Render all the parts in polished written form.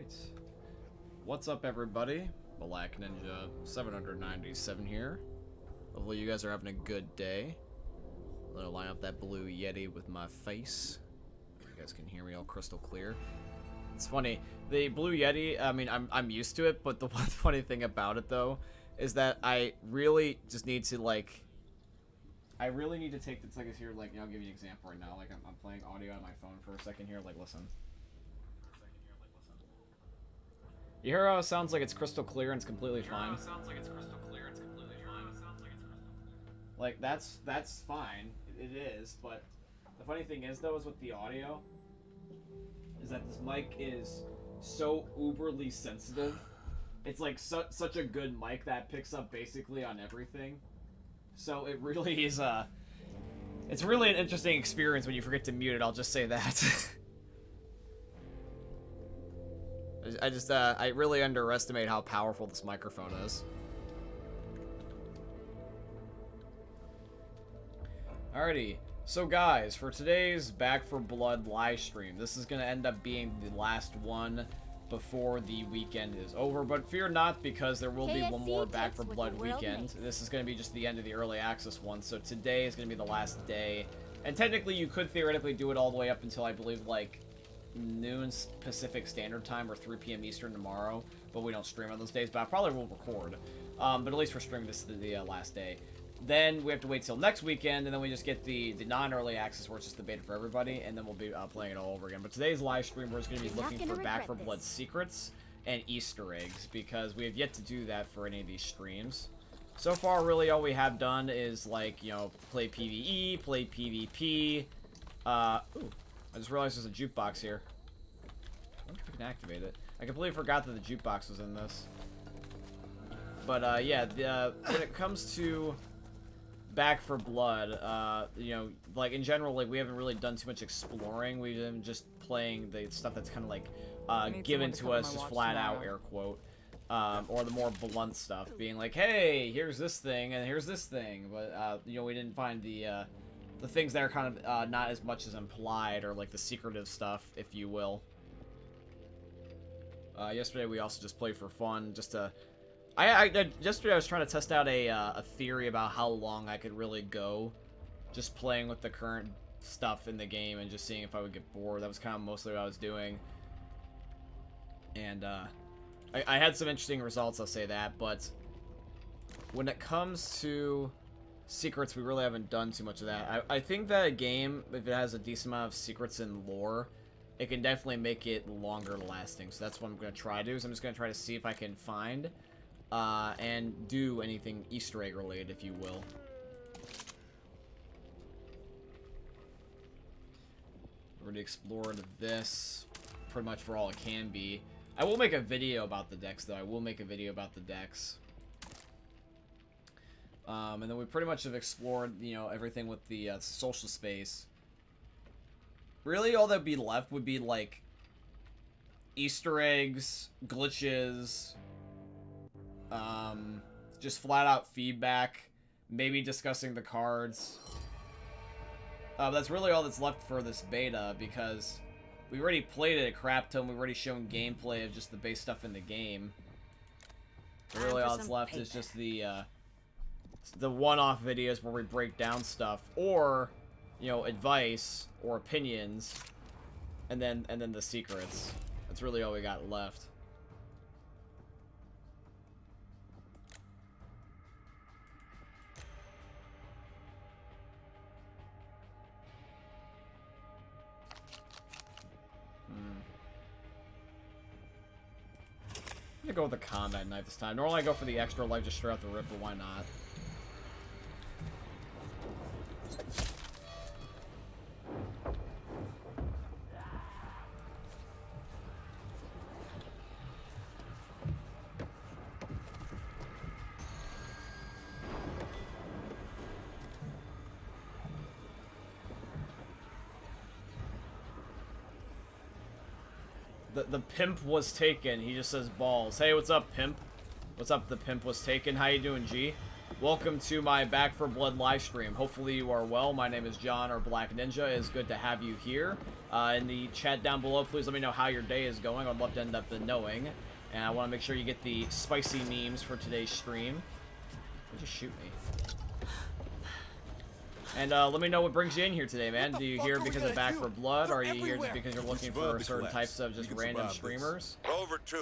Alright. What's up, everybody? Black Ninja 797 here. Hopefully you guys are having a good day. I'm gonna line up that blue Yeti with my face. You guys can hear me all crystal clear. It's funny, the blue Yeti, I mean, I'm used to it, but the one funny thing about it, though, is that I really just need to, like, I really need to take the seconds here, like, I'll give you an example right now. Like, I'm playing audio on my phone for a second here, like, listen. You hear how it sounds like it's crystal clear and it's completely fine? Like, that's fine. It is, but the funny thing is, though, is with the audio, is that this mic is so uberly sensitive. It's like such a good mic that picks up basically on everything. So it really is it's really an interesting experience when you forget to mute it, I'll just say that. I really underestimate how powerful this microphone is. Alrighty, so guys, for today's Back 4 Blood live stream, this is going to end up being the last one before the weekend is over, but fear not, because there will be one more Back 4 Blood weekend. This is going to be just the end of the early access one, so today is going to be the last day. And technically, you could theoretically do it all the way up until, I believe, like, noon Pacific Standard Time or 3 p.m. Eastern tomorrow, but we don't stream on those days, but I probably will record. But at least we're streaming this to the last day. Then we have to wait till next weekend, and then we just get the non-early access where it's just the beta for everybody, and then we'll be playing it all over again. But today's live stream, we're just going to be looking for Back 4 Blood secrets and Easter eggs, because we have yet to do that for any of these streams. So far, really, all we have done is, like, you know, play PvE, play PvP. Ooh, I just realized there's a jukebox here. I wonder if we can activate it. I completely forgot that the jukebox was in this. But, yeah, when it comes to Back 4 Blood, you know, like, in general, like, we haven't really done too much exploring. We've been just playing the stuff that's kind of, like, given to us, just flat out, air quote. Or the more blunt stuff, being like, hey, here's this thing, and here's this thing. But, you know, we didn't find the things that are kind of not as much as implied, or like the secretive stuff, if you will. Yesterday we also just played for fun, just to... yesterday I was trying to test out a theory about how long I could really go just playing with the current stuff in the game and just seeing if I would get bored. That was kind of mostly what I was doing. And I had some interesting results, I'll say that, but when it comes to secrets, we really haven't done too much of that. I think that a game, if it has a decent amount of secrets and lore, it can definitely make it longer lasting. So that's what I'm going to try to do. So I'm just going to try to see if I can find and do anything Easter egg related, if you will. We're going to explore this pretty much for all it can be. I will make a video about the decks, though. I will make a video about the decks. And then we pretty much have explored, you know, everything with the social space. Really, all that would be left would be, like, Easter eggs, glitches, just flat-out feedback, maybe discussing the cards. That's really all that's left for this beta, because we already played it a crap ton. We've already shown gameplay of just the base stuff in the game. So really, all that's left is just the one-off videos where we break down stuff, or, you know, advice or opinions, and then the secrets. That's really all we got left. I'm gonna go with the combat knife this time. Normally I go for the extra life just straight out the rip, but why not? The pimp was taken. He just says balls. Hey, what's up, pimp? What's up? The pimp was taken. How you doing, G? welcome to my Back for Blood live stream. Hopefully you are well. My name is John, or Black Ninja. It's good to have you here. In the chat down below, please let me know how your day is going. I'd love to end up knowing. And I want to make sure you get the spicy memes for today's stream. Just shoot me. And let me know what brings you in here today, man. Do you here because of Back for Blood, or are you here just because you're looking for certain types of just random streamers?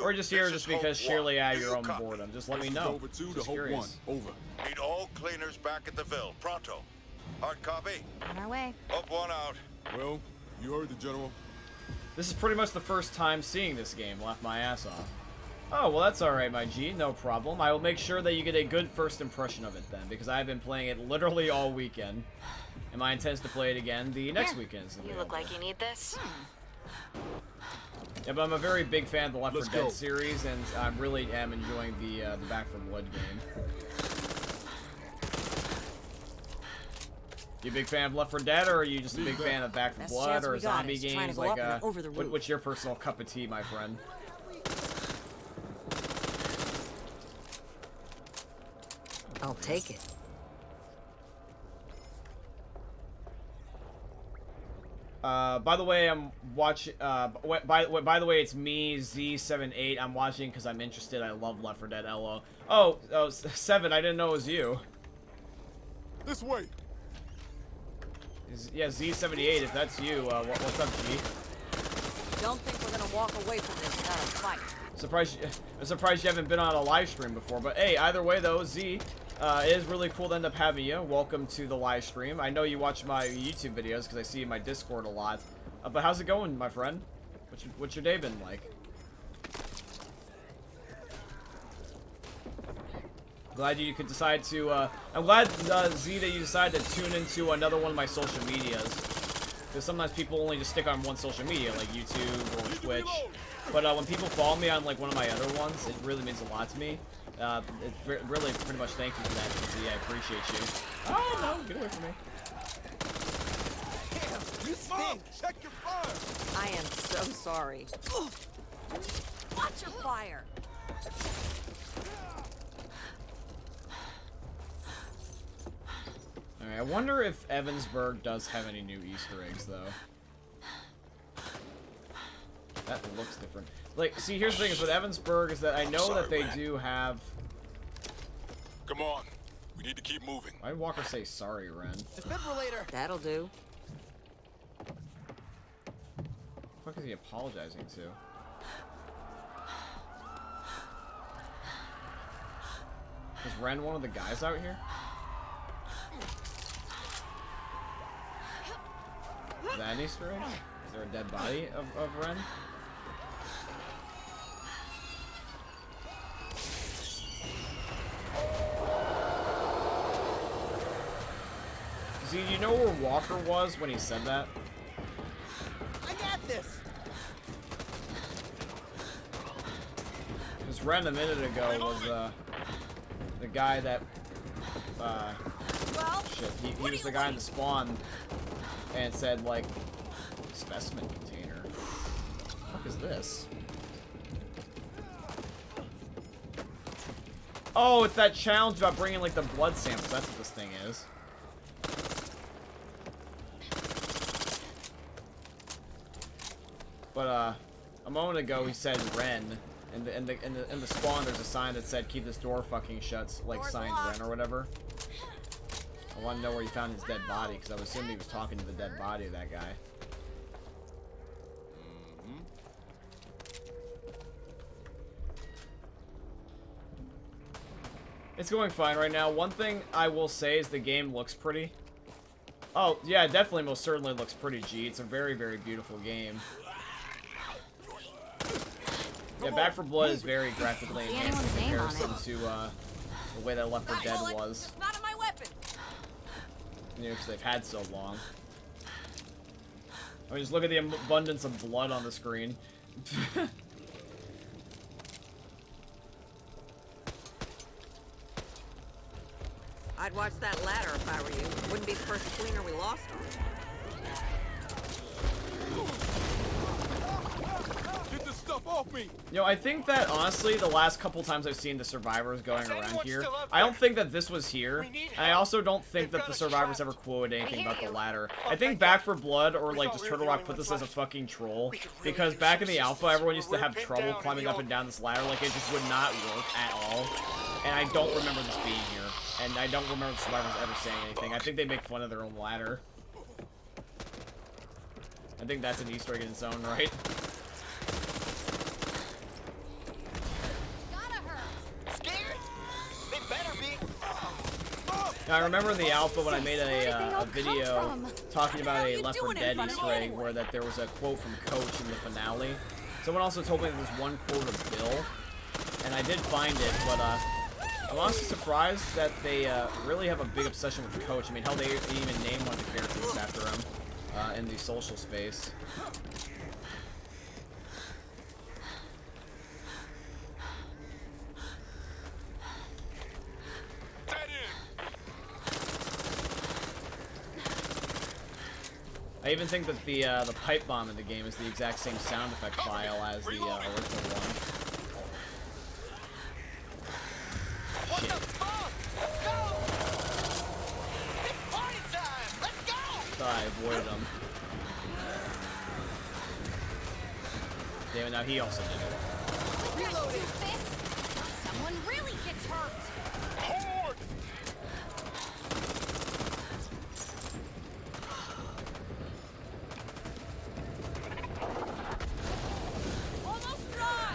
Or just here just because sheerly out of your own boredom? Just let me know. Just curious. Need all cleaners back at the Ville. Pronto. Hard copy? On our way. Up one out. Well, you heard the general. This is pretty much the first time seeing this game. Laughed my ass off. Oh, well, that's alright, my G. No problem. I will make sure that you get a good first impression of it then, because I've been playing it literally all weekend. And my intent is to play it again the next weekend. You look like you need this. Yeah, but I'm a very big fan of the Left 4 Dead series, and I really am enjoying the Back 4 Blood game. You a big fan of Left 4 Dead, or are you just a big fan of Back 4 Blood, or zombie games? Like, what's your personal cup of tea, my friend? I'll take it. By the way, I'm watching. By the way, it's me, Z78. I'm watching because I'm interested. I love Left 4 Dead. LO. Oh, 7. I didn't know it was you. This way. Yeah, Z78. If that's you, what's up, G? Don't think we're gonna walk away from this without a fight. I'm surprised you haven't been on a live stream before. But hey, either way though, Z. It is really cool to end up having you. Welcome to the live stream. I know you watch my YouTube videos because I see you in my Discord a lot. But how's it going, my friend? What's your day been like? Glad you could decide to. I'm glad, Z, that you decided to tune into another one of my social medias. Because sometimes people only just stick on one social media, like YouTube or Twitch. But when people follow me on like one of my other ones, it really means a lot to me. It's really pretty much thank you for that, Z. I appreciate you. Oh no, get away from me. Damn, you stink. Check your fire. I am so sorry. Watch your fire. Alright, I wonder if Evansburg does have any new Easter eggs, though. That looks different. Like, see, here's the thing is with Evansburg is that I know that they do have... Come on. We need to keep moving. Why did Walker say sorry, Ren? Defibrillator. That'll do. What the fuck is he apologizing to? Is Ren one of the guys out here? Is that an Easter egg? Is there a dead body of Ren? Z, do you know where Walker was when he said that? I got this. Because Ren a minute ago was the guy that shit. He was the guy in the spawn and said like specimen container. What the fuck is this? Oh, it's that challenge about bringing like the blood samples. That's what this thing is. But a moment ago he said Ren, and in the spawn there's a sign that said keep this door fucking shut, like signed Ren or whatever. I want to know where he found his dead body because I was assuming he was talking to the dead body of that guy. It's going fine right now. One thing I will say is the game looks pretty. Oh, yeah, it definitely most certainly looks pretty, G. It's a very, very beautiful game. Yeah, Back 4 Blood is very graphically enhanced in comparison to the way that Left 4 Dead was. Not in my weapon. You know, because they've had so long. I mean, just look at the abundance of blood on the screen. I'd watch that ladder if I were you. Wouldn't be the first cleaner we lost on. Get this stuff off me! You know, I think that, honestly, the last couple times I've seen the survivors going around here, I don't think that this was here. And I also don't think that the survivors ever quoted anything about the ladder. I think Back 4 Blood, or, like, just Turtle Rock put this as a fucking troll. Because back in the alpha, everyone used to have trouble climbing up and down this ladder. Like, it just would not work at all. And I don't remember this being here. And I don't remember the survivors ever saying anything. I think they make fun of their own ladder. I think that's an Easter egg in its own right. Now, I remember in the alpha when I made a video talking about a Left 4 Dead Easter egg where that there was a quote from Coach in the finale. Someone also told me that there's one quote of Bill, and I did find it, but I'm honestly surprised that they really have a big obsession with Coach. I mean, hell, they even named one of the characters after him in the social space. I even think that the pipe bomb in the game is the exact same sound effect file as the original one. Shit. Thought I avoided him. Damn it, now he also did it. Someone really gets hurt. Horde! Almost dry.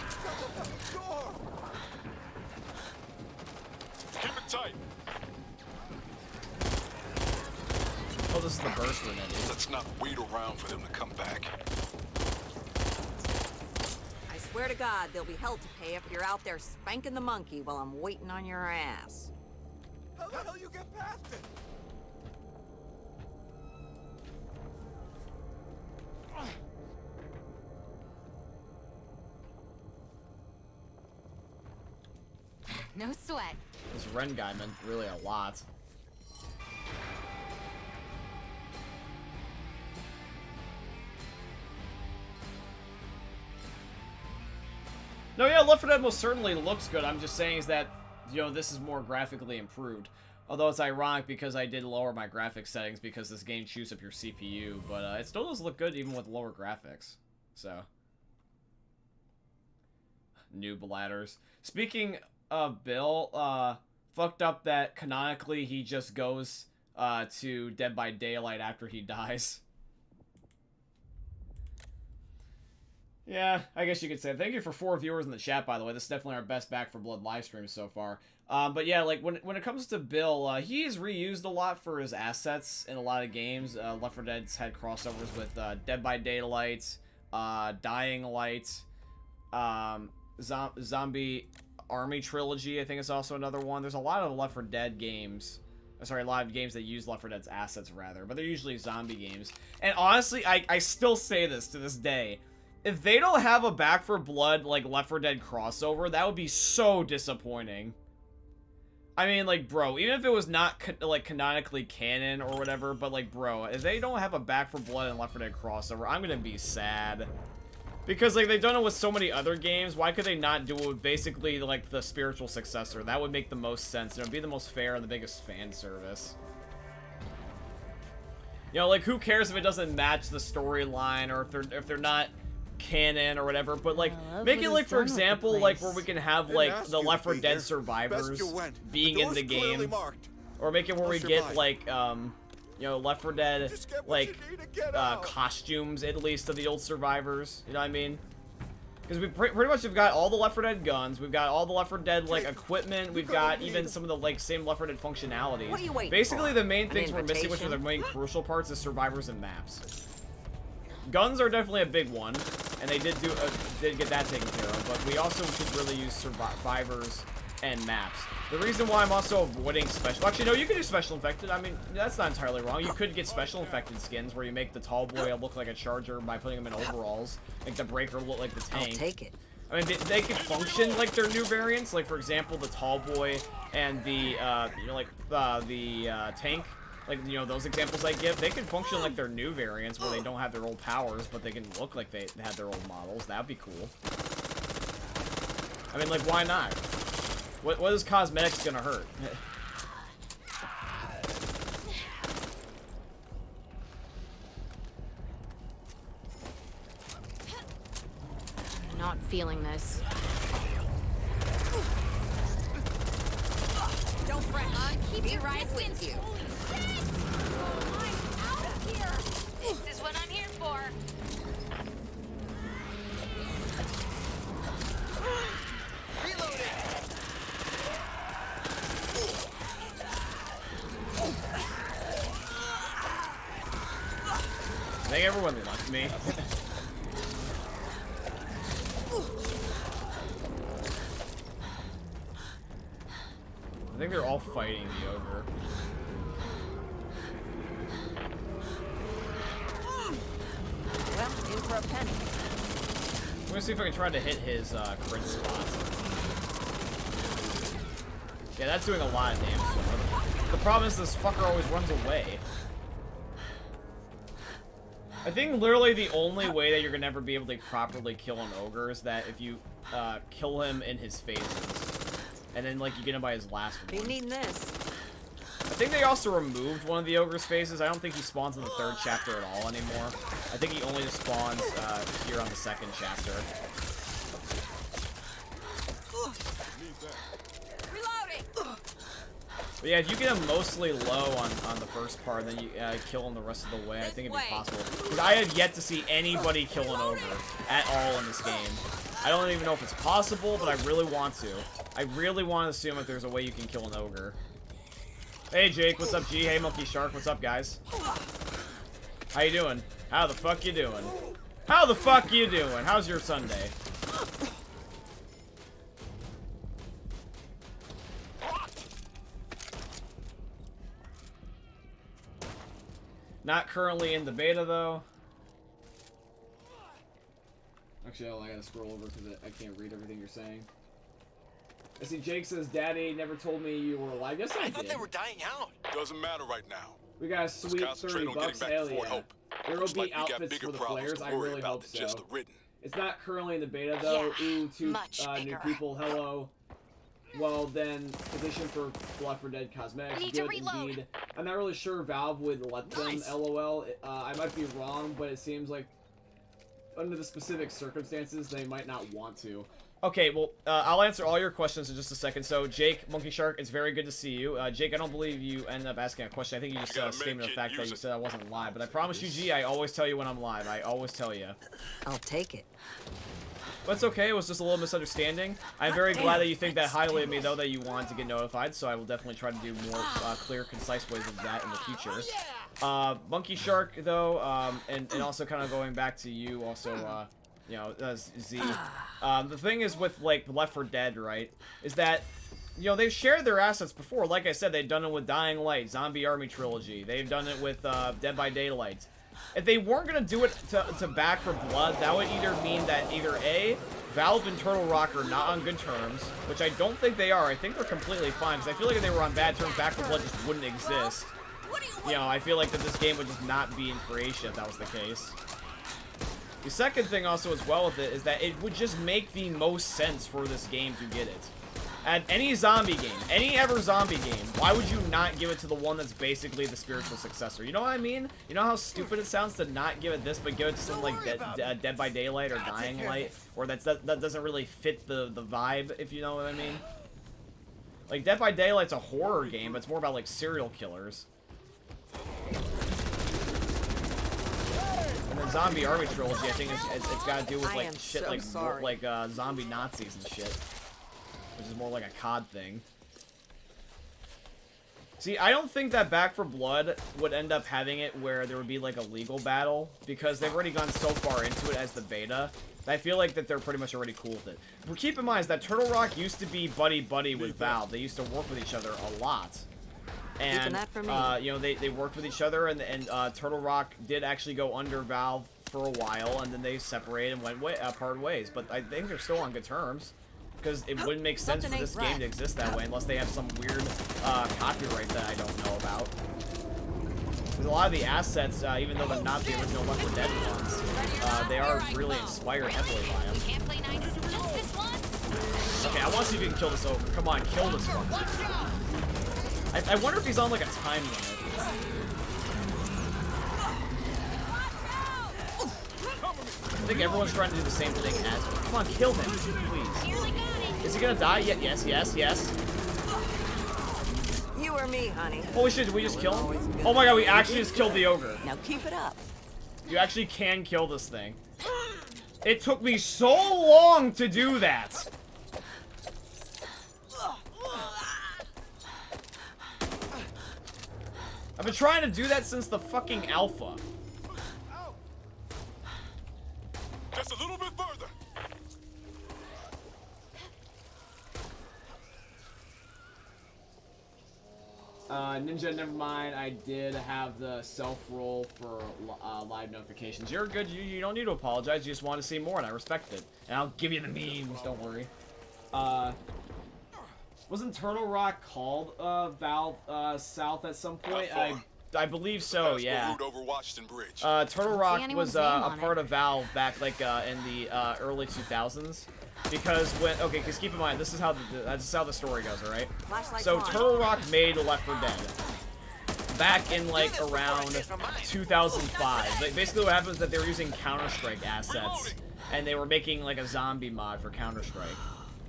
Keep it tight. Oh, this is the burst grenade. Let's not wait around for them to come back. I swear to God, there'll be hell to pay if you're out there spanking the monkey while I'm waiting on your ass. How the hell you get past it? No sweat. This Ren guy meant really a lot. No, yeah, Left 4 Dead most certainly looks good. I'm just saying is that, you know, this is more graphically improved. Although it's ironic because I did lower my graphics settings because this game chews up your CPU. But it still does look good even with lower graphics. So. Noob ladders. Speaking of Bill, fucked up that canonically he just goes to Dead by Daylight after he dies. Yeah, I guess you could say. Thank you for 4 viewers in the chat, by the way. This is definitely our best Back 4 Blood live stream so far. But yeah, like, when it comes to Bill, he's reused a lot for his assets in a lot of games. Left 4 Dead's had crossovers with Dead by Daylight, Dying Light, Zombie Army Trilogy, I think is also another one. There's a lot of Left 4 Dead games. Sorry, a lot of games that use Left 4 Dead's assets, rather. But they're usually zombie games. And honestly, I still say this to this day. If they don't have a Back 4 Blood, like, Left 4 Dead crossover, that would be so disappointing. I mean, like, bro, even if it was not, like, canonically canon or whatever, but, like, bro, if they don't have a Back 4 Blood and Left 4 Dead crossover, I'm gonna be sad. Because, like, they've done it with so many other games, why could they not do it with basically, like, the spiritual successor? That would make the most sense. It would be the most fair and the biggest fan service. You know, like, who cares if it doesn't match the storyline or if they're not canon or whatever, but like make it like, for example, like where we can have like the Left 4 Dead survivors being in the game, or make it where we get like you know, Left 4 Dead like costumes at least of the old survivors, you know what I mean? Because we pretty much have got all the Left 4 Dead guns, we've got all the Left 4 Dead like equipment, we've got even some of the like same Left 4 Dead functionalities. Basically the main things we're missing, which are the main crucial parts, is survivors and maps. Guns are definitely a big one, and they did get that taken care of, but we also should really use survivors and maps. The reason why I'm also avoiding special... Actually, no, you can do special infected. I mean, that's not entirely wrong. You could get special infected skins where you make the tall boy look like a charger by putting him in overalls, make the breaker look like the tank. I'll take it. I mean, they could function like their new variants. Like, for example, the tall boy and the, you know, like, the tank. Like, you know, those examples I give, they can function like their new variants where they don't have their old powers, but they can look like they had their old models. That'd be cool. I mean, like, why not? What is cosmetics gonna hurt? Not feeling this. Don't fret, hon. Keep Be your right with distance. you. Holy shit! I'm out of here. This is what I'm here for. I think everyone left me. I think they're all fighting the ogre. Well, in for a penny. I'm gonna see if I can try to hit his crit spot. Yeah, that's doing a lot of damage though. The problem is this fucker always runs away. I think literally the only way that you're gonna ever be able to properly kill an ogre is that if you kill him in his phases. And then like you get him by his last Be one. needing this. I think they also removed one of the ogre's phases. I don't think he spawns in the 3rd chapter at all anymore. I think he only just spawns here on the 2nd chapter. Reloading. But yeah, if you get him mostly low on the first part, then you kill him the rest of the way, I think it'd be possible. Because I have yet to see anybody kill an ogre at all in this game. I don't even know if it's possible, but I really want to. I really want to assume that there's a way you can kill an ogre. Hey Jake, what's up G? Hey Monkey Shark, what's up guys? How you doing? How the fuck you doing? How the fuck you doing? How's your Sunday? Not currently in the beta though. Actually, I gotta scroll over because I can't read everything you're saying. I see Jake says, Daddy never told me you were alive. Yes, I I thought did. they were dying out. Doesn't matter right now. We got a Let's sweet concentrate 30 on getting bucks. back to Hell Fort yeah. Hope. There will Looks be like we got outfits bigger for the problems players. to I worry really about hope than so. just the written. It's not currently in the beta though. Yeah, Ooh, two much new bigger. people. Hello. Well then, position for Left 4 Dead cosmetics. I need to Good reload. indeed. I'm not really sure Valve would let them. LOL. I might be wrong, but it seems like under the specific circumstances, they might not want to. Okay, well, I'll answer all your questions in just a second. So, Jake, Monkey Shark, it's very good to see you. Jake, I don't believe you ended up asking a question. I think you just stated the fact that you said I wasn't live. But I promise you, G, I always tell you when I'm live. I always tell you. I'll take it. But it's okay. It was just a little misunderstanding. I'm very glad that you think that highly of me, though, that you wanted to get notified. So I will definitely try to do more clear, concise ways of that in the future. Monkey Shark, though, and also kind of going back to you, also, you know, Z. The thing is with, like, Left 4 Dead, right, is that, you know, they've shared their assets before. Like I said, they've done it with Dying Light, Zombie Army Trilogy. They've done it with Dead by Daylight. If they weren't going to do it to Back 4 Blood, that would either mean that either A, Valve and Turtle Rock are not on good terms, which I don't think they are. I think they're completely fine, because I feel like if they were on bad terms, Back 4 Blood just wouldn't exist. You know, I feel like that this game would just not be in creation if that was the case. The second thing also as well with it is that it would just make the most sense for this game to get it. At any zombie game, any ever zombie game, why would you not give it to the one that's basically the spiritual successor? You know what I mean? You know how stupid it sounds to not give it this, but give it to something like Dead by Daylight or Dying Light, or that doesn't really fit the vibe, if you know what I mean? Like, Dead by Daylight's a horror game, but it's more about, like, serial killers. And then Zombie Army Trilogy, I think it's got to do with, like, shit so like sorry. zombie Nazis and shit. Which is more like a COD thing. See, I don't think that Back 4 Blood would end up having it where there would be like a legal battle, because they've already gone so far into it as the beta that I feel like that they're pretty much already cool with it. But keep in mind is that Turtle Rock used to be buddy-buddy with Valve. They used to work with each other a lot. And, that for me. you know, they worked with each other, and Turtle Rock did actually go under Valve for a while, and then they separated and went parted ways. But I think they're still on good terms. Because it wouldn't make sense for this game to exist that way unless they have some weird copyright that I don't know about. Because a lot of the assets, even though they're not the original Left 4 Dead ones, they are really inspired heavily by them. Can't play nice just this once. Okay, I want to see if you can kill this ogre. Come on, kill this one. I wonder if he's on like a time limit. I think everyone's trying to do the same thing as me. Come on, kill him, please. Is he gonna die yet? Yes, yes, yes. You or me, honey. Holy shit, did we just kill him? Oh my god, we actually just killed the ogre. Now keep it up. You actually can kill this thing. It took me so long to do that. I've been trying to do that since the fucking alpha. Just a little bit further. Ninja, never mind. I did have the self-roll for live notifications. You're good. You don't need to apologize. You just want to see more, and I respect it. And I'll give you the memes. Don't worry. Wasn't Turtle Rock called Valve South at some point? I believe so. Yeah. Over Washington Bridge. Turtle Rock was a part of Valve back like in the early 2000s. Because when because keep in mind this is how the story goes, all right? So Turtle Rock made Left 4 Dead back in like around 2005. Basically, what happened is that they were using Counter-Strike assets, and they were making like a zombie mod for Counter-Strike.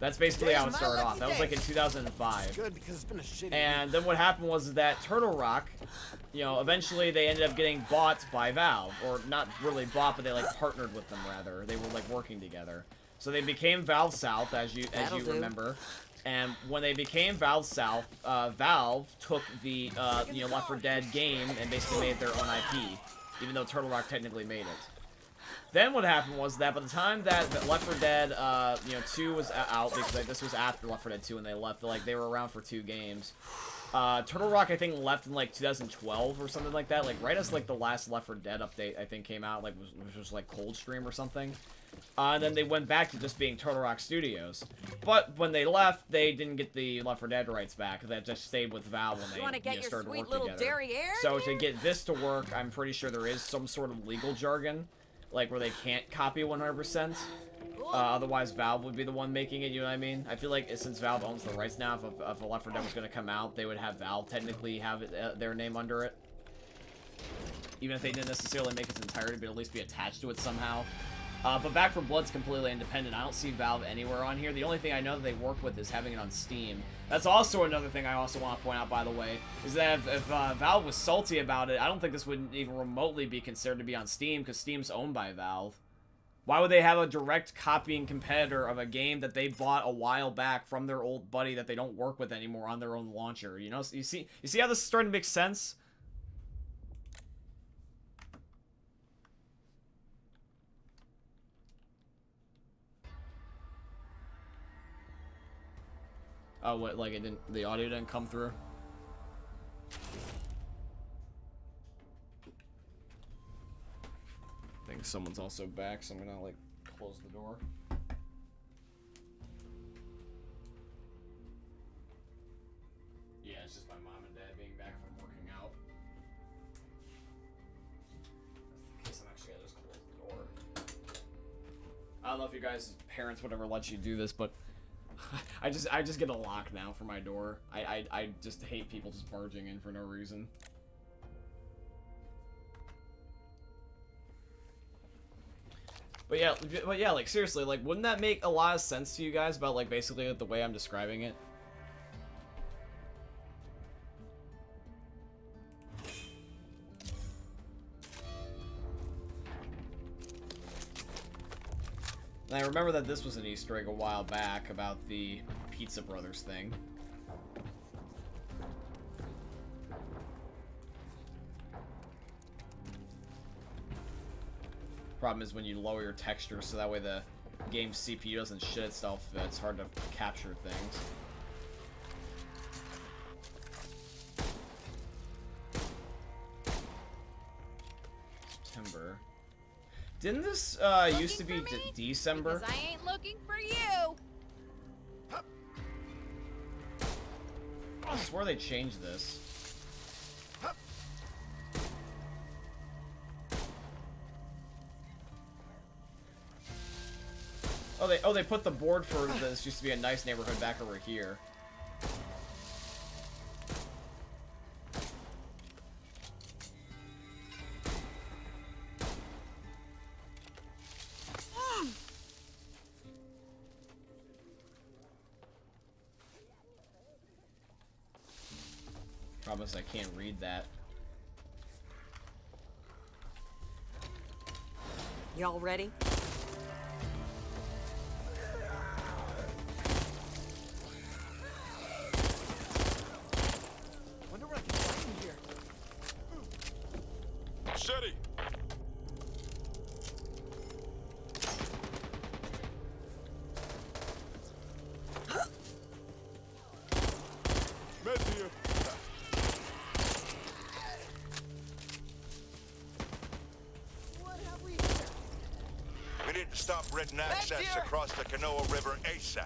That's basically how it started off. That was like in 2005. Good, because it's been a shitty And then what happened was that Turtle Rock, you know, eventually they ended up getting bought by Valve, or not really bought, but they like partnered with them rather. They were like working together. So they became Valve South, as you remember, and when they became Valve South, Valve took the Left 4 Dead game and basically made their own IP, even though Turtle Rock technically made it. Then what happened was that by the time that Left 4 Dead 2 was out, because like, this was after Left 4 Dead 2 and they left, like they were around for 2 games. Turtle Rock I think left in like 2012 or something like that, like right as like the last Left 4 Dead update I think came out, like which was like Coldstream or something. And then they went back to just being Turtle Rock Studios. But when they left, they didn't get the Left 4 Dead rights back. That just stayed with Valve when they started working together. So to get this to work, I'm pretty sure there is some sort of legal jargon, like where they can't copy 100%. Otherwise, Valve would be the one making it, you know what I mean? I feel like since Valve owns the rights now, if a Left 4 Dead was going to come out, they would have Valve technically have it, their name under it. Even if they didn't necessarily make its entirety, but at least be attached to it somehow. But Back 4 Blood's completely independent. I don't see Valve anywhere on here. The only thing I know that they work with is having it on Steam. That's also another thing I also want to point out, by the way, is that if Valve was salty about it, I don't think this would even remotely be considered to be on Steam, because Steam's owned by Valve. Why would they have a direct copying competitor of a game that they bought a while back from their old buddy that they don't work with anymore on their own launcher? You know, you see how this is starting to make sense? Oh, what, like the audio didn't come through? I think someone's also back, so I'm gonna, like, close the door. Yeah, it's just my mom and dad being back from working out. That's the case, I'm actually gonna just close the door. I don't know if you guys' parents would ever let you do this, but I just get a lock now for my door. I just hate people just barging in for no reason. But yeah, like seriously, like wouldn't that make a lot of sense to you guys about like basically the way I'm describing it? And I remember that this was an Easter egg a while back about the Pizza Brothers thing. Problem is when you lower your texture so that way the game's CPU doesn't shit itself, it's hard to capture things. September. Didn't this used to be December? Because I ain't looking for you. I swear they changed this. Oh, they put the board for this used to be a nice neighborhood back over here. Promise I can't read that. Y'all ready? Wonder what I can find in here. Machete! Meds here. What have we here? We need to stop written access here. across the Canoa River ASAP.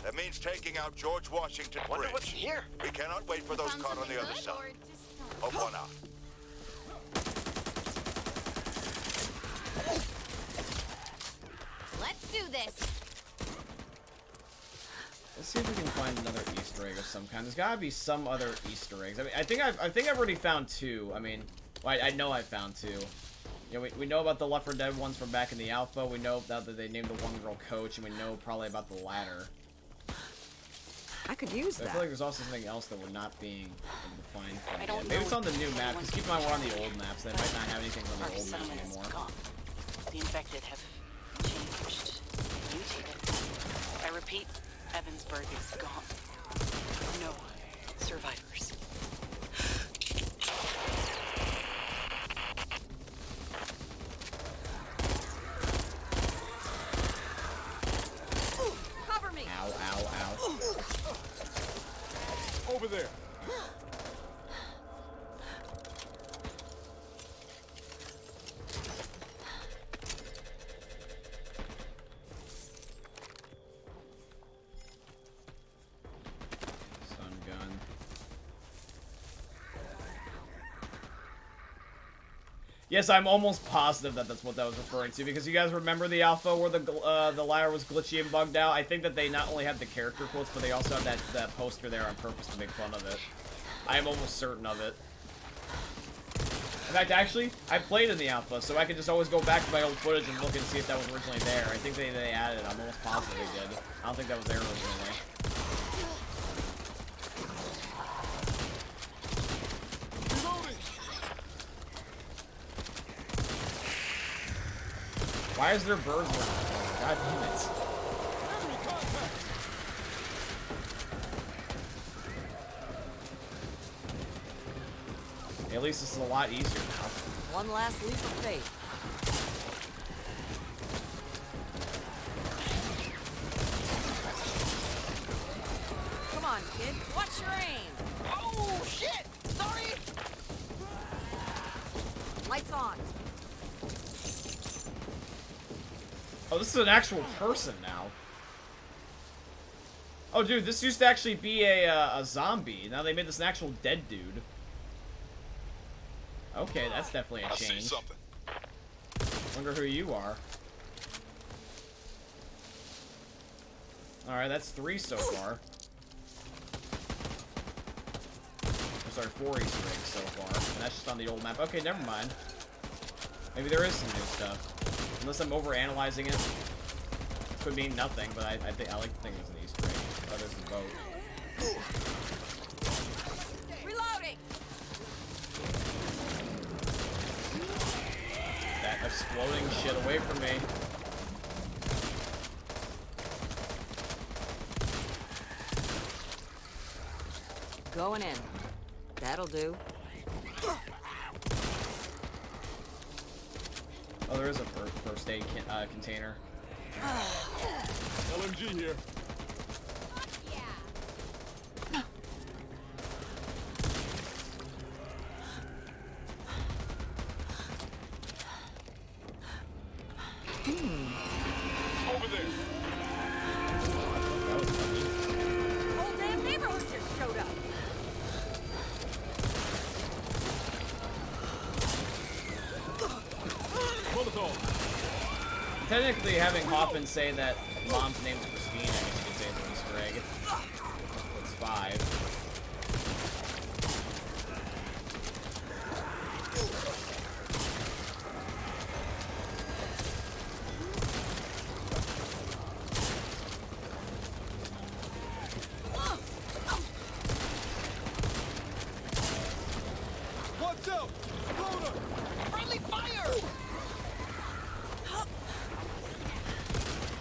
That means taking out George Washington Wonder Bridge. what's here. We cannot wait for those Found caught on the something other good, side. or just- Hope one out. Let's do this. Let's see if we can find another Easter egg of some kind. There's gotta be some other Easter eggs. I mean, I think I've already found two. I mean, well, I know I found two. You know, we know about the Left 4 Dead ones from back in the alpha. We know that they named the one girl Coach, and we know probably about the ladder. I could use But I that. feel like there's also something else that we're not being able to find. From I yet. don't Maybe know it's on the if new map. Because keep in mind we're on the old maps. They might not have anything from Our the old map settlement is anymore. gone. The infected have changed, mutated. I repeat, Evansburg is gone. No survivors. Cover me! Ow, ow, ow. Over there. Stun gun. Yes, I'm almost positive that that's what that was referring to, because you guys remember the alpha where the ladder was glitchy and bugged out? I think that they not only had the character quotes, but they also had that poster there on purpose to make fun of it. I am almost certain of it. In fact, actually, I played in the alpha, so I could just always go back to my old footage and look and see if that was originally there. I think they added it. I'm almost positive they did. I don't think that was there originally. Reloading. Why is there birds around? God damn it. Enemy contact. At least this is a lot easier now. One last leap of faith. Come on, kid. Watch your aim. Oh, shit! Sorry! Lights on. Oh, this is an actual person now. Oh, dude, this used to actually be a zombie. Now they made this an actual dead dude. Okay, that's definitely a I see change. something. Wonder who you are. Alright, that's 3 so far. I'm sorry, 4 Easter eggs so far. And that's just on the old map. Okay, never mind. Maybe there is some new stuff. Unless I'm overanalyzing it. Could mean nothing, but I think I like to think it was an Easter egg. Oh, there's the boat. Reloading. That exploding shit away from me. Going in. That'll do. Oh, there is a first aid container. LMG here. Yeah. Over there. That was funny. Whole damn neighborhood just showed up. Molotov. That technically, having Hoffman say that mom's name's Christine, I guess you could say it's an Easter egg. It's 5. Watch out! Loader! Friendly fire!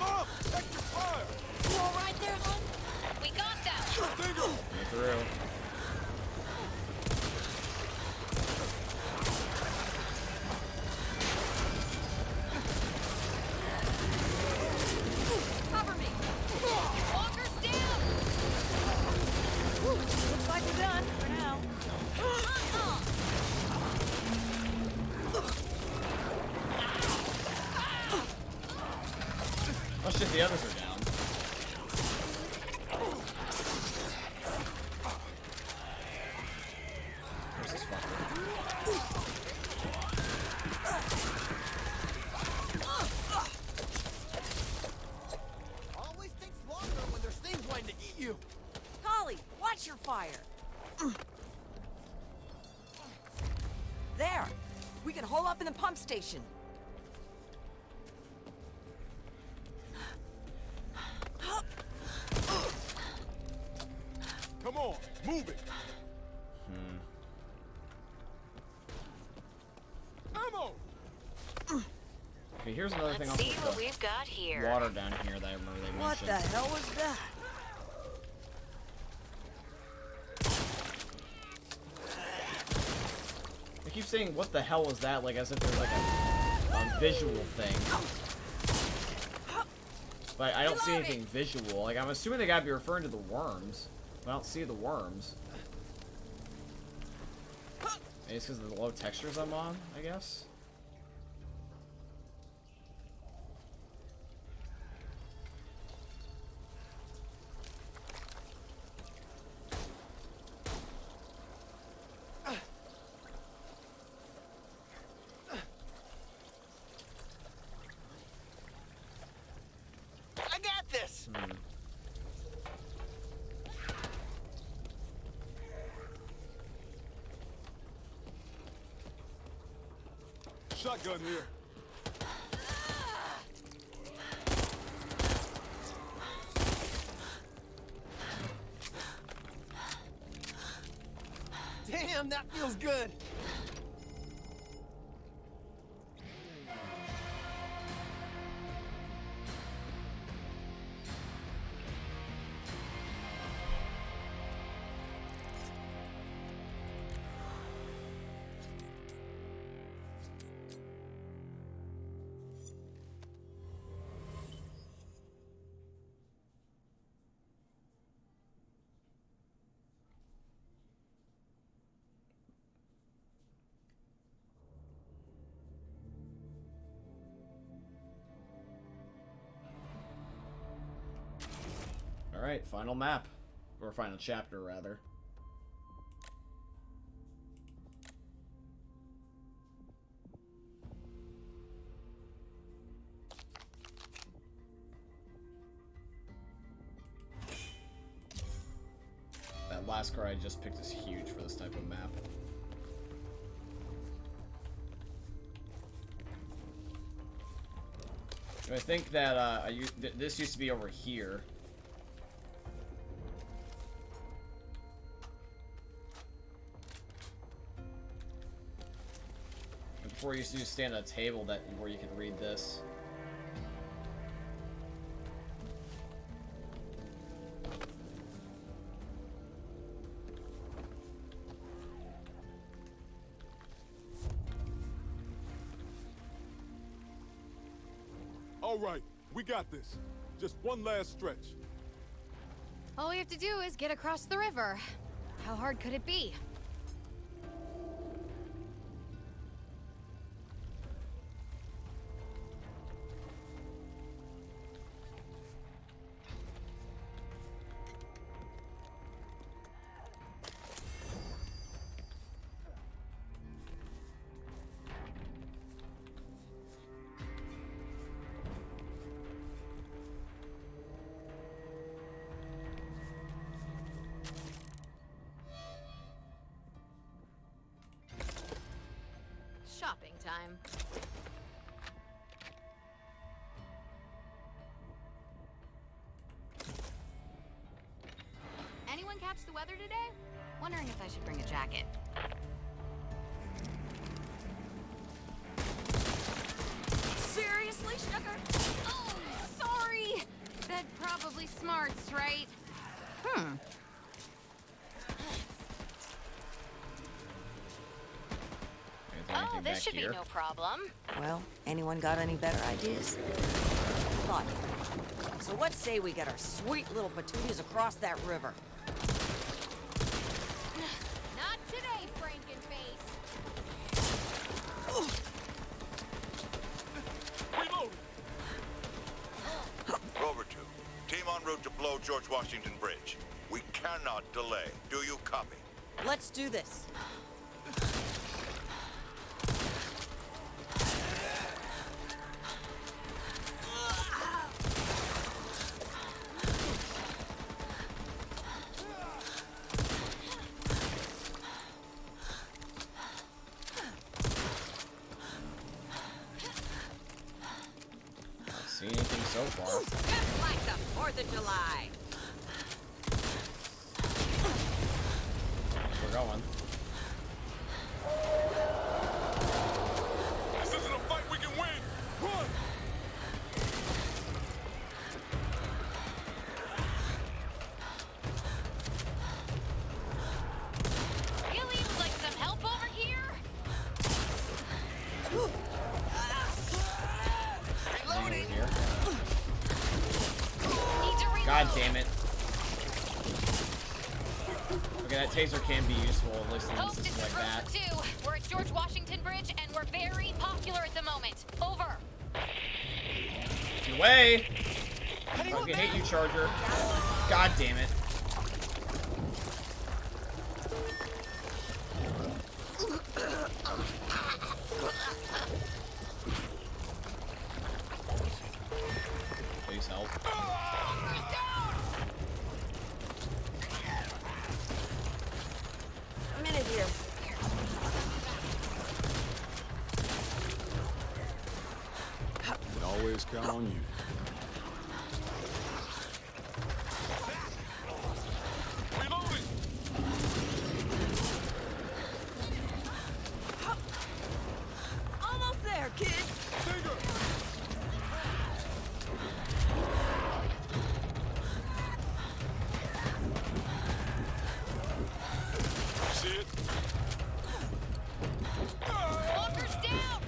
Mom! Check your fire! You all right there, hon? We got that. Stinger! Get through. Cover me. Walker's down. Looks like we're done for now. Oh shit, the others are down. Where's this fucker? Always takes longer when there's things wanting to eat you. Holly, watch your fire. There. We can hole up in the pump station. Come on, move it! Ammo! Okay, here's another thing Let's on see what we've got here. water down here that I remember they What mentioned. the hell was that? I keep saying, what the hell was that? Like, as if there's like a visual thing. But I don't see anything visual. Like, I'm assuming they gotta be referring to the worms. But I don't see the worms. Maybe it's because of the low textures I'm on, I guess? I got this. Shotgun here. Damn, that feels good. Alright, final map. Or final chapter, rather. That last card I just picked is huge for this type of map. I think that this used to be over here. And before you used to just stand at a table where you could read this. All right, we got this. Just one last stretch. All we have to do is get across the river. How hard could it be? time. Anyone catch the weather today? Wondering if I should bring a jacket. Seriously, sugar? Oh, sorry! That probably smarts, right? Is there Oh, anything this back should here? be no problem. Well, anyone got any better ideas? Thought. So what say we get our sweet little patooties across that river? Not today, Frankenface. Reload! Rover 2, team en route to blow George Washington Bridge. We cannot delay. Do you copy? Let's do this. Don't see anything so far. Just like the 4th of July. We're going. This isn't a fight we can win! Run! Really? Would like some help over here? Anything here? Need to reload. God damn it. Okay, that taser can be useful, at least in Hope, this instances is like Rover that. 2. We're at George Washington Bridge, and we're very popular at the moment. Over. Get away! Fucking hate you, Charger. God damn it. Please help. A minute here. Can always count on you. Reloading! Almost there, kid. Digger! See it? Walker's down.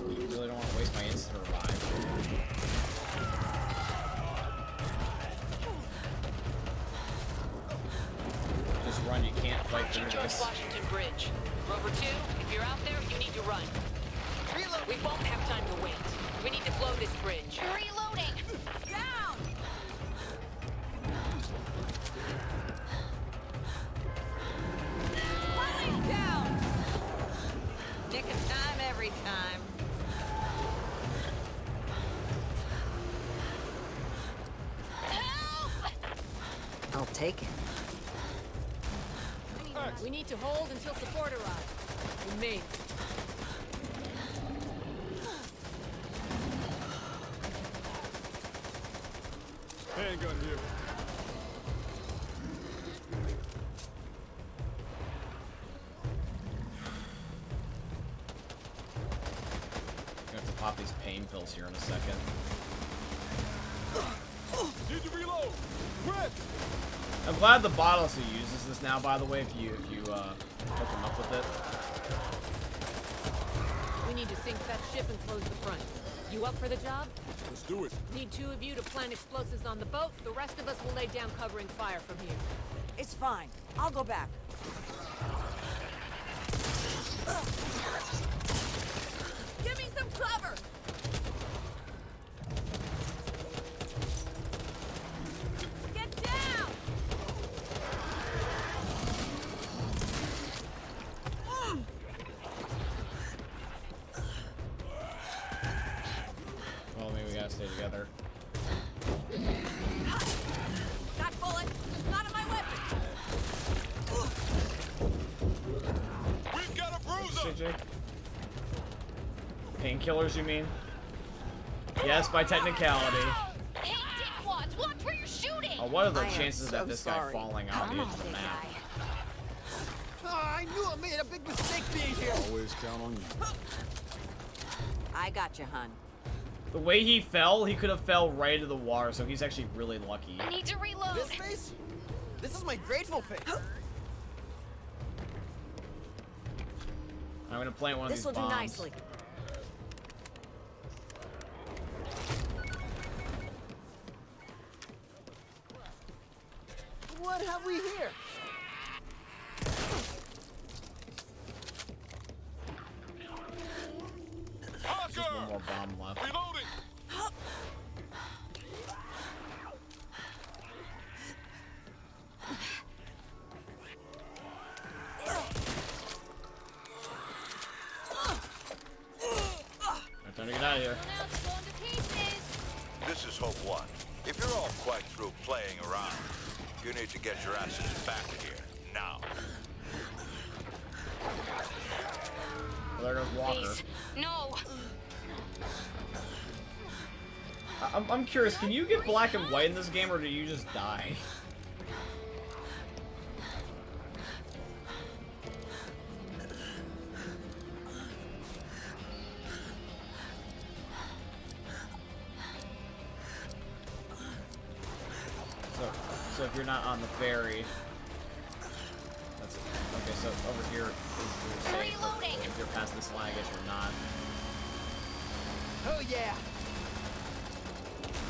You really don't want to waste my instant revive. Just run, you can't fight Approaching through George this. Washington Bridge. Rover 2, if you're out there, you need to run. Reload! We won't have time to wait. We need to blow this bridge. Reloading. Down! Finally down! Nick of time every time. Help! I'll take it. We need to hold until support arrives. With me. Handgun here. I'm gonna have to pop these pain pills here in a second. Need to reload! Quick! I'm glad the bot also uses this now, by the way, if you hook him up with it. We need to sink that ship and close the front. You up for the job? Let's do it. Need 2 of you to plant explosives on the boat. The rest of us will lay down covering fire from here. It's fine. I'll go back. Give me some cover! Get down! gotta stay together. Got bullet. Not in my weapon. We've got a bruiser! CJ? Painkillers, you mean? Yes, by technicality. Hey, dickwads, watch where you're shooting! Oh, what are the I am chances so of this guy sorry. falling out the edge of the map? I knew I made a big mistake being here. Always count on you. I got you, hun. The way he fell, he could have fell right into the water, so he's actually really lucky. I need to reload. This face? This is my grateful face. I'm gonna plant one of This these will do bombs. nicely. What have we here? Just one more bomb left. Reloading! Alright, time to get out of here. Now it's going to pieces. This is Hope 1. If you're all quite through playing around, you need to get your asses back here, now. Well, there goes Walker. Please, no. I'm curious, can you get black and white in this game, or do you just die? So if you're not on the ferry, that's it. Okay, so over here is your safe. Reloading. If you're past this line, I guess you're not. Oh yeah.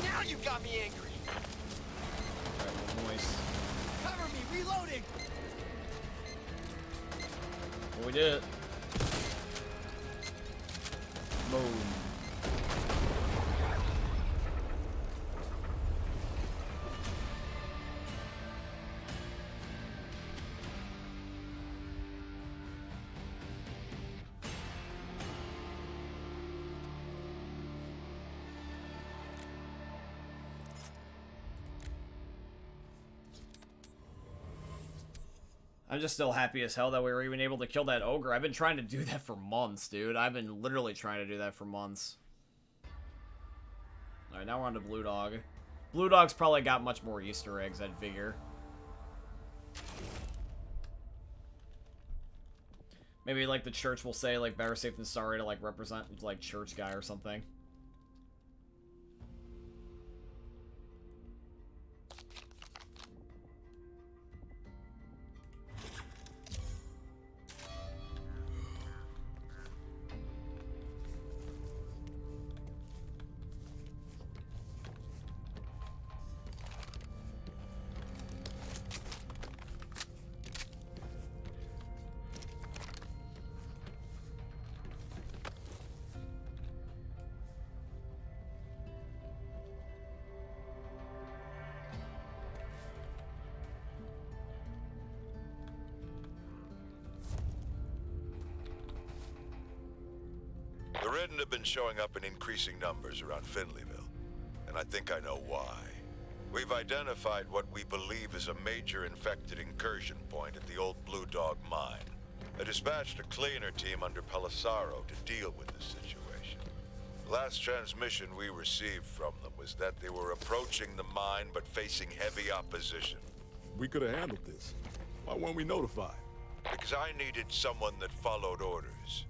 Now you got me angry. Alright, well, noise. Cover me, reloading. Well, we did it. Boom. I'm just still happy as hell that we were even able to kill that ogre. I've been trying to do that for months, dude. I've been literally trying to do that for months. Alright, now we're on to Blue Dog. Blue Dog's probably got much more Easter eggs, I'd figure. Maybe, like, the church will say, like, better safe than sorry to, like, represent, like, church guy or something. The Ridden have been showing up in increasing numbers around Finleyville, and I think I know why. We've identified what we believe is a major infected incursion point at the old Blue Dog mine. I dispatched a cleaner team under Pelissaro to deal with the situation. The last transmission we received from them was that they were approaching the mine but facing heavy opposition. We could have handled this. Why weren't we notified? Because I needed someone that followed orders.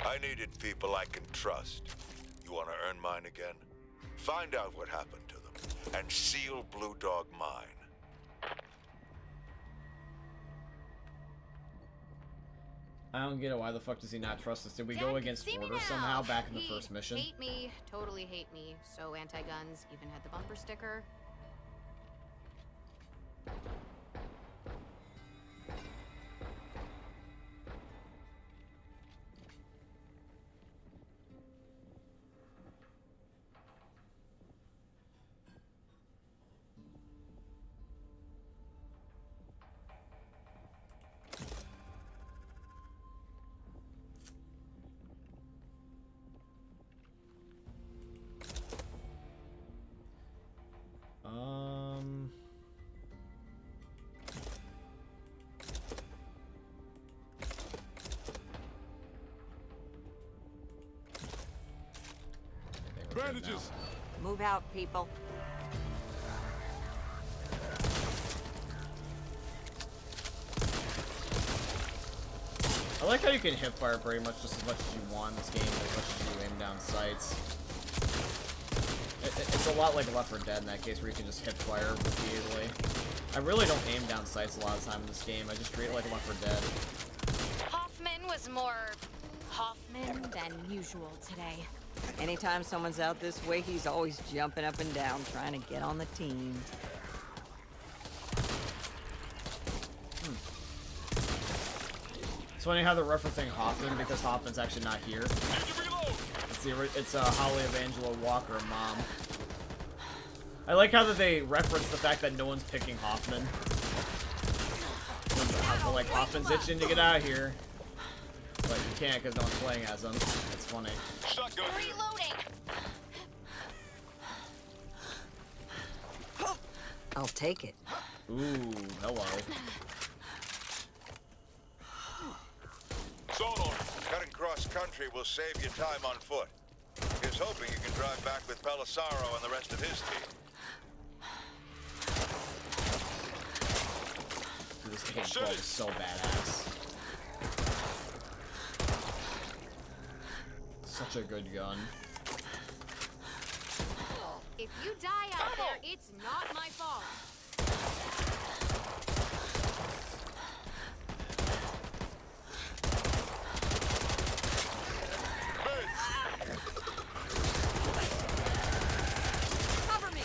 I needed people I can trust. You want to earn mine again? Find out what happened to them, and seal Blue Dog mine. I don't get it. Why the fuck does he not trust us? Did we Dad go can against see me orders now. somehow back in the He first mission? Hate me, totally hate me. So anti-guns, even had the bumper sticker. Bandages! Move out, people. I like how you can hip fire pretty much just as much as you want in this game, as much as you aim down sights. It's a lot like Left 4 Dead in that case, where you can just hip fire repeatedly. I really don't aim down sights a lot of the time in this game. I just treat it like Left 4 Dead. Hoffman was more Hoffman than usual today. Anytime someone's out this way, he's always jumping up and down, trying to get on the team. It's funny how they're referencing Hoffman because Hoffman's actually not here. It's Holly Evangela Walker, mom. I like how that they reference the fact that no one's picking Hoffman. They're like, Hoffman's itching to get out of here. But you can't because no one's playing as him. It's funny. Shotgun! Reloading! I'll take it. Ooh, hello. Solo, cutting cross country will save you time on foot. Here's hoping you can drive back with Pelissaro and the rest of his team. Dude, this game is so badass. Such a good gun. If you die out there, it's not my fault. Cover me.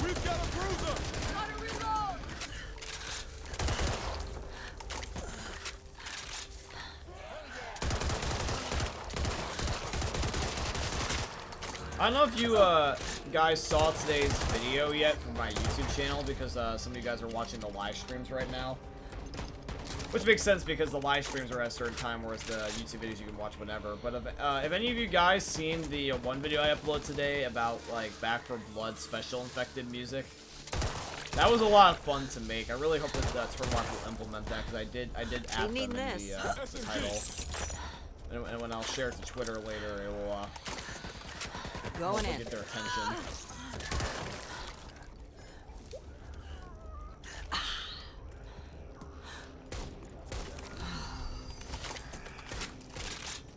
We've got a bruiser! Gotta reload. I don't know if you guys saw today's video yet from my YouTube channel because some of you guys are watching the live streams right now. Which makes sense because the live streams are at a certain time, whereas the YouTube videos you can watch whenever. But if any of you guys seen the one video I uploaded today about like Back 4 Blood special infected music, that was a lot of fun to make. I really hope that Turtle will implement that because I did add them in the title. And when I'll share it to Twitter later, it will Going in. get their attention.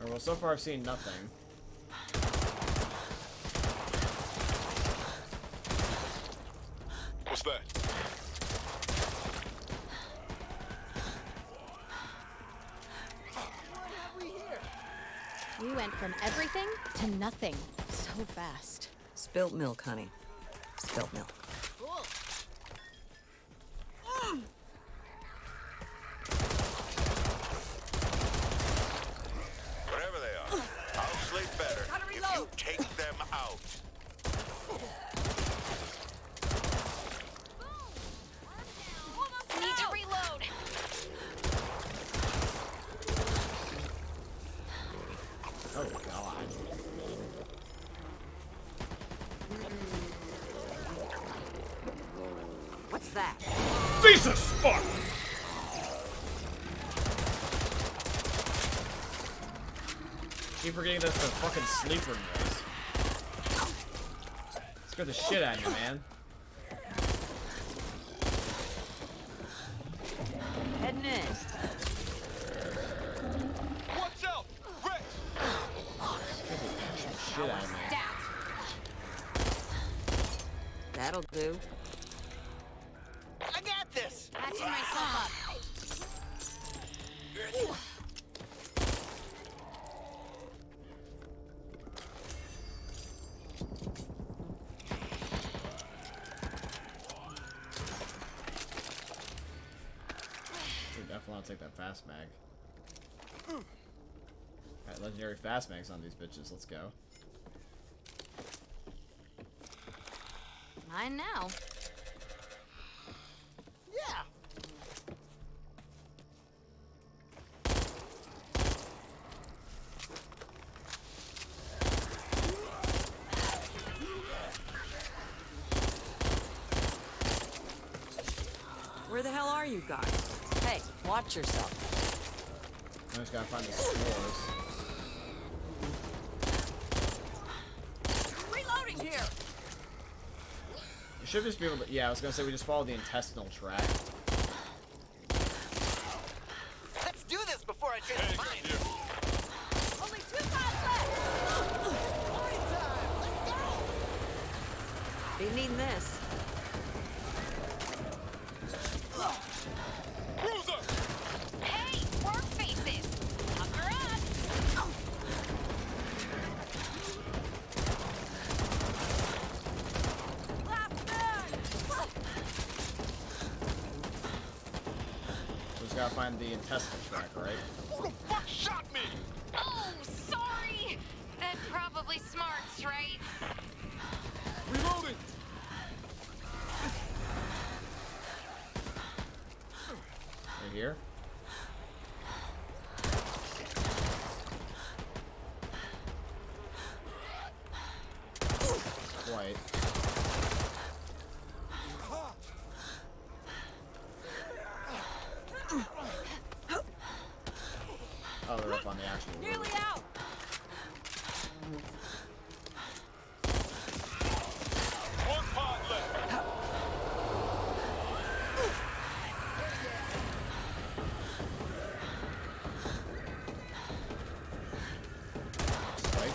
Well, so far I've seen nothing. What's that? We went from everything to nothing so fast. Spilt milk, honey. Spilt milk. Whatever they are, I'll sleep better if you take them out. Need to reload. Oh god. What's that? Jesus fuck! Keep forgetting that's the fucking sleeper noise. Scared the shit out of me, man. Heading in. Watch out! Rex! Scared the shit out of me. That'll do. I got this! Patching myself up. We definitely want to take that fast mag. Alright, legendary fast mags on these bitches. Let's go. Mine now. Yeah! Where the hell are you guys? Hey, watch yourself. I just gotta find the spores. Reloading here. You should just be able to. Yeah, I was gonna say we just follow the intestinal track. Let's do this before I change my mind. Only 2 pods left. Party time! Let's go! Be needing this. Cruiser! Hey, work faces! Pucker up! Just gotta find the intestinal track, right? Who the fuck shot me? Oh, sorry! That probably smarts, right? Reloading! Right here. White. Oh, they're up on the actual Nearly roof. out. One pod left. Spike.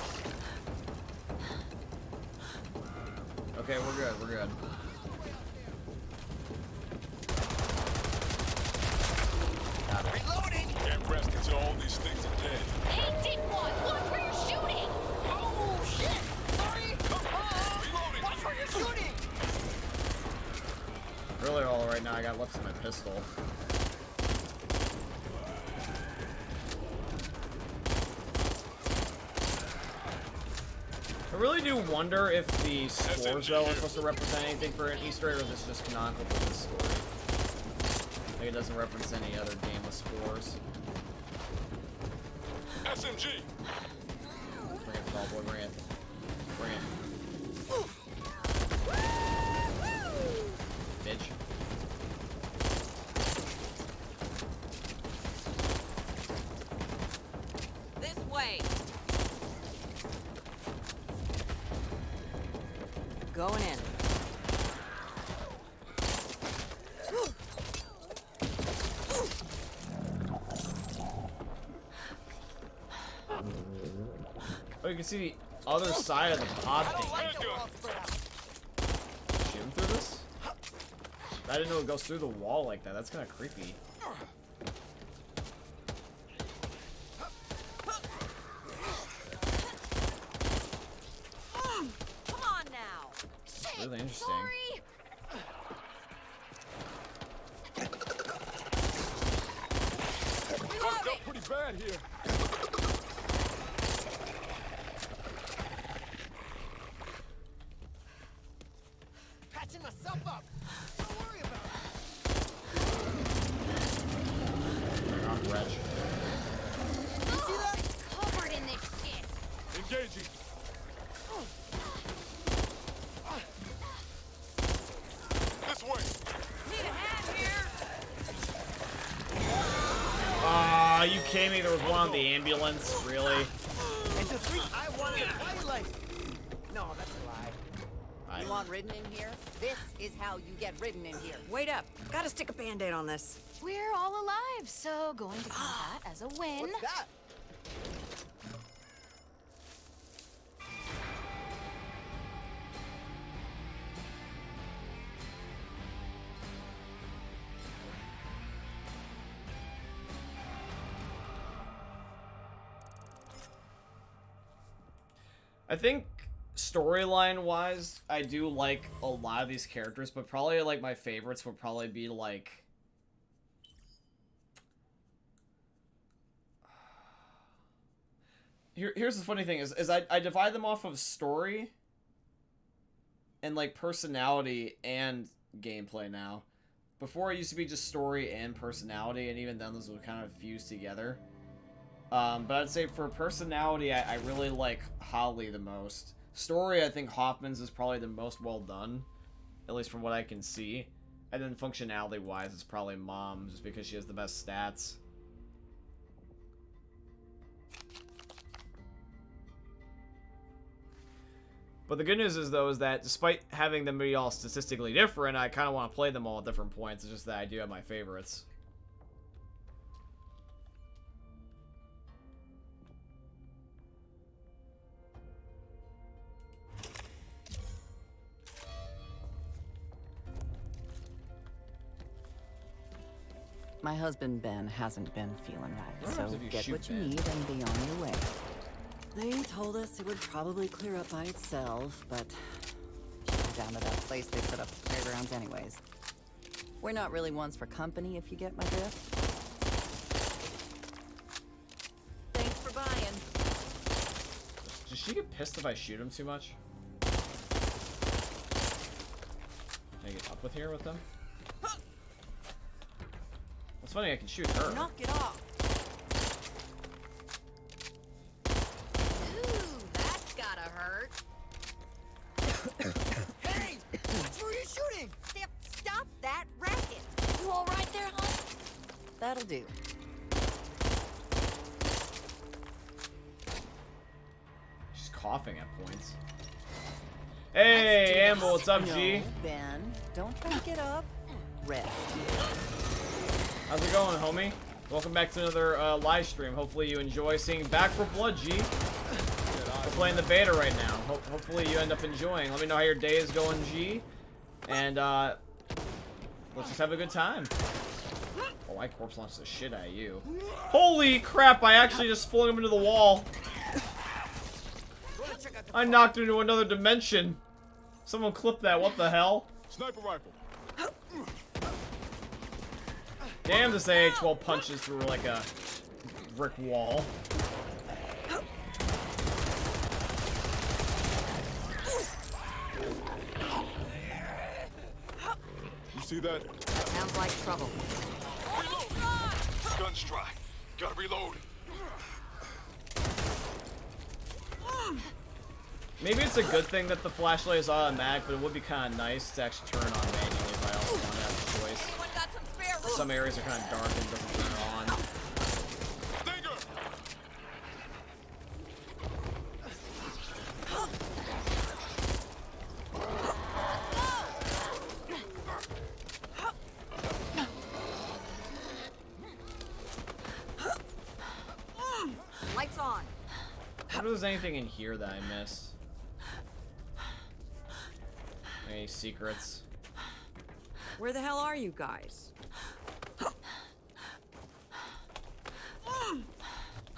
Okay, we're good, we're good. Got it. Reloading! Can't rest until all these things are dead. Hey, Dickwad, watch where you're shooting! Oh, shit! Sorry! Reloading! Watch where you're shooting! Really all right now, I got left in my pistol. I really do wonder if the spores, though, are supposed to represent anything for an Easter egg, or this is just canonical for this story. Like, it doesn't reference any other game with spores. SMG! Bring it, tall boy, bring it. Bring it. Bitch. This way. Going in. Oh, you can see the other side of the pod I don't thing. like the wall split out. Shoot him through this? I didn't know it goes through the wall like that. That's kind of creepy. Come on now. Shit, Really interesting. sorry! Fucked up pretty bad here. Patching myself up. Don't worry about it. Bring on Reg. See that? Covered in this shit! Engaging. This way. Need a hand here. Ah, you kidding me? There was one on the ambulance? Really? And to think I wanted to play like... No, that's a lie. I, You want ridden in here? This is how you get ridden in here. Wait up. Gotta stick a band-aid on this. We're all alive, so going to count that as a win. What's that? I think storyline wise, I do like a lot of these characters, but probably like my favorites would probably be like here's the funny thing is I divide them off of story and like personality and gameplay now. Before it used to be just story and personality, and even then those would kind of fuse together. But I'd say for personality, I really like Holly the most. Story, I think Hoffman's is probably the most well done, at least from what I can see. And then functionality-wise, it's probably Mom, just because she has the best stats. But the good news is, though, is that despite having them be all statistically different, I kind of want to play them all at different points. It's just that I do have my favorites. My husband Ben hasn't been feeling right, so if you get shoot what you Ben. need and be on your way. They told us it would probably clear up by itself, but down to that place they set up fairgrounds anyways. We're not really ones for company, if you get my drift. Thanks for buying. Does she get pissed if I shoot him too much? Can I get up with here with them? It's funny, I can shoot her. Knock it off. Ooh, that's gotta hurt. Hey! That's where you're shooting! Stop that racket. You all right there, hon? That'll do. She's coughing at points. Hey, Amble, what's up, G? No, Ben, don't try to get up. Rest. How's it going, homie? Welcome back to another live stream. Hopefully you enjoy seeing Back 4 Blood, G. We're playing the beta right now. Hopefully you end up enjoying. Let me know how your day is going, G. And let's just have a good time. Oh, I corpse launched the shit out of you. Holy crap, I actually just flung him into the wall. I knocked him into another dimension. Someone clip that, what the hell? Sniper rifle. Damn, this AH-12 punches through like a brick wall. You see that? Sounds like trouble. Gun strike. Gotta reload. Maybe it's a good thing that the flashlight is automatic, but it would be kind of nice to actually turn on manually if I also want to have the choice. Anyone got some spare room? Some areas are kind of dark and it doesn't turn on. Stinger! Lights on. I wonder if there's anything in here that I missed. Any secrets? Where the hell are you guys?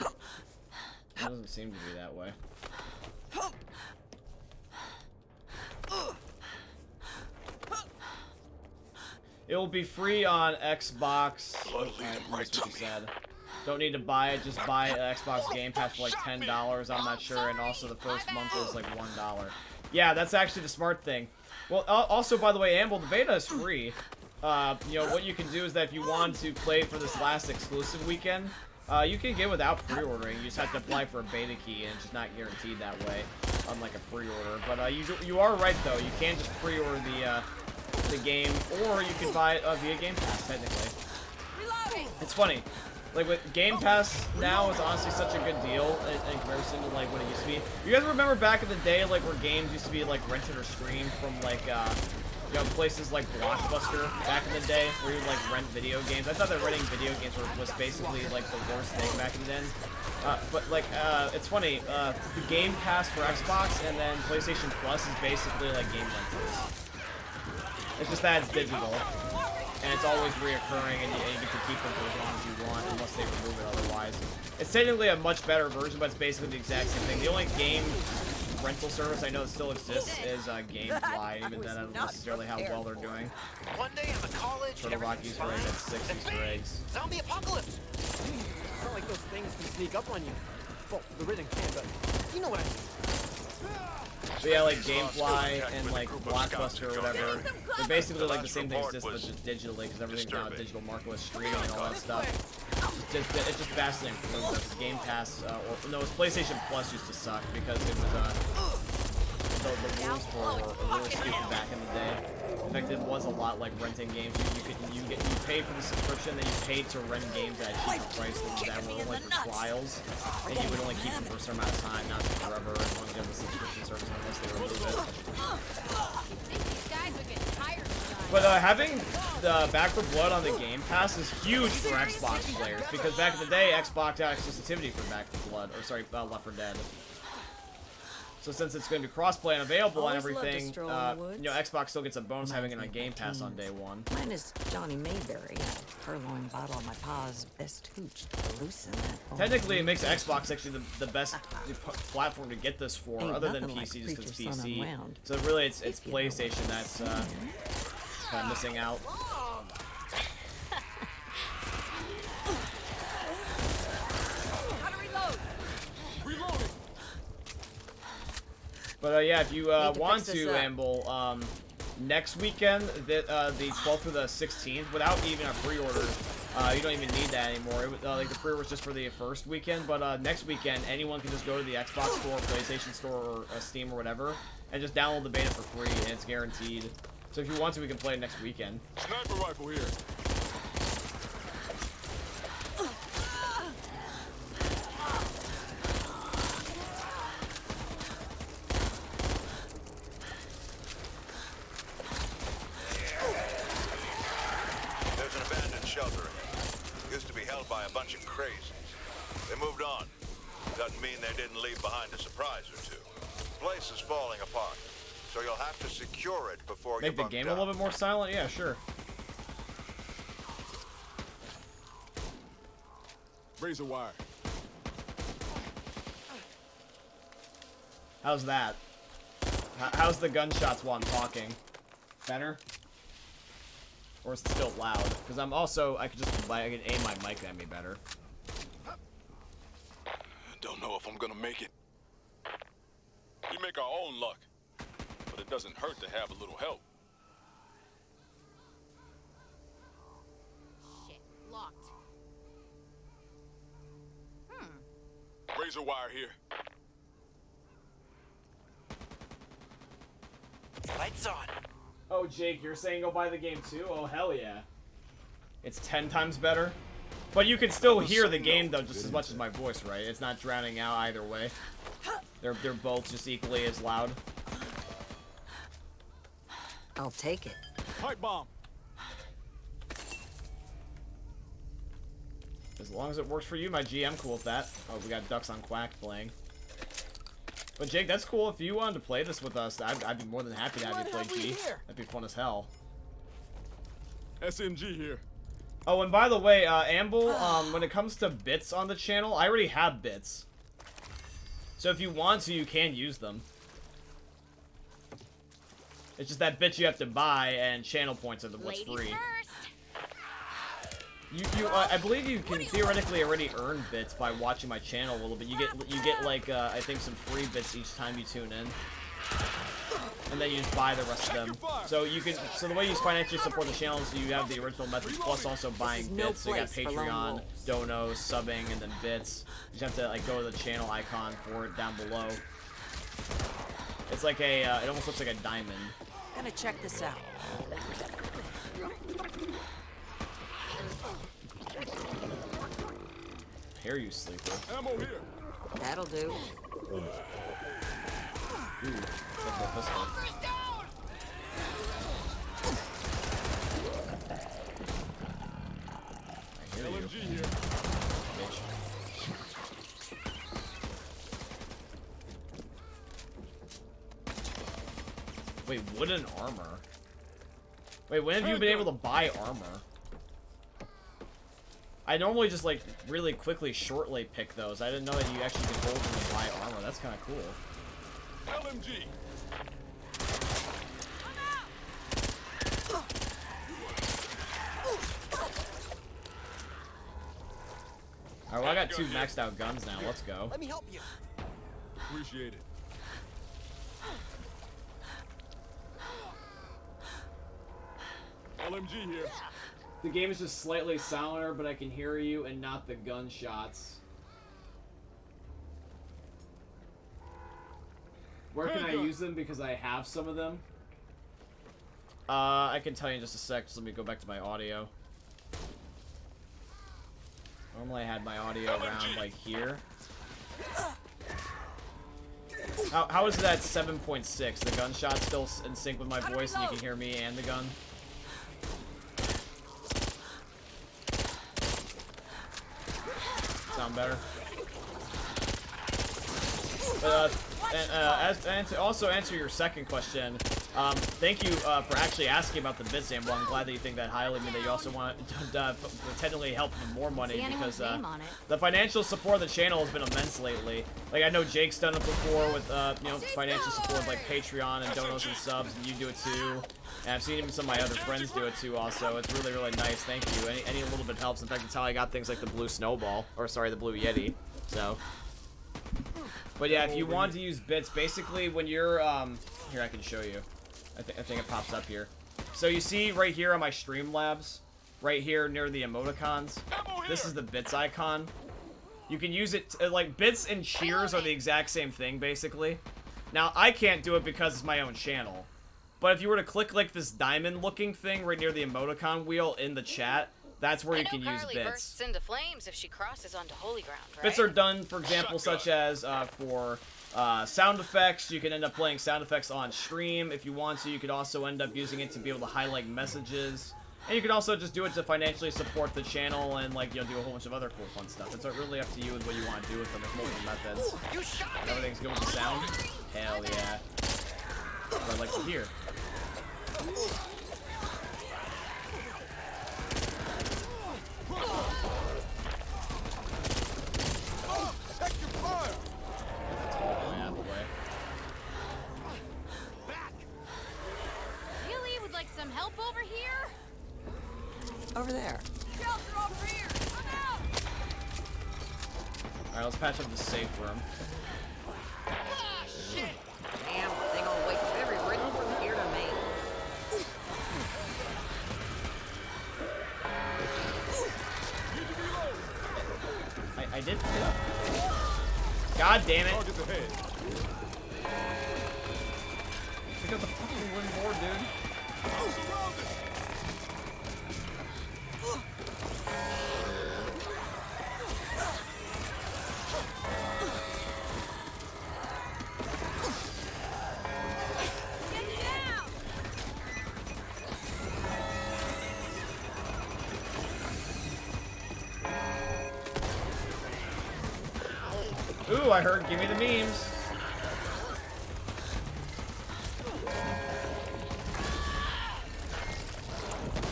It doesn't seem to be that way. It will be free on Xbox. Blood leading Alright, right that's to what you me. said. Don't need to buy it, just buy Xbox Game Pass for like $10. I'm not sure, and also the first month is like $1. Yeah, that's actually the smart thing. Well, also, by the way, Amble, the beta is free. You know, what you can do is that if you want to play for this last exclusive weekend, you can get without pre-ordering. You just have to apply for a beta key, and it's just not guaranteed that way, unlike a pre-order. But you are right, though. You can just pre-order the game, or you can buy it via Game Pass, technically. It's funny. Like, with Game Pass now is honestly such a good deal in comparison to, like, what it used to be. You guys remember back in the day, like, where games used to be, like, rented or streamed from, like, you know, places like Blockbuster back in the day, where you would, like, rent video games? I thought that renting video games was basically, like, the worst thing back in then. But, like, it's funny, the Game Pass for Xbox and then PlayStation Plus is basically, like, game rentals. It's just that it's digital. And it's always reoccurring, and you get to keep them for as long as you want, unless they remove it otherwise. It's technically a much better version, but it's basically the exact same thing. The only game rental service I know that still exists is GameFly, even then I don't necessarily how well they're doing. One day I'm in college, Turtle Rock Easter egg, that's 6 Easter eggs. Zombie apocalypse! It's not like those things can sneak up on you. Well, the written can, but you know what I mean. But yeah, like Gamefly and like Blockbuster or whatever, they're basically like the same thing exists, but just digitally, because everything's now a digital market with streaming and all that stuff. It's just vastly improved. Game Pass, or no, it's PlayStation Plus used to suck because it was the rules for were really stupid back in the day. In fact, it was a lot like renting games. You pay for the subscription, then you paid to rent games at a cheaper price that were only for trials, and you would only keep them for a certain amount of time, not forever, as long as you have the subscription service, unless they remove it. These guys are getting tired. But having the Back 4 Blood on the Game Pass is huge for Xbox players, because back in the day, Xbox had exclusivity for Back 4 Blood, or sorry, Left 4 Dead. So since it's going to be crossplay and available and everything, you know, Xbox still gets a bonus having it on Game Pass on day one. Mine is Johnny Mayberry, a purloined bottle of my pa's best hooch to loosen that. Technically, it makes Xbox actually the best platform to get this for, Ain't other than nothing like PC, just because Preacher's Son PC. Unwound. So really, it's PlayStation that's kind of missing out. How to reload? Reloading. But yeah, if you Need to want fix this to, up. Amble, next weekend, the 12th through the 16th, without even a pre-order, you don't even need that anymore. It, like the pre-order was just for the first weekend, but next weekend, anyone can just go to the Xbox store, PlayStation store, or Steam or whatever, and just download the beta for free, and it's guaranteed. So if you want to, we can play it next weekend. Sniper rifle here. There's an abandoned shelter in here. Used to be held by a bunch of crazies. They moved on. Doesn't mean they didn't leave behind a surprise or two. The place is falling apart, so you'll have to secure it before you Make the bunk game a down. little bit more silent? Yeah, sure. Razor wire. How's that? How's the gunshots while I'm talking? Better? Or is it still loud? Because I'm also, I can aim my mic at me better. Don't know if I'm gonna make it. We make our own luck, but it doesn't hurt to have a little help. Shit, locked. Razor wire here. Lights on. Oh, Jake, you're saying go buy the game too? Oh, hell yeah. It's 10 times better? But you can still hear the game, though, just as much as my voice, right? It's not drowning out either way. They're both just equally as loud. I'll take it. Pipe bomb. As long as it works for you, my G, I'm cool with that. Oh, we got Ducks on Quack playing. But Jake, that's cool. If you wanted to play this with us, I'd be more than happy to have you play G. That'd be fun as hell. SMG here. Oh, and by the way, Amble, when it comes to bits on the channel, I already have bits. So if you want to, you can use them. It's just that bits you have to buy, and channel points are what's Ladies free. first. I believe you can theoretically already earn bits by watching my channel a little bit. You get like I think some free bits each time you tune in, and then you just buy the rest of them. So you can the way you financially support the channel is you have the original methods plus also buying no bits. So you got place for lone Patreon, wolves. donos, subbing, and then bits. You just have to like go to the channel icon for it down below. It's like a it almost looks like a diamond. Gonna check this out. Hear you, sleeper. Ammo here. That'll do. Ooh, that's my pistol. I hear you, LMG here. bitch. Wait, wooden armor? Wait, when have you been able to buy armor? I normally just, like, really quickly shortly pick those. I didn't know that you actually could hold them and buy armor. That's kind of cool. LMG. Alright, well, I got 2 maxed out guns now. Let's go. Let me help you. Appreciate it. LMG here. The game is just slightly silenter, but I can hear you and not the gunshots. Where can I use them? Because I have some of them. I can tell you in just a sec. Just let me go back to my audio. Normally I had my audio around like here. How is that 7.6? The gunshot's still in sync with my voice and you can hear me and the gun? Sound better? And to also answer your second question, thank you for actually asking about the bits, Amble. I'm glad that you think that highly of me, that you also want to technically help with more money, because the financial support of the channel has been immense lately. Like, I know Jake's done it before with, you know, financial support like Patreon and donos and subs, and you do it too. And I've seen even some of my other friends do it too also. It's really, really nice. Thank you. Any little bit helps. In fact, it's how I got things like the Blue Snowball, or sorry, the Blue Yeti. So... But yeah, if you want to use bits, basically when you're, here I can show you. I think it pops up here. So you see right here on my Streamlabs, right here near the emoticons, this is the bits icon. You can use it, like bits and cheers are the exact same thing, basically. Now, I can't do it because it's my own channel. But if you were to click like this diamond looking thing right near the emoticon wheel in the chat, that's where you can use bits. Bursts into flames if she crosses onto holy ground, right? Bits are done, for example, such as for sound effects. You can end up playing sound effects on stream if you want to. You could also end up using it to be able to highlight messages. And you can also just do it to financially support the channel and, like, you know, do a whole bunch of other cool fun stuff. It's really up to you and what you want to do with them. There's multiple methods. Everything's good with the sound? Hell yeah. That's what I'd like to hear. Really? Would like some help over here? Over there. Shelter over here! I'm out! Alright, let's patch up the safe room. Ah, shit! Damn thing will wake up every ridden from here to Maine. I did. God damn it. Pick up the fucking wooden board, dude. Ooh, I heard, give me the memes.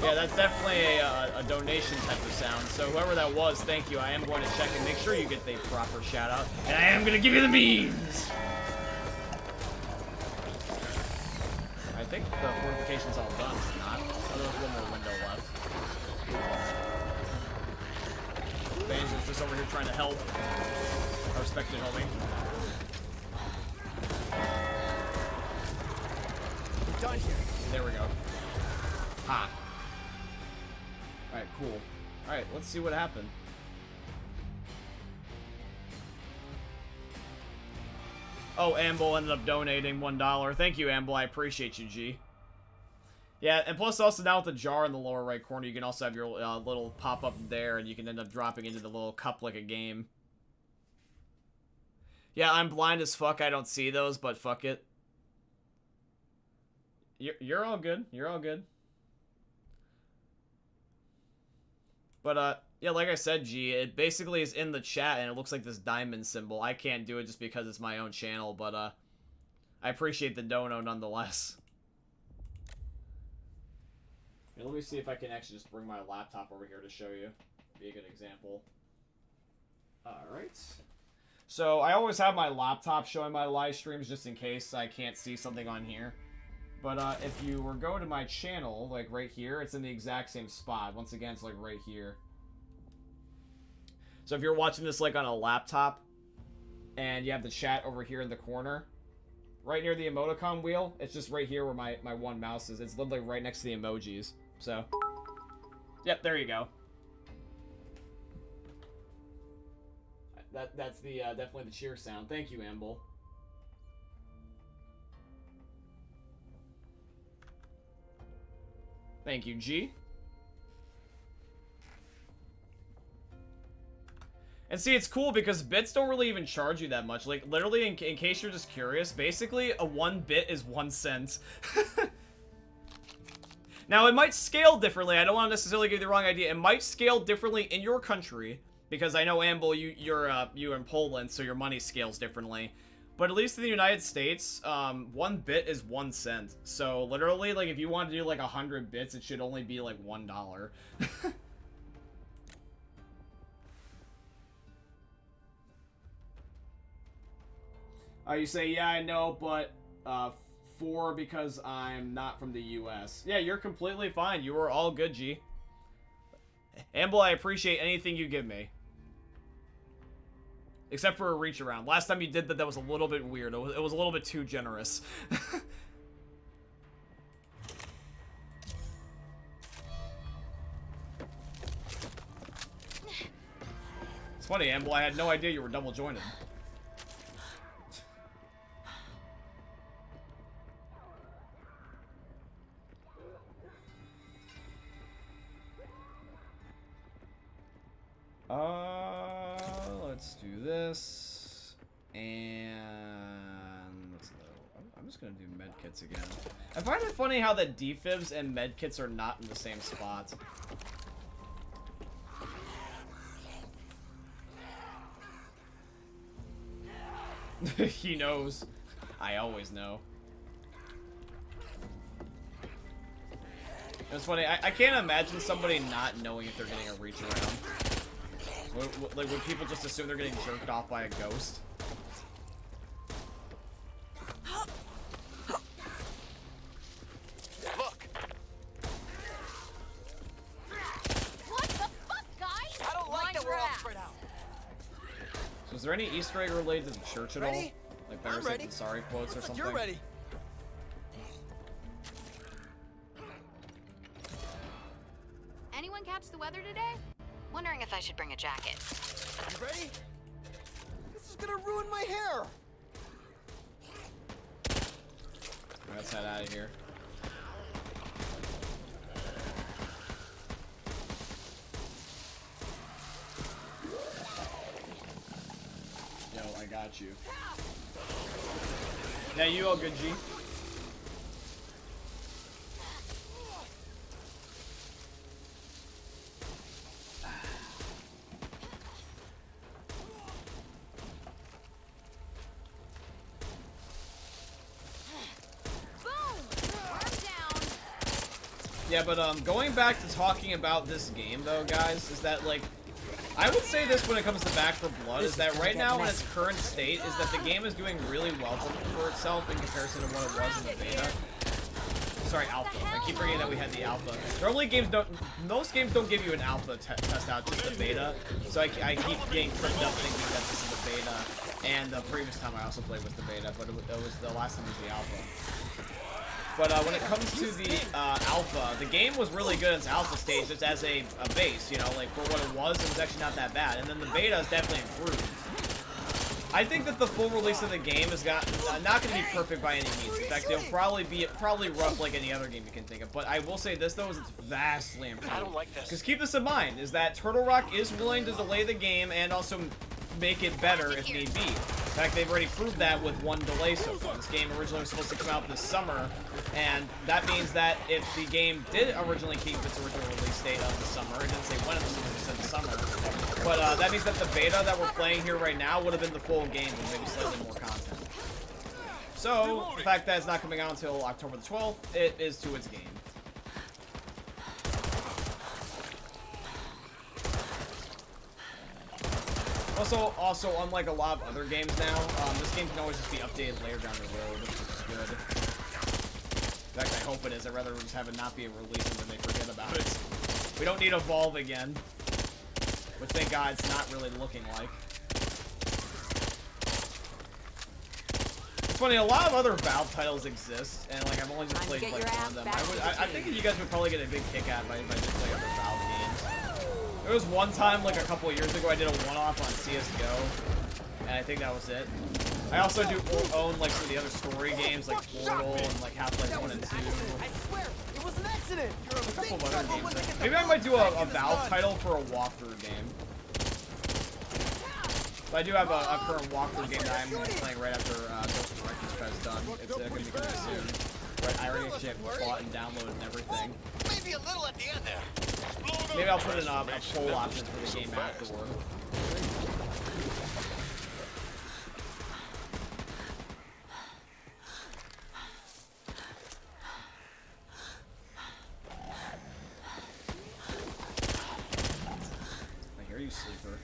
Yeah, that's definitely a donation type of sound. So whoever that was, thank you. I am going to check and make sure you get the proper shout out. And I am going to give you the memes. I think the fortification's all done. It's not. Oh, there's one more window left. Banjo's just over here trying to help. Our respected homie. We're done here. There we go. Ha. Alright, cool. Alright, let's see what happened. Oh, Amble ended up donating $1. Thank you, Amble. I appreciate you, G. Yeah, and plus also now with the jar in the lower right corner, you can also have your little pop-up there, and you can end up dropping into the little cup like a game. Yeah, I'm blind as fuck. I don't see those, but fuck it. You're all good. You're all good. But, yeah, like I said, G, it basically is in the chat, and it looks like this diamond symbol. I can't do it just because it's my own channel, but, I appreciate the dono nonetheless. Here, let me see if I can actually just bring my laptop over here to show you. Be a good example. Alright. So, I always have my laptop showing my live streams just in case I can't see something on here. But, if you were go to my channel, like right here, it's in the exact same spot. Once again, it's like right here. So if you're watching this like on a laptop, and you have the chat over here in the corner, right near the emoticon wheel, it's just right here where my one mouse is. It's literally right next to the emojis. So, yep, there you go. That's the definitely the cheer sound. Thank you, Amble. Thank you, G. And see, it's cool because bits don't really even charge you that much. Like, literally, in case you're just curious, basically, a 1 bit is 1 cent. Now, it might scale differently. I don't want to necessarily give you the wrong idea. It might scale differently in your country, because I know, Amble, you're in Poland, so your money scales differently. But at least in the United States, 1 bit is 1 cent. So, literally, like, if you want to do, like, 100 bits, it should only be, like, $1. You say, yeah, I know, but 4 because I'm not from the U.S. Yeah, you're completely fine. You are all good, G. Amble, I appreciate anything you give me. Except for a reach around. Last time you did that, that was a little bit weird. It was a little bit too generous. It's funny, Amble, I had no idea you were double jointed. Let's do this, and I'm just gonna do medkits again. I find it funny how that defibs and medkits are not in the same spot. He knows. I always know. It's funny, I can't imagine somebody not knowing if they're getting a reach around. Like, when people just assume they're getting jerked off by a ghost. Look! What the fuck, guys? I don't like that we're all spread out. So is there any Easter egg related to the church at all? Ready? Like I'm Bears ready. and sorry quotes or something? You're ready. Anyone catch the weather today? Wondering if I should bring a jacket. You ready? This is gonna ruin my hair. Let's head out of here. Yo, I got you. Yeah, you all good, G? Yeah, but going back to talking about this game, though, guys, is that, like, I would say this when it comes to Back 4 Blood, is that right now in its current state, is that the game is doing really well for itself in comparison to what it was in the beta. Sorry, alpha. I keep forgetting that we had the alpha. Normally most games don't give you an alpha test out, just the beta. So I keep getting tripped up thinking that this is the beta. And the previous time I also played with the beta, but it was the last time was the alpha. But when it comes to the alpha, the game was really good in its alpha stage just as a base, you know, like for what it was actually not that bad. And then the beta is definitely improved. I think that the full release of the game is not going to be perfect by any means. In fact, it'll probably be rough like any other game you can think of. But I will say this, though, is it's vastly improved. I don't like this. Because keep this in mind, is that Turtle Rock is willing to delay the game and also make it better if need be. In fact, they've already proved that with one delay so far. This game originally was supposed to come out this summer, and that means that if the game did originally keep its original release date of the summer, it didn't say when it was going to the summer, but that means that the beta that we're playing here right now would have been the full game with maybe slightly more content. So, the fact that it's not coming out until October the 12th, it is to its game. Also, unlike a lot of other games now, this game can always just be updated later down the road, which is good. In fact, I hope it is. I'd rather just have it not be a release and then they forget about it. We don't need Evolve again. Which, thank God, it's not really looking like. It's funny, a lot of other Valve titles exist, and like I've only just played like one of them. I think you guys would probably get a big kick out if I just play other Valve games. There was one time, like a couple of years ago, I did a one-off on CSGO, and I think that was it. I also do own like some of the other story games, like Portal and like Half-Life 1 and 2. I swear, it was an accident. accident. You're a A couple big of other trouble when they games. get the Maybe I might do back a in the Valve sun. title for a walkthrough game. But I do have a current walkthrough game that I'm going to be playing right after Ghost Director's Fest done. It's going to be coming soon. Right, I already actually bought and downloaded and everything. Maybe a little at the end there. Maybe I'll put in a poll option for the game afterward. I hear you, sleeper.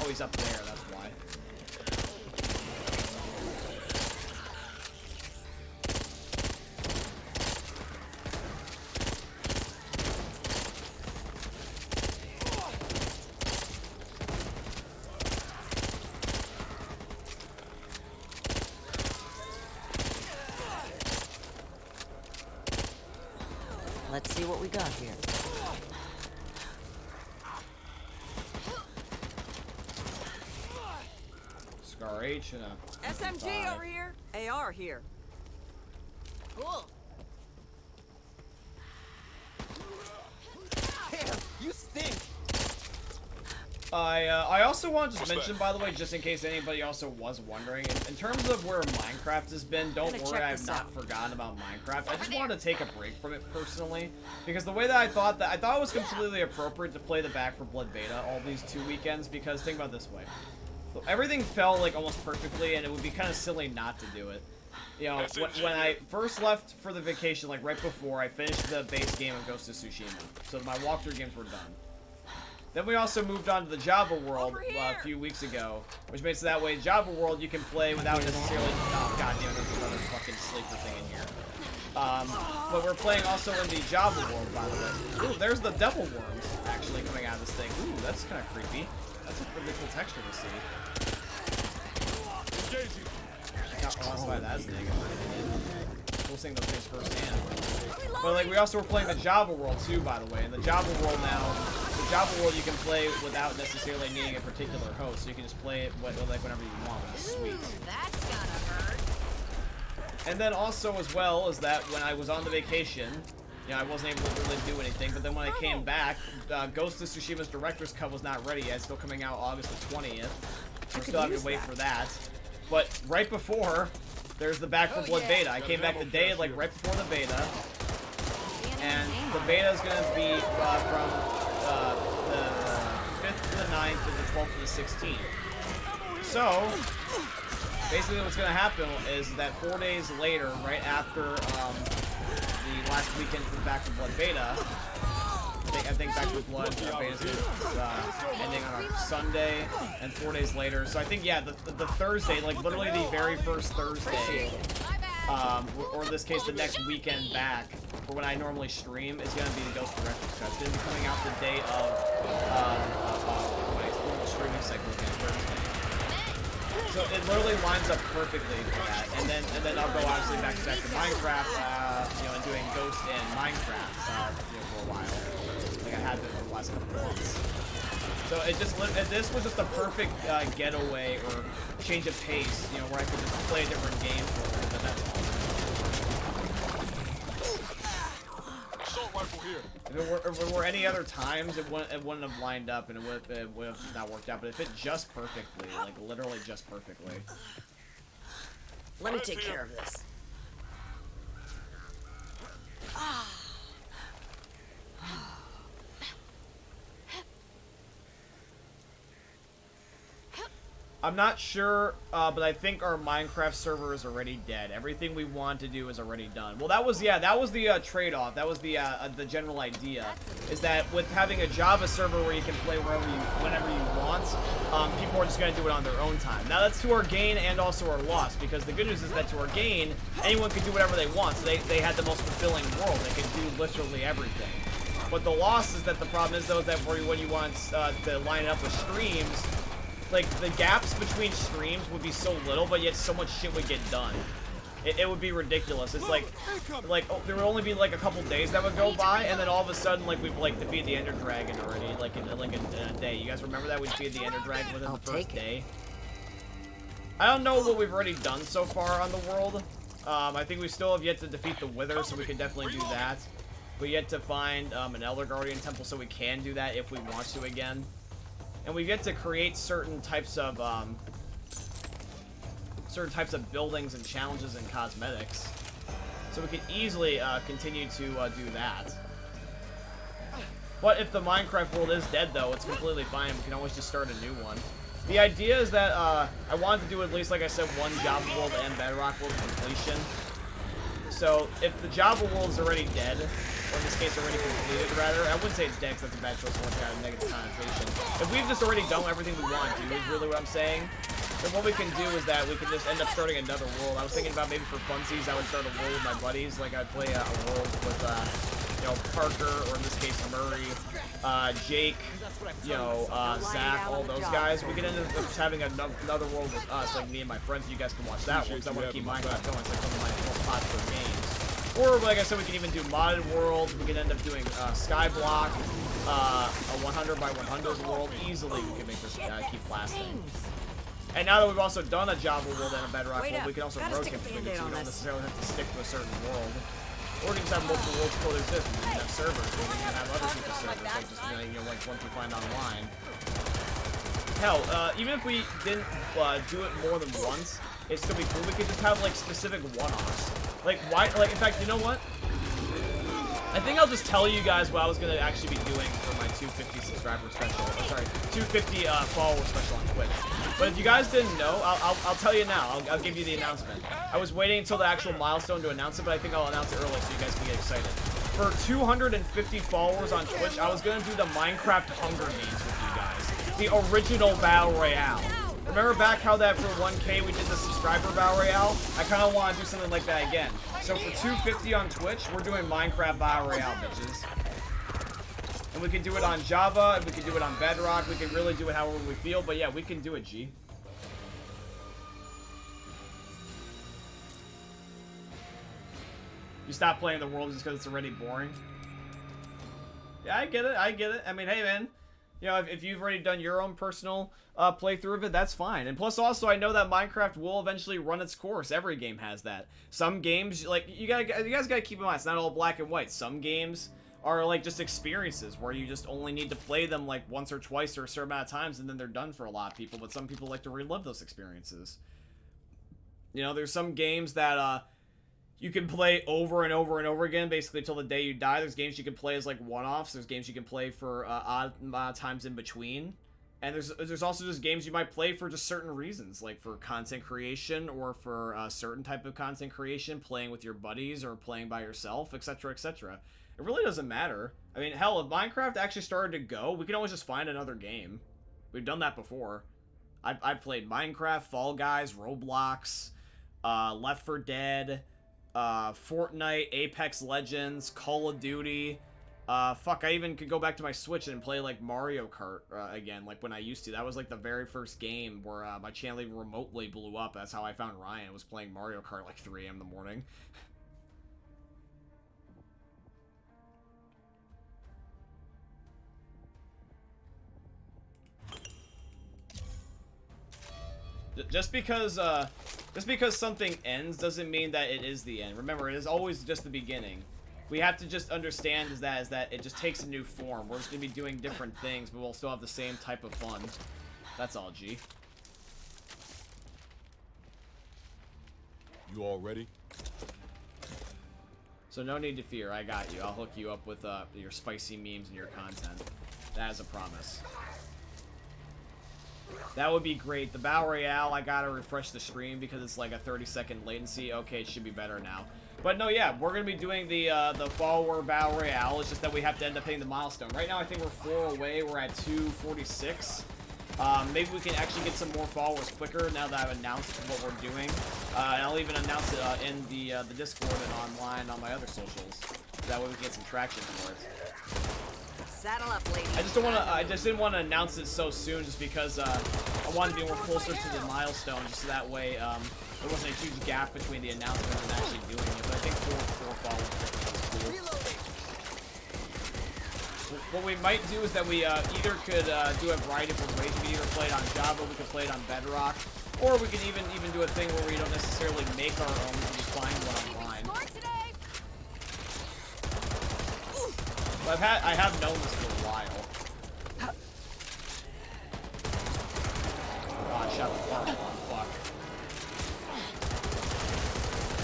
Oh, he's up there, that's why. Let's see what we got here. Scar H and a SMG over here. AR here. Cool. Damn, you stink. I also want to just mention, by the way, just in case anybody also was wondering, in terms of where Minecraft has been, don't Gonna worry, check I've this not out. forgotten about Minecraft. I just wanted to take a break from it personally, because the way that I thought it was completely appropriate to play the Back 4 Blood beta all these 2 weekends, because think about it this way. So everything fell like almost perfectly, and it would be kind of silly not to do it. You know, when I first left for the vacation, like right before, I finished the base game of Ghost of Tsushima. So my walkthrough games were done. Then we also moved on to the Java World a few weeks ago, which makes it that way Java World you can play without necessarily... Oh, goddamn, there's another fucking sleeper thing in here. But we're playing also in the Java World, by the way. Ooh, there's the Devil Worms actually coming out of this thing. Ooh, that's kind of creepy. That's a pretty cool texture to see. I got lost by that snake. We'll seeing those things firsthand. But like, we also were playing the Java World too, by the way. In the Java World now, the Java World you can play without necessarily needing a particular host, so you can just play it like whenever you want. It's sweet. That's gotta hurt. And then also as well is that when I was on the vacation, you know, I wasn't able to really do anything. But then when I came back, Ghost of Tsushima's Director's Cut was not ready yet. It's still coming out August the 20th. So still have to wait for that. But right before, there's the Back 4 Blood beta. I came back the day, like, right before the beta. And the beta is going to be from the 5th to the 9th to the 12th to the 16th. So, basically what's going to happen is that 4 days later, right after the last weekend for the Back 4 Blood beta, I think Back 4 Blood beta is ending on our Sunday, and 4 days later. So I think, yeah, the Thursday, like literally the very first Thursday, or in this case, the next weekend back, for when I normally stream, is going to be the Ghost Director's Cut. It's going to be coming out the day of my streaming cycle again, Thursday. So it literally lines up perfectly for that, and then I'll go obviously back to Minecraft, you know, and doing Ghost and Minecraft, you know, for a while. Like I had been for the last couple of months. So this was just a perfect getaway or change of pace, you know, where I could just play a different game for a little bit. That's awesome. Assault rifle here. If it were any other times, it wouldn't have lined up and it would have not worked out. But it fit just perfectly, like literally just perfectly. Let me take care of this. I'm not sure, but I think our Minecraft server is already dead. Everything we want to do is already done. Well, that was the trade-off. That was the general idea, is that with having a Java server where you can play whenever you want, people are just going to do it on their own time. Now, that's to our gain and also our loss, because the good news is that to our gain, anyone can do whatever they want. So they had the most fulfilling world. They could do literally everything. But the loss is that the problem is, though, that when you want to line it up with streams, like, the gaps between streams would be so little, but yet so much shit would get done. It would be ridiculous. It's like oh, there would only be like a couple days that would go by, and then all of a sudden, like, we've like defeated the Ender Dragon already, like in a day. You guys remember that we defeated the Ender Dragon within the first day? I don't know what we've already done so far on the world. I think we still have yet to defeat the Wither, so we can definitely do that. We yet to find an Elder Guardian Temple, so we can do that if we want to again. And we've yet to create certain types of buildings and challenges and cosmetics. So we can easily continue to do that. But if the Minecraft world is dead, though, it's completely fine. We can always just start a new one. The idea is that I wanted to do at least, like I said, one Java world and Bedrock world completion. So if the Java world is already dead, or in this case already completed, rather, I wouldn't say it's dead because that's a bad choice once it got a negative connotation. If we've just already done everything we want to, is really what I'm saying. Then what we can do is that we can just end up starting another world. I was thinking about maybe for funsies, I would start a world with my buddies. Like I'd play a world with, you know, Parker, or in this case Murray, Jake, you know, Zach, all those guys. We could end up just having another world with us, like me and my friends. You guys can watch that one because I want to keep Minecraft going. It's like one of my most popular games. Or, like I said, we can even do modded worlds. We can end up doing Skyblock, a 100 by 100 world. Easily, we can make this keep lasting. And now that we've also done a Java world and a Bedrock world, we can also rotate between the two. We don't necessarily have to stick to a certain world. Or we can just have multiple worlds coexist. We can have servers. We can have other people's servers, like just like ones we find online. Hell, even if we didn't do it more than once, it'd still be cool. We could just have like specific one-offs. Like why? Like in fact, you know what? I think I'll just tell you guys what I was gonna actually be doing for my 250 subscriber special. Sorry, 250 follower special on Twitch. But if you guys didn't know, I'll tell you now. I'll give you the announcement. I was waiting until the actual milestone to announce it, but I think I'll announce it early so you guys can get excited. For 250 followers on Twitch, I was gonna do the Minecraft Hunger Games with you guys, the original Battle Royale. Remember back how that for 1K we did the subscriber Battle Royale? I kind of want to do something like that again. So for 250 on Twitch, we're doing Minecraft Battle Royale, bitches. And we can do it on Java, and we can do it on Bedrock. We can really do it however we feel, but yeah, we can do it, G. You stop playing the world just because it's already boring? Yeah, I get it, I get it. I mean, hey, man. You know, if you've already done your own personal playthrough of it, that's fine. And plus, also, I know that Minecraft will eventually run its course. Every game has that. Some games, like, you guys gotta keep in mind, it's not all black and white. Some games are, like, just experiences where you just only need to play them, like, once or twice or a certain amount of times, and then they're done for a lot of people. But some people like to relive those experiences. You know, there's some games that, you can play over and over and over again, basically until the day you die. There's games you can play as like one-offs. There's games you can play for odd times in between. And there's also just games you might play for just certain reasons, like for content creation or for a certain type of content creation, playing with your buddies or playing by yourself, etc., etc. It really doesn't matter. I mean, hell, if Minecraft actually started to go, we can always just find another game. We've done that before. I've played Minecraft, Fall Guys, Roblox, Left 4 Dead, Fortnite, Apex Legends, Call of Duty. Fuck, I even could go back to my Switch and play, like, Mario Kart again, like when I used to. That was, like, the very first game where my channel even remotely blew up. That's how I found Ryan, was playing Mario Kart, like, 3 a.m. in the morning. Just because something ends doesn't mean that it is the end. Remember, it is always just the beginning. We have to just understand is that it just takes a new form. We're just gonna be doing different things, but we'll still have the same type of fun. That's all, G. You all ready? So no need to fear. I got you. I'll hook you up with your spicy memes and your content. That is a promise. That would be great. The Battle Royale, I gotta refresh the stream because it's like a 30-second latency. Okay, it should be better now. But no, yeah, we're gonna be doing the Fall War Battle Royale. It's just that we have to end up hitting the milestone. Right now, I think we're 4 away. We're at 246. Maybe we can actually get some more followers quicker now that I've announced what we're doing. And I'll even announce it in the Discord and online on my other socials. That way we can get some traction for it. Saddle up, ladies. I just didn't want to announce it so soon, just because I wanted to be more closer to the milestone, just so that way there wasn't a huge gap between the announcement and actually doing it. But I think 4 followers is cool. What we might do is that we either could do a variety of different ways. We could either play it on Java, we could play it on Bedrock, Or we can even do a thing where we don't necessarily make our own, we just find one online. But I have known this for a while. Oh, I shot the car. Oh, fuck.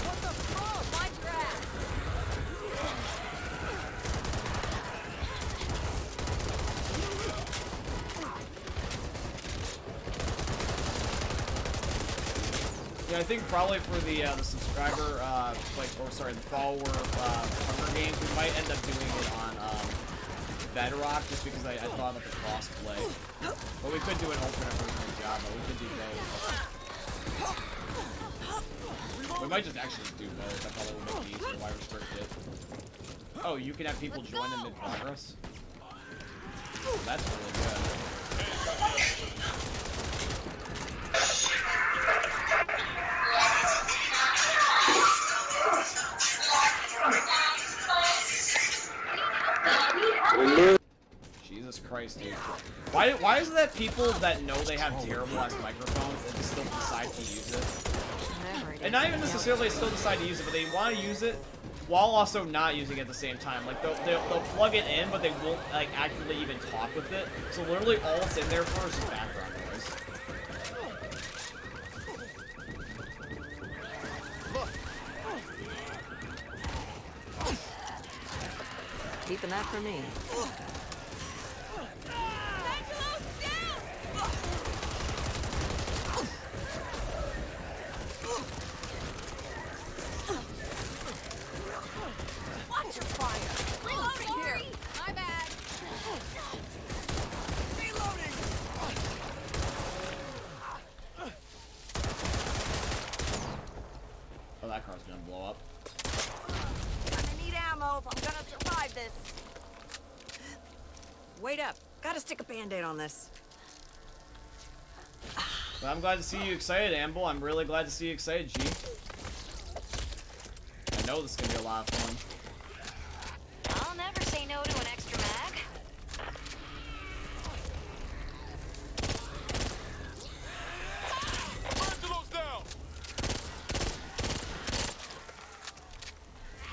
What the fuck? Mind your ass. Yeah, I think probably for the subscriber, the follower Hunger Games, we might end up doing it on Bedrock, just because I thought about the cross-play. But we could do an alternate version of Java. We could do both. We might just actually do both. That probably would make it easier. Why restrict it? Oh, you can have people join in mid-progress? That's really good. Jesus Christ, dude. Why is it that people that know they have terrible ass microphones and still decide to use it? And not even necessarily still decide to use it, but they want to use it while also not using it at the same time. Like they'll plug it in, but they won't like actively even talk with it. So literally all it's in there for is just background noise. Keeping that for me. Watch your fire. Reloading here. My bad. Reloading. Oh, that car's gonna blow up. I'm gonna need ammo if I'm gonna survive this. Wait up. Gotta stick a band-aid on this. But I'm glad to see you excited, Amble. I'm really glad to see you excited, G. I know this is gonna be a lot of fun. I'll never say no to an extra mag. Angelo's down!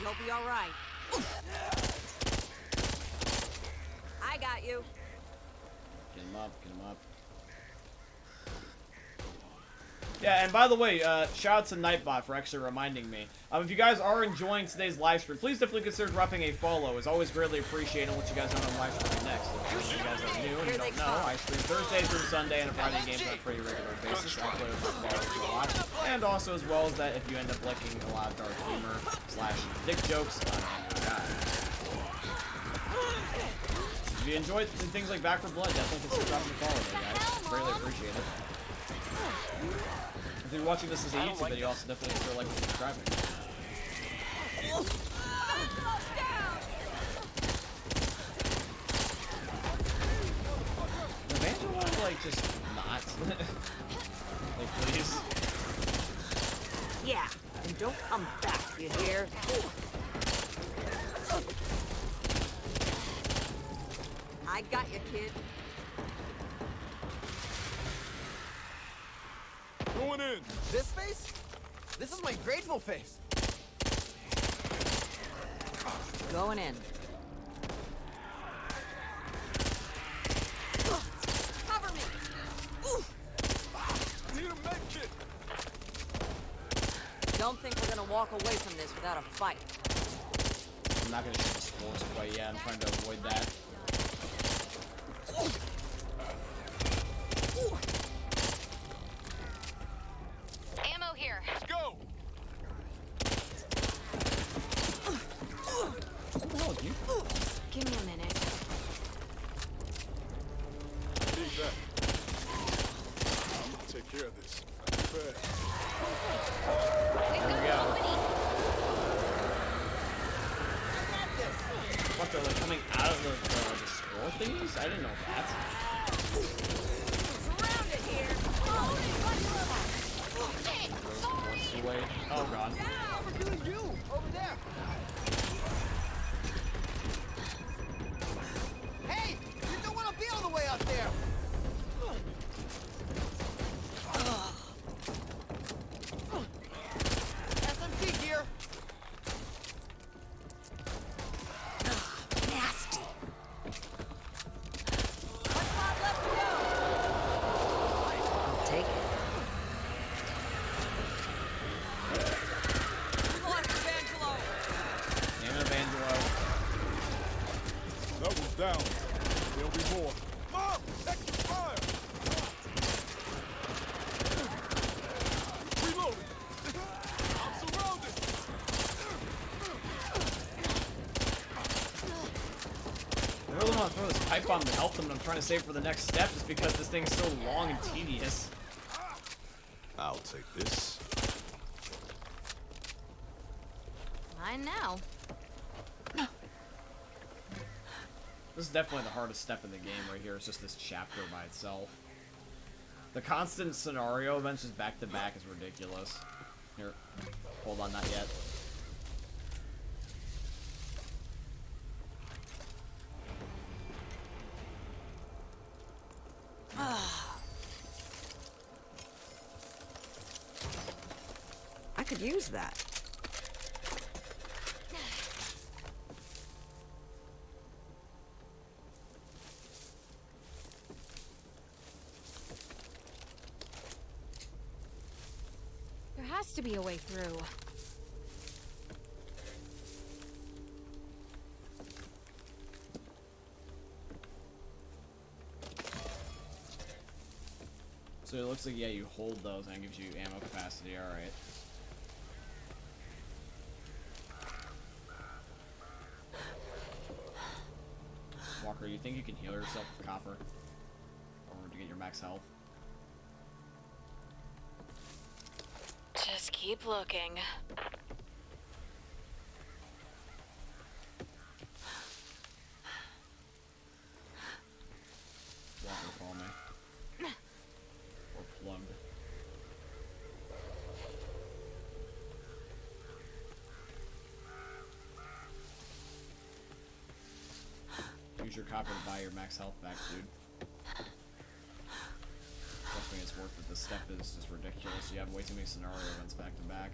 You'll be all right. I got you. Get him up, get him up. Yeah, and by the way, shout out to Nightbot for actually reminding me. If you guys are enjoying today's live stream, please definitely consider dropping a follow. It's always greatly appreciated and what you guys want on live stream next. If you guys are new and you don't know, I stream Thursday through Sunday and a Friday games on a pretty regular basis. I play with my followers a lot. And also as well as that, if you end up liking a lot of dark humor / dick jokes on God. If you enjoy things like Back 4 Blood, definitely consider dropping a follow there, guys. Greatly appreciate it. If you're watching this as a YouTube video, also definitely consider liking and subscribing. The Banjo one, like, just not. Like, please. Yeah, and don't come back, you hear? I got you, kid. Going in. This face? This is my grateful face. Going in. Cover me. Need a med kit. Don't think we're gonna walk away from this without a fight. I'm not gonna shoot the spores quite yet. I'm trying to avoid that. Ammo here. Let's go. What the hell, dude? Give me a minute. Need that. I'm gonna take care of this. Fast. There we go. What, they're like coming out of the spore thingies? I didn't know that. Surrounded here. What's the way? Oh god. We're doing you over there. Hey, you don't want to be all the way up there. pipe bomb to help them, and I'm trying to save for the next step just because this thing's so long and tedious. I'll take this. Mine now. This is definitely the hardest step in the game right here. It's just this chapter by itself. The constant scenario events just back to back is ridiculous. Here, hold on, not yet. I could use that. There has to be a way through. So it looks like, yeah, you hold those and it gives you ammo capacity, alright. Walker, you think you can heal yourself with copper? Or to get your max health? Just keep looking. Walker, follow me. Or plugged. Use your copper to buy your max health back, dude. Trust me, it's worth it. This step is just ridiculous. You have way too many scenario events back to back.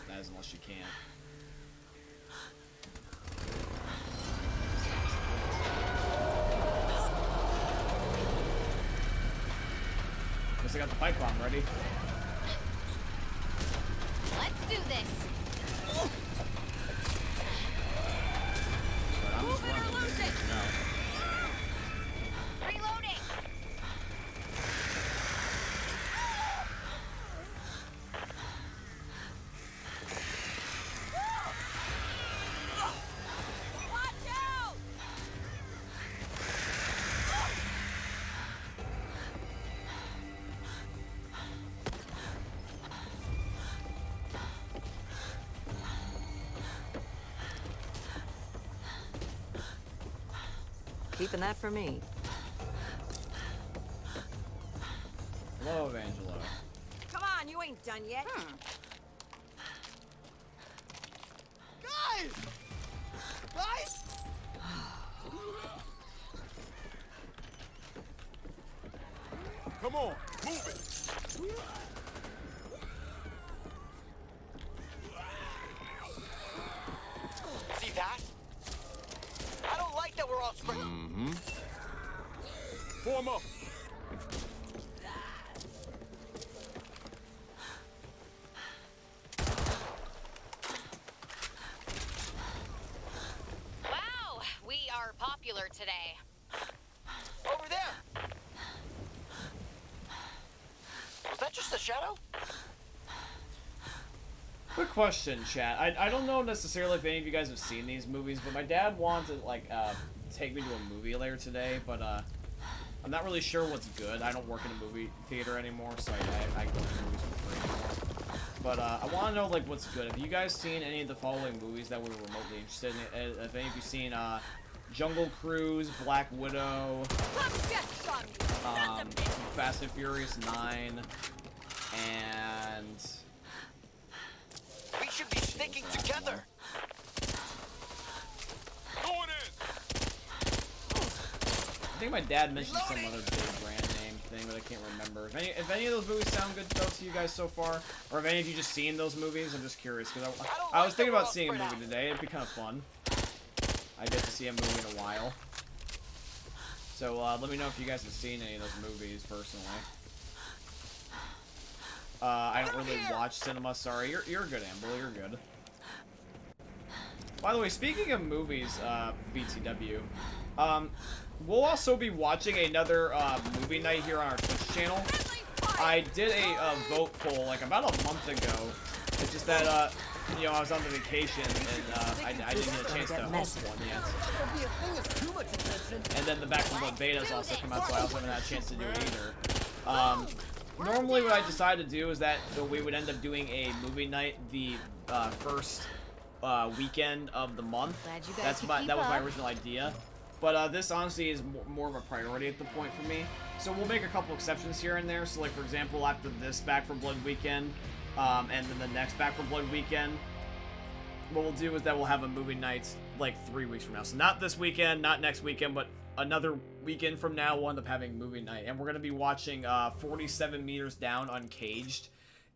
That is unless you can't. Guess I got the pipe bomb ready. Let's do this. But I'm just running. No. Reloading. Watch out! Keeping that for me. Hello, Evangelo. Come on, you ain't done yet. Guys! Guys! Come on, move it. See that? I don't like that we're all spread. Form up. Wow, we are popular today. Over there! Was that just a shadow? Quick question, chat. I don't know necessarily if any of you guys have seen these movies, but my dad wanted, like, take me to a movie later today, but, I'm not really sure what's good. I don't work in a movie theater anymore, so I go to movies for free anymore. But, I want to know, like, what's good. Have you guys seen any of the following movies that we were remotely interested in? Have any of you seen, Jungle Cruise, Black Widow, Fast and Furious 9, and... We should be sticking together. Going in. I think my dad mentioned some other big brand name thing, but I can't remember. If any of those movies sound good though to you guys so far, or have any of you just seen those movies? I'm just curious because I was thinking about seeing a movie today. It'd be kind of fun. I get to see a movie in a while. So let me know if you guys have seen any of those movies personally. I don't really watch cinema. Sorry, you're good, Amble. You're good. By the way, speaking of movies, BTW, we'll also be watching another movie night here on our Twitch channel. I did a vote poll like about a month ago. It's just that you know, I was on the vacation and I didn't get a chance to host one yet. There'll be a thing of too much attention. And then the Back 4 Blood betas also come out, so I also haven't had a chance to do it either. Normally what I decided to do is that we would end up doing a movie night the first weekend of the month. That was my original idea. But this honestly is more of a priority at the point for me. So we'll make a couple exceptions here and there. So like for example, after this Back 4 Blood weekend, and then the next Back 4 Blood weekend, what we'll do is that we'll have a movie night like 3 weeks from now. So not this weekend, not next weekend, but another weekend from now we'll end up having movie night. And we're going to be watching 47 Meters Down Uncaged.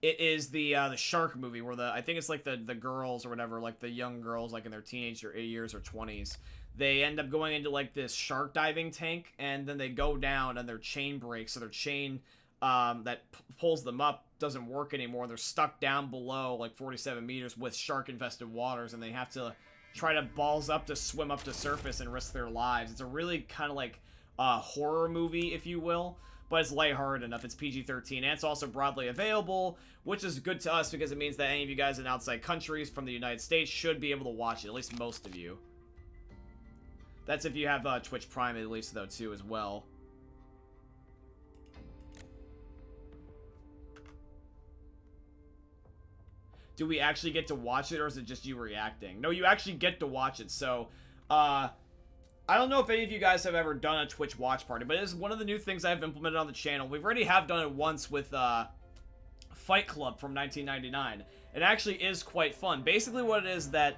It is the shark movie where I think it's like the girls or whatever, like the young girls like in their teenage or years or 20s. They end up going into like this shark diving tank, and then they go down and their chain breaks, so their chain that pulls them up doesn't work anymore. They're stuck down below like 47 meters with shark infested waters, and they have to try to balls up to swim up to surface and risk their lives. It's a really kind of like horror movie, if you will, but it's lighthearted enough. It's PG-13, and it's also broadly available, which is good to us because it means that any of you guys in outside countries from the United States should be able to watch it, at least most of you. That's if you have Twitch Prime at least, though, too, as well. Do we actually get to watch it, or is it just you reacting? No, you actually get to watch it, so, I don't know if any of you guys have ever done a Twitch watch party, but it is one of the new things I've implemented on the channel. We've already have done it once with, Fight Club from 1999. It actually is quite fun. Basically what it is that,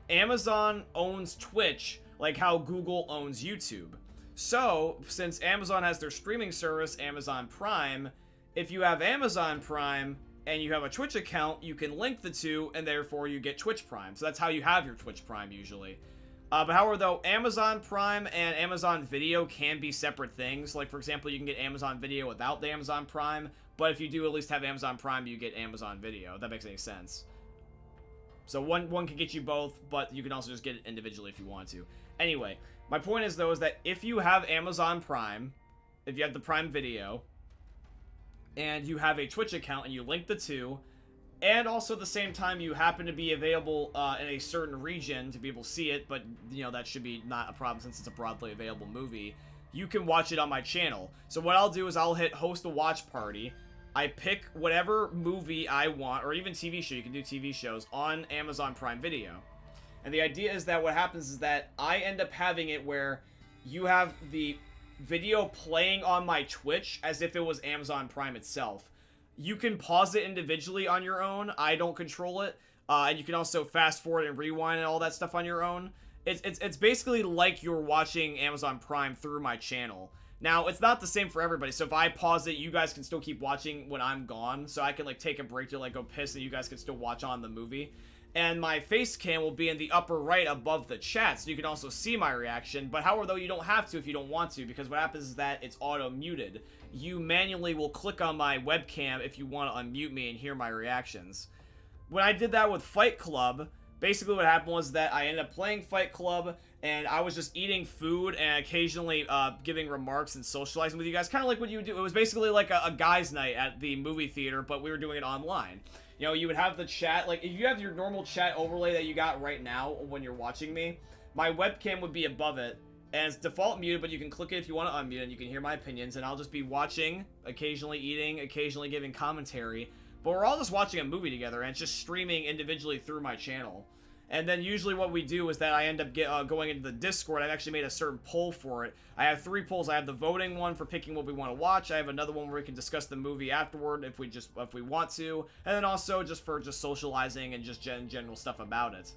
Amazon owns Twitch, like how Google owns YouTube. So, since Amazon has their streaming service, Amazon Prime, if you have Amazon Prime and you have a Twitch account, you can link the two, and therefore you get Twitch Prime. So that's how you have your Twitch Prime, usually. But however, though, Amazon Prime and Amazon Video can be separate things. Like, for example, you can get Amazon Video without the Amazon Prime, but if you do at least have Amazon Prime, you get Amazon Video, if that makes any sense. So one can get you both, but you can also just get it individually if you want to. Anyway, my point is, though, is that if you have Amazon Prime, if you have the Prime Video, and you have a Twitch account and you link the two, and also at the same time you happen to be available in a certain region to be able to see it, but, you know, that should be not a problem since it's a broadly available movie, you can watch it on my channel. So what I'll do is I'll hit host a watch party. I pick whatever movie I want, or even TV show, you can do TV shows, on Amazon Prime Video. And the idea is that what happens is that I end up having it where you have the video playing on my Twitch as if it was Amazon Prime itself. You can pause it individually on your own. I don't control it. And you can also fast forward and rewind and all that stuff on your own. It's basically like you're watching Amazon Prime through my channel. Now, it's not the same for everybody, so if I pause it, you guys can still keep watching when I'm gone, so I can, like, take a break to, like, go piss, and you guys can still watch on the movie. And my face cam will be in the upper right above the chat, so you can also see my reaction, but however, though, you don't have to if you don't want to, because what happens is that it's auto-muted. You manually will click on my webcam if you want to unmute me and hear my reactions. When I did that with Fight Club, basically what happened was that I ended up playing Fight Club, and I was just eating food and occasionally giving remarks and socializing with you guys, kind of like what you do. It was basically like a guys' night at the movie theater, but we were doing it online. You know, you would have the chat, like, if you have your normal chat overlay that you got right now when you're watching me, my webcam would be above it, and it's default muted, but you can click it if you want to unmute, and you can hear my opinions, and I'll just be watching, occasionally eating, occasionally giving commentary, but we're all just watching a movie together, and it's just streaming individually through my channel. And then usually what we do is that I end up going into the Discord. I've actually made a certain poll for it. I have 3 polls. I have the voting one for picking what we want to watch. I have another one where we can discuss the movie afterward if we want to. And then also just for socializing and just general stuff about it.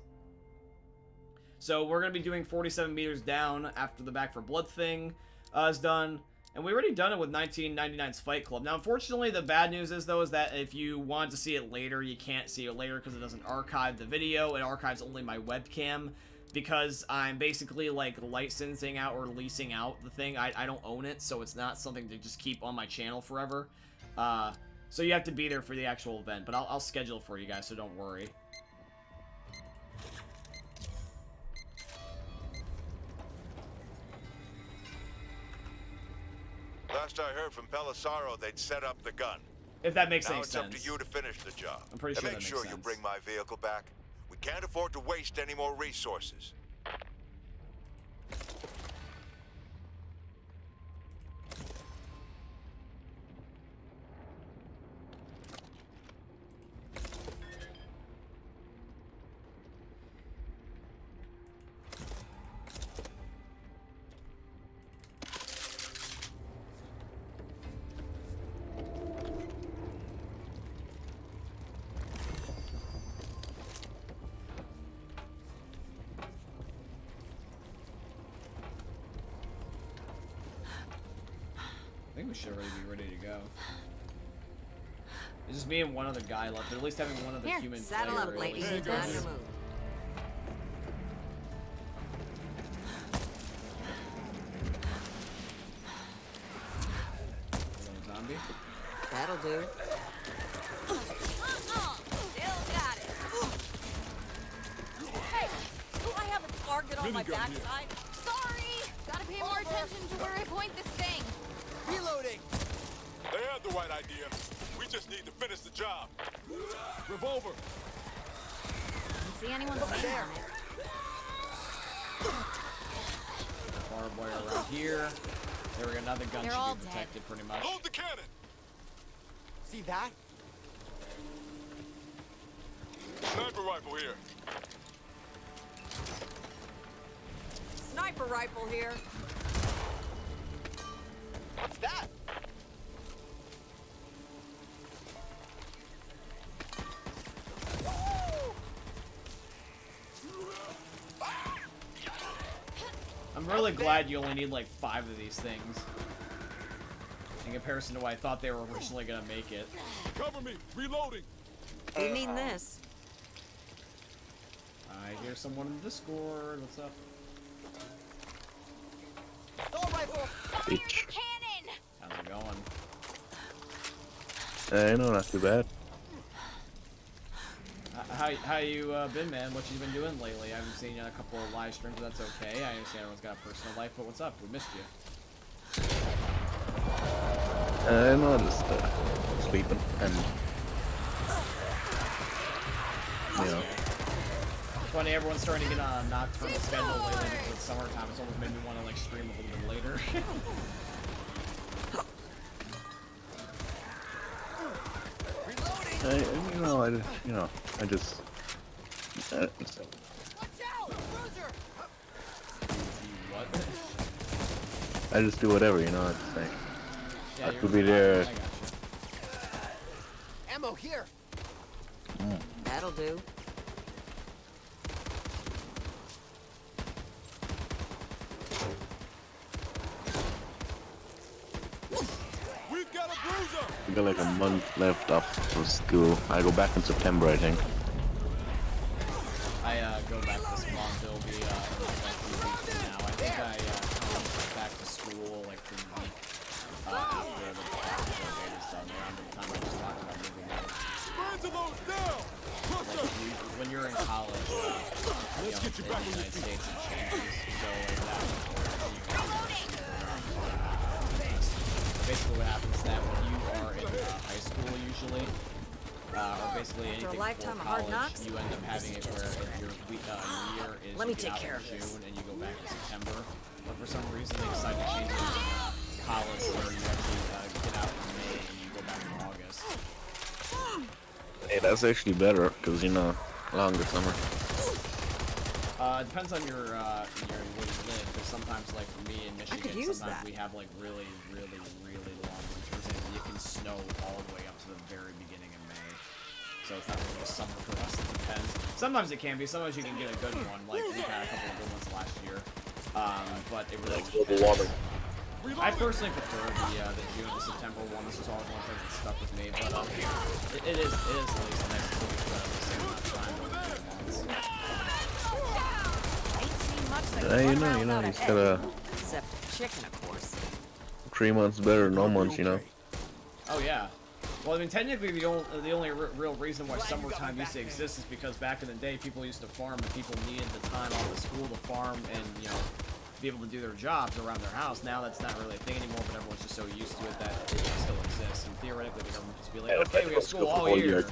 So we're going to be doing 47 Meters Down after the Back 4 Blood thing is done. And we already done it with 1999's Fight Club. Now, unfortunately, the bad news is, though, is that if you want to see it later, you can't see it later because it doesn't archive the video. It archives only my webcam because I'm basically, like, licensing out or leasing out the thing. I don't own it, so it's not something to just keep on my channel forever. So you have to be there for the actual event, but I'll schedule it for you guys, so don't worry. Last I heard from Pelissaro, they'd set up the gun. If that makes Now any it's sense. up to you to finish the job. I'm pretty and sure make that sure makes you sense. bring my vehicle back. We can't afford to waste any more resources. I think we should already be ready to go. It's just me and one other guy left, but at least having one other Here, human saddle player up, at ladies. least On is- your move. Little zombie. That'll do. Still got it. Hey, do I have a target on my Minigun here. backside? Sorry. Gotta pay more attention to where I point this thing. Reloading. They had the right idea. We just need to finish the job. Revolver. Didn't see anyone standing on it. Barbed wire around here. There we go. Now the gun They're all should be dead. protected pretty much. Load the cannon. See that? Sniper rifle here. Sniper rifle here. What's that? I'm really glad you only need like 5 of these things. In comparison to what I thought they were originally gonna make it. Cover me. Reloading. We mean this. I hear someone in the Discord. What's up? Assault rifle. Fire the cannon! How's it going? No, not too bad. How you been, man? What you been doing lately? I haven't seen you on a couple of live streams, but that's okay. I understand everyone's got a personal life, but what's up? We missed you. No, just sleeping and you know. Funny, everyone's starting to get on a nocturnal schedule lately because it's summertime. It's almost made me want to like stream a little bit later. I just Watch out, bruiser. What? I just do whatever, you know. It's like Yeah, I you're could be fine. there. I got you. Ammo here. That'll do. We've got a bruiser. I got like a month left after school. I go back in September, I think. I go back this month. It'll be like a few weeks from now. I think I come back to school like the week after the date is done. Around the time I was talking about moving out. Angelo's down. Cluster. When you're in college, you know, in the United States, it changes. So like that. Basically, what happens is that when you are in high school, usually, or basically anything before lifetime of hard college, knocks, you end up having it where if your year is Let me you get take out care in of this. June and you go back in September. But for some reason, they decide to change it to college where you actually get out in May and you go back in August. Hey, that's actually better because you know, longer summer. It depends on your where you live, because sometimes, like for me in Michigan, could use sometimes that. we have like really long winters, and it can snow all the way up to the very beginning of May. So it's not really summer for us. It depends. Sometimes it can be. Sometimes you can get a good one. Like we've had a couple of good ones last year. But it really depends. I personally prefer the June to September one. This is always one thing that stuck with me. But it is at least nice to be at the same amount of time over 2 months. Ain't seen much that Yeah, can you run know, around you know, without a you just head. gotta Except chicken, of course. 3 months better than no months, you know. Oh yeah. Well, I mean, technically, the only real reason why summertime used to exist is because back in the day, people used to farm, and people needed the time off of school to farm and, you know, be able to do their jobs around their house. Now that's not really a thing anymore, but everyone's just so used to it that it still exists. And theoretically the government just be like, Yeah, okay, we have school all year.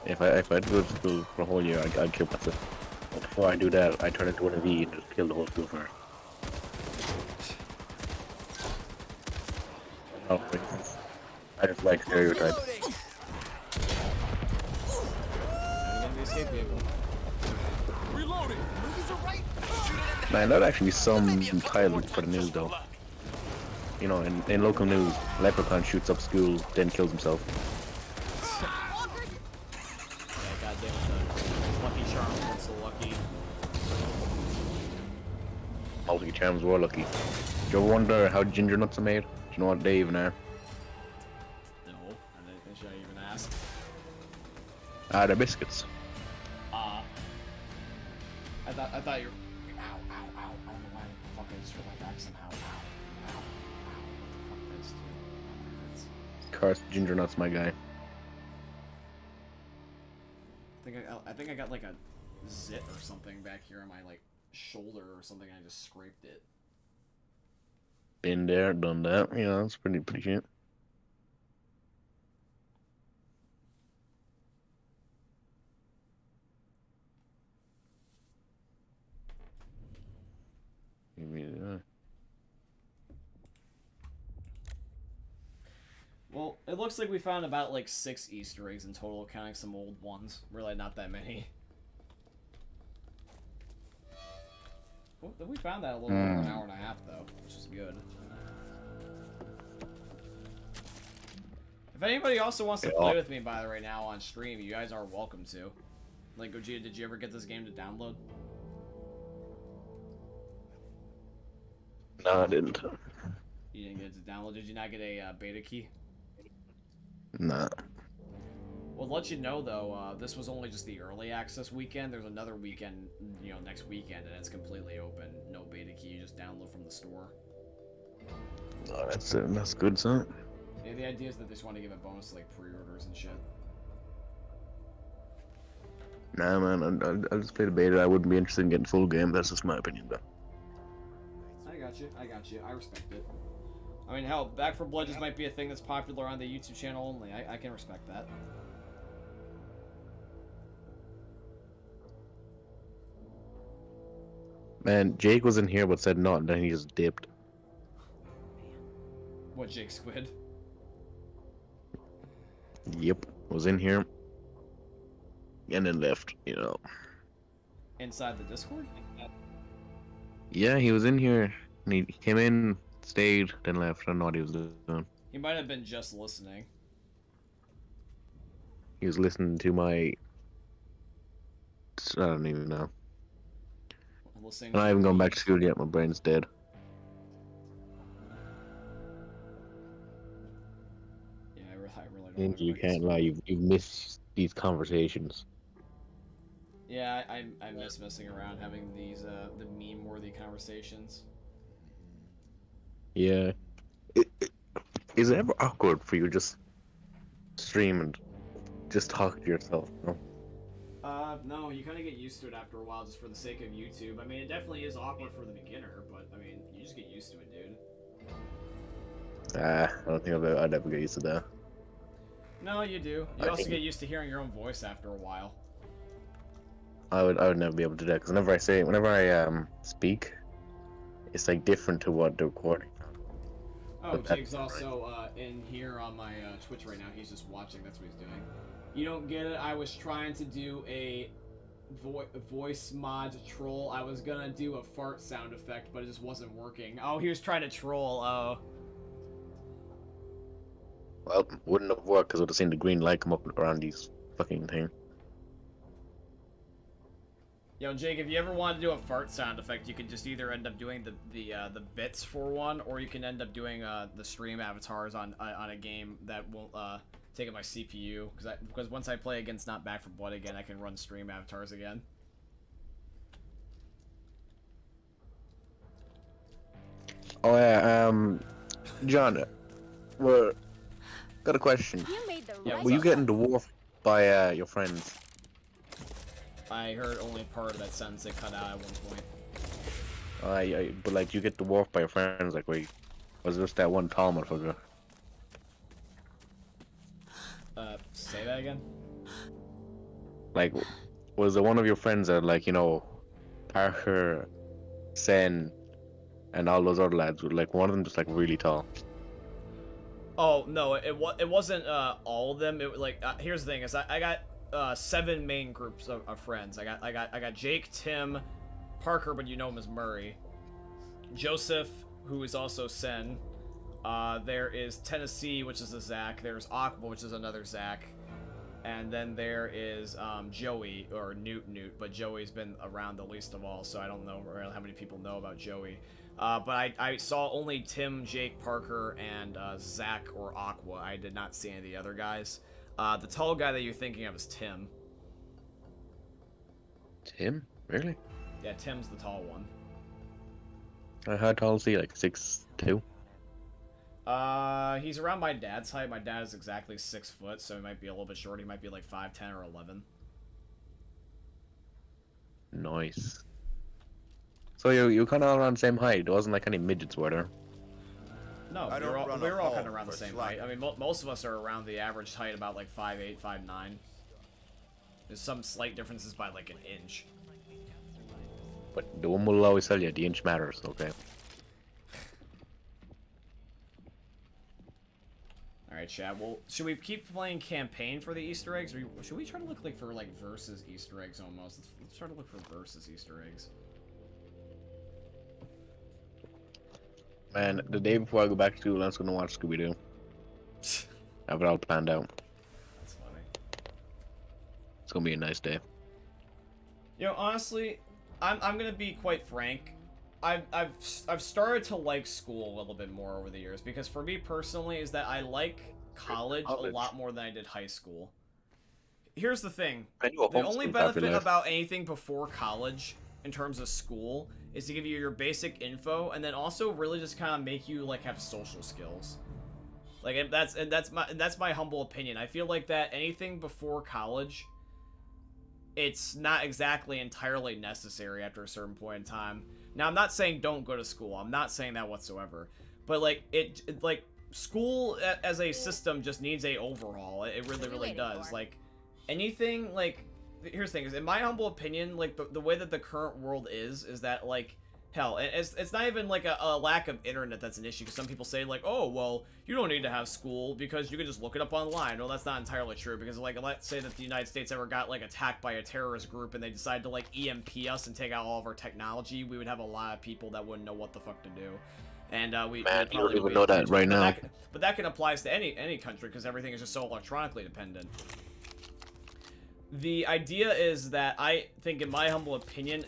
If I had to go to school for a whole year, I'd kill myself. But before I do that, I turn into one of these and just kill the whole school for her. Oh, I just like stereotypes. The escape vehicle. Reloading. Movies are right. Man, that'd actually be some title for the news, though. You know, in local news, Leprechaun shoots up school, then kills himself. Yeah, goddamn, Lucky Charms weren't so lucky. Lucky Charms were lucky. Do you ever wonder how ginger nuts are made? Do you know what they even are? No, I should even ask. They're biscuits. I thought you were. Ow, ow, ow. I don't know why the fuck I just hurt my back somehow. Ow, ow, ow. What the fuck, this, dude? Cursed ginger nuts, my guy. I think I got like a zit or something back here on my like shoulder or something. I just scraped it. Been there, done that. You know, it's pretty shit. Well, it looks like we found about like 6 Easter eggs in total, counting some old ones. Really not that many. Well, we found that a little over an hour and a half though, which is good. If anybody also wants to play with me, by the way, now on stream, you guys are welcome to. Like, Gogeta, did you ever get this game to download? No, I didn't. You didn't get it to download? Did you not get a beta key? Nah. Well, to let you know, though, this was only just the early access weekend. There's another weekend, you know, next weekend, and it's completely open. No beta key, you just download from the store. Oh, that's good, son. Yeah, the idea is that they just want to give a bonus to, like, pre-orders and shit. Nah, man, I'll just play the beta. I wouldn't be interested in getting full game. That's just my opinion, though. I got you. I respect it. I mean, hell, Back 4 Blood just might be a thing that's popular on the YouTube channel only. I can respect that. Man, Jake was in here but said not, and then he just dipped. What, Jake Squid? Yep, was in here. And then left, you know. Inside the Discord? Yeah, he was in here. And he came in, stayed, then left. I don't know what he was doing. He might have been just listening. He was listening to my... I don't even know. Listening I'm not even going back to school yet. My brain's dead. Yeah, I really don't. You can't lie. You've missed these conversations. Yeah, I miss messing around, having these the meme-worthy conversations. Yeah. Is it ever awkward for you to just stream and just talk to yourself? No? No, you kind of get used to it after a while just for the sake of YouTube. I mean, it definitely is awkward for the beginner, but, I mean, you just get used to it, dude. I don't think I'd ever get used to that. No, you do. You also get used to hearing your own voice after a while. I would never be able to do that, because whenever I speak, it's like different to what the recording. Oh, Jake's also in here on my Twitch right now. He's just watching. That's what he's doing. You don't get it? I was trying to do a voice mod troll. I was gonna do a fart sound effect, but it just wasn't working. Oh, he was trying to troll. Oh. Well, wouldn't have worked because I would have seen the green light come up around these fucking thing. Yo, Jake, if you ever want to do a fart sound effect, you could just either end up doing the bits for one, or you can end up doing the stream avatars on a game that won't take up my CPU. Because once I play against Not Back 4 Blood again, I can run stream avatars again. Oh yeah, John, got a question. You made the Were you getting dwarfed by your friends? I heard only part of that sentence they cut out at one point. But like, you get dwarfed by your friends, like, was just that one tall motherfucker? Say that again. Like, was it one of your friends that, like, you know, Parker, Sen, and all those other lads, were like one of them just like really tall? Oh no, it wasn't all of them. It was like here's the thing: is I got 7 main groups of friends. I got Jake, Tim, Parker, but you know him as Murray, Joseph, who is also Sen. There is Tennessee, which is a Zach. There's Aqua, which is another Zach. And then there is Joey, or Newt, but Joey's been around the least of all, so I don't know really how many people know about Joey. But I saw only Tim, Jake, Parker, and Zach or Aqua. I did not see any of the other guys. The tall guy that you're thinking of is Tim. Tim? Really? Yeah, Tim's the tall one. How tall is he? Like 6'2"? He's around my dad's height. My dad is exactly 6 foot, so he might be a little bit short. He might be like 5'10" or 11. Nice. So you kind of all around the same height. There wasn't like any midgets, were there? No, we were all kind of around the same height. I mean, most of us are around the average height, about like 5'8", 5'9". There's some slight differences by like an inch. But the one will always tell you the inch matters, okay? Alright, Chad, well, should we keep playing campaign for the Easter eggs, or should we try to look like for like versus Easter eggs almost? Let's try to look for versus Easter eggs. Man, the day before I go back to school, I'm just gonna watch Scooby-Doo. Have it all planned out. That's funny. It's gonna be a nice day. You know, honestly, I'm gonna be quite frank. I've started to like school a little bit more over the years, because for me personally is that I like college a lot more than I did high school. Here's the thing. The only benefit about anything before college in terms of school is to give you your basic info, and then also really just kind of make you like have social skills. Like, and that's my humble opinion. I feel like that anything before college, it's not exactly entirely necessary after a certain point in time. Now, I'm not saying don't go to school. I'm not saying that whatsoever. But like school as a system just needs a overhaul. It really does. Like anything, like, here's the thing, is in my humble opinion, like the way that the current world is that like, hell, it's not even like a lack of internet that's an issue, because some people say like, oh, well, you don't need to have school because you can just look it up online. Well, that's not entirely true, because like, let's say that the United States ever got like attacked by a terrorist group and they decided to like EMP us and take out all of our technology, we would have a lot of people that wouldn't know what the fuck to do. And we man, you don't even know that right now. But that can apply to any country, because everything is just so electronically dependent. The idea is that I think, in my humble opinion,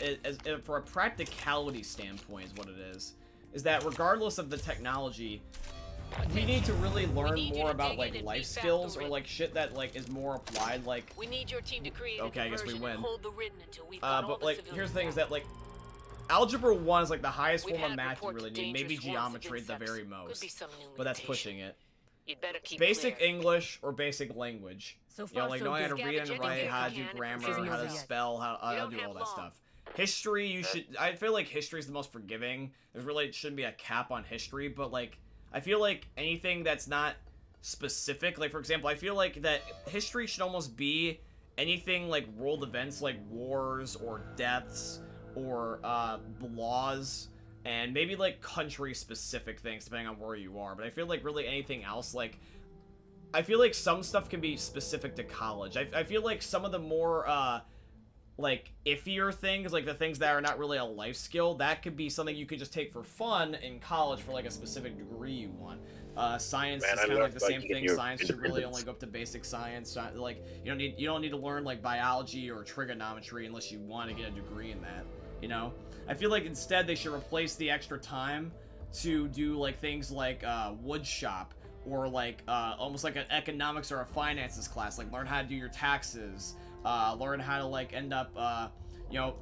for a practicality standpoint is what it is that regardless of the technology, we need to really learn more about like life skills, or like shit that like is more applied. Like, we need your team to create okay, I guess we win. Hold the ridden until we've got all but the like, here's the thing, is that like Algebra 1 is like the highest form of math you really need. Maybe geometry at the very most, but that's pushing it. You'd better keep basic clear. English or basic language. So you know, far, like so knowing how good. to read and write, how to do grammar, how to spell, how to do all that stuff. History, you should. I feel like history is the most forgiving. There really shouldn't be a cap on history, but like, I feel like anything that's not specific, like for example, I feel like that history should almost be anything like world events, like wars or deaths or laws, and maybe like country-specific things depending on where you are. But I feel like really anything else, like, I feel like some stuff can be specific to college. I feel like some of the more like iffier things, like the things that are not really a life skill, that could be something you could just take for fun in college for like a specific degree you want. Science is kind of like the same thing. Science should really only go up to basic science. Like, you don't need to learn like biology or trigonometry unless you want to get a degree in that. You know, I feel like instead they should replace the extra time to do like things like wood shop, or like almost like an economics or a finances class, like learn how to do your taxes, learn how to like end up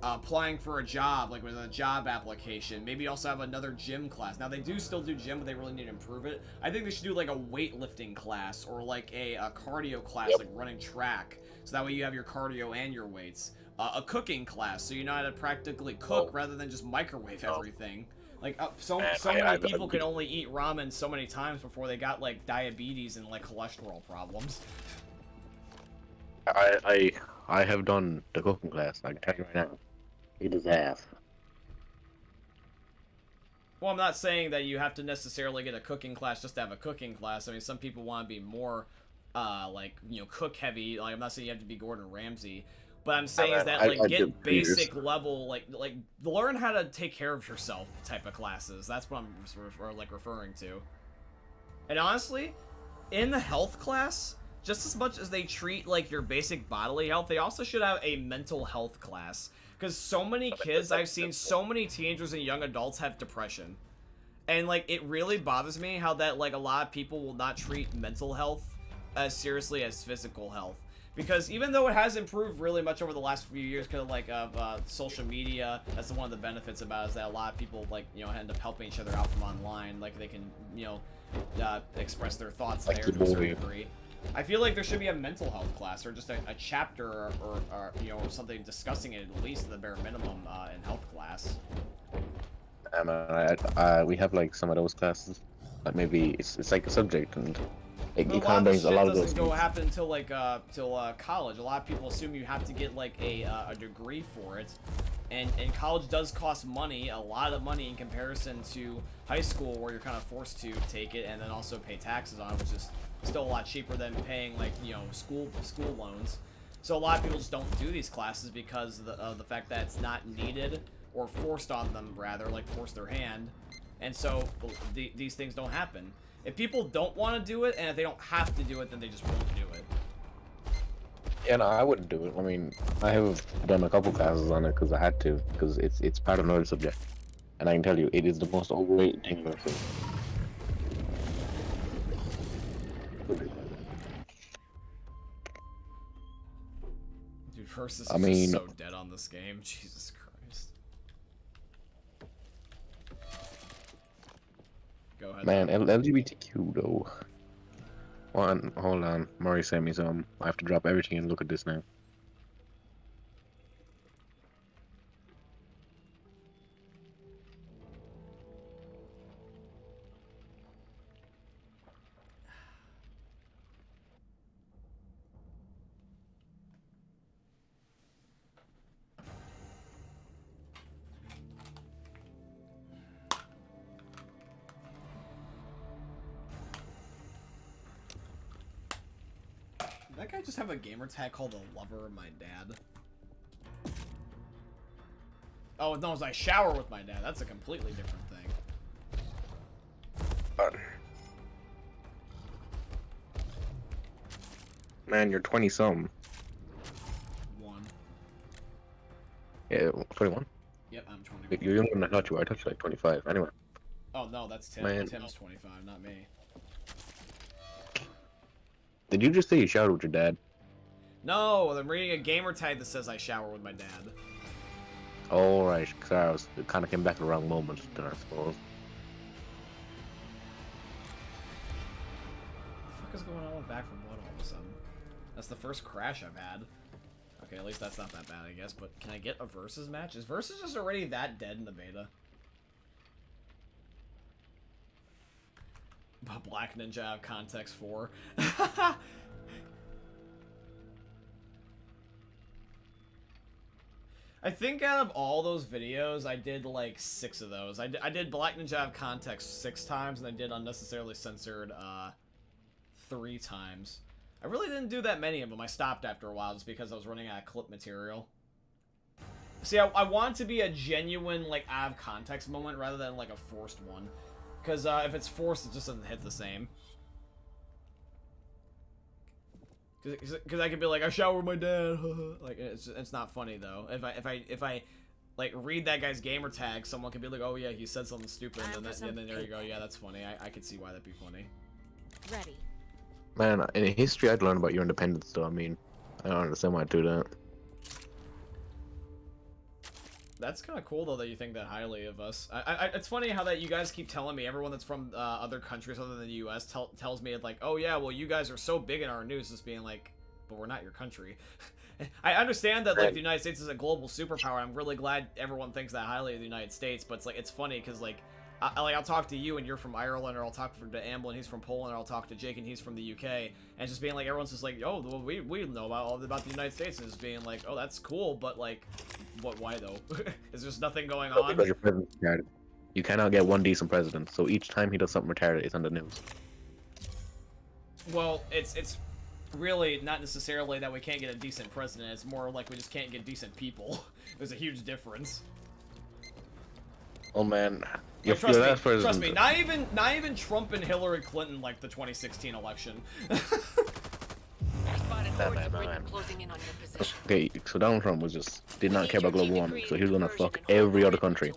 applying for a job, like with a job application. Maybe also have another gym class. Now they do still do gym, but they really need to improve it. I think they should do like a weightlifting class, or like a cardio class, like running track, so that way you have your cardio and your weights. A cooking class, so you know how to practically cook rather than just microwave everything. Like, so many people can only eat ramen so many times before they got like diabetes and like cholesterol problems. I have done the cooking class. I can tell you right now, it is ass. Well, I'm not saying that you have to necessarily get a cooking class just to have a cooking class. I mean, some people want to be more, like, you know, cook heavy. Like, I'm not saying you have to be Gordon Ramsay, but I'm saying is that, like, get basic level, like, learn how to take care of yourself type of classes. That's what I'm referring to. And honestly, in the health class, just as much as they treat, like, your basic bodily health, they also should have a mental health class. Because so many kids, I've seen so many teenagers and young adults have depression. And, like, it really bothers me how that, like, a lot of people will not treat mental health as seriously as physical health. Because even though it has improved really much over the last few years because of, like, social media, that's one of the benefits about it, is that a lot of people, like, you know, end up helping each other out from online. Like, they can, you know, express their thoughts there to a certain degree. I feel like there should be a mental health class, or just a chapter, or you know, something discussing it at least at the bare minimum in health class. We have like some of those classes, like maybe it's like a subject, and it kind of brings a lot of those. Doesn't go happen until like college. A lot of people assume you have to get like a degree for it, and college does cost money, a lot of money in comparison to high school, where you're kind of forced to take it and then also pay taxes on it, which is still a lot cheaper than paying, like, you know, school loans. So a lot of people just don't do these classes because of the fact that it's not needed, or forced on them, rather, like force their hand. And so these things don't happen. If people don't want to do it, and if they don't have to do it, then they just won't do it. Yeah, no, I wouldn't do it. I mean, I have done a couple classes on it because I had to, because it's part of another subject, and I can tell you, it is the most overrated thing I've ever seen. Dude, Versus is just so dead on this game. Jesus Christ. Go ahead. Man, LGBTQ though. Hold on. Murray sent me some. I have to drop everything and look at this now. Did that guy just have a gamer tag called The Lover of My Dad? Oh, no, it's I shower with my dad. That's a completely different thing. Man, you're 20-something. One. Yeah, 21? Yep, I'm 21. You're younger than I thought you were. I thought you were like 25. Anyway. Oh, no, that's Tim. Man. Tim's 25, not me. Did you just say you showered with your dad? No, I'm reading a gamer tag that says I shower with my dad. Oh, right. Because it kind of came back at the wrong moment, then, I suppose. What the fuck is going on with Back 4 Blood all of a sudden? That's the first crash I've had. Okay, at least that's not that bad, I guess. But can I get a Versus match? Is Versus just already that dead in the beta? Black Ninja out of Context 4. I think out of all those videos, I did like 6 of those. I did Black Ninja out of Context 6 times, and I did Unnecessarily Censored 3 times. I really didn't do that many of them. I stopped after a while just because I was running out of clip material. See, I want it to be a genuine, like, out of context moment rather than like a forced one. Because if it's forced, it just doesn't hit the same. Because I could be like, I shower with my dad. Like, it's not funny though. If I like read that guy's gamer tag, someone could be like, oh yeah, he said something stupid, and then there you go. Yeah, that's funny. I could see why that'd be funny. Ready. Man, in history, I'd learn about your independence, though. I mean, I don't understand why I'd do that. That's kind of cool, though, that you think that highly of us. It's funny how that you guys keep telling me, everyone that's from other countries other than the U.S. tells me, like, oh, yeah, well, you guys are so big in our news, just being like, but we're not your country. I understand that, like, the United States is a global superpower. I'm really glad everyone thinks that highly of the United States, but it's, like, it's funny, because, like, I'll talk to you and you're from Ireland, or I'll talk to Amble and he's from Poland, or I'll talk to Jake and he's from the UK, and just being like, everyone's just like, oh, well, we know about the United States, and just being like, oh, that's cool, but like, why though? Is there just nothing going on? Because your president's retarded. You cannot get one decent president, so each time he does something retarded, it's on the news. Well, it's really not necessarily that we can't get a decent president. It's more like we just can't get decent people. There's a huge difference. Oh man, Like, trust me, not even Trump and Hillary Clinton like the 2016 election. Okay, so Donald Trump did not care about global warming, so he was gonna fuck every other country.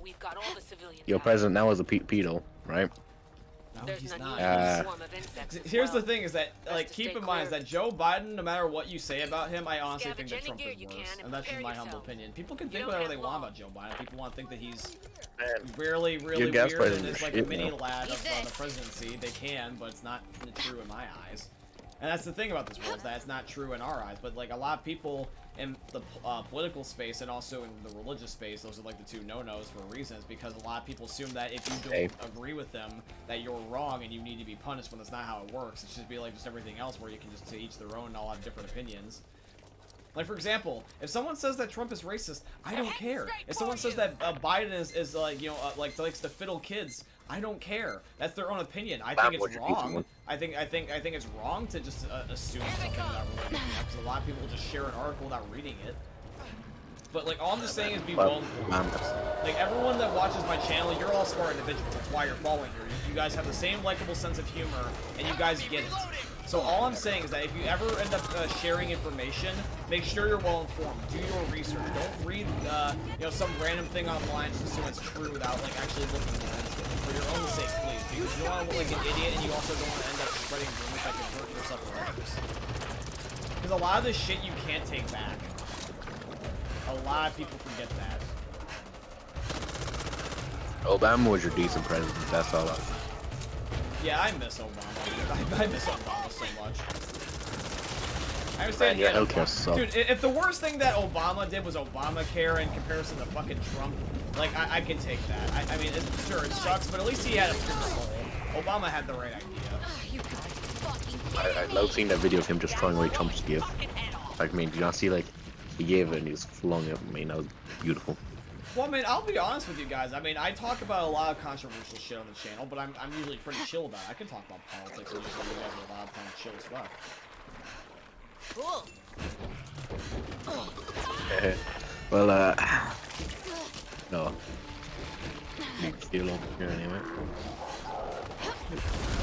Your president now is a pedo, right? No, he's not. Here's the thing: is that like keep in mind is that Joe Biden, no matter what you say about him, I honestly think that Trump is worse, and that's just my humble opinion. People can think whatever they want about Joe Biden. People want to think that he's really weird and is like a mini lad of the presidency. They can, but it's not true in my eyes. And that's the thing about this world, is that it's not true in our eyes. But like a lot of people in the political space and also in the religious space, those are like the two no-nos for reasons, because a lot of people assume that if you don't agree with them, that you're wrong and you need to be punished, when that's not how it works. It should be like just everything else, where you can just to each their own and all have different opinions. Like, for example, if someone says that Trump is racist, I don't care. If someone says that Biden is like, you know, like likes to fiddle kids, I don't care. That's their own opinion. I think it's wrong. I think it's wrong to just assume something without really looking at, because a lot of people will just share an article without reading it. But like, all I'm just saying is be well informed. Like, everyone that watches my channel, you're all smart individuals. That's why you're following here. You guys have the same likable sense of humor, and you guys get it. So all I'm saying is that if you ever end up sharing information, make sure you're well informed. Do your research. Don't read, you know, some random thing online just assume it's true without like actually looking into it. For your own sake, please, because you don't want to look like an idiot, and you also don't want to end up spreading rumors that can hurt yourself or others. Because a lot of this shit you can't take back. A lot of people forget that. Obama was your decent president. That's all. Yeah, I miss Obama. I miss Obama so much. I understand. Man, healthcare sucks. Dude, if the worst thing that Obama did was Obamacare in comparison to fucking Trump, like I can take that. I mean, sure it sucks, but at least he had a pure soul. Obama had the right idea. I love seeing that video of him just throwing away Trump's gift. Like, I mean, do you not see like he gave it and he just flung it? I mean, that was beautiful. Well, I mean, I'll be honest with you guys. I mean, I talk about a lot of controversial shit on the channel, but I'm usually pretty chill about it. I can talk about politics and usually you guys are a lot of times chill as fuck. Cool. Well, no. Feel over here anyway.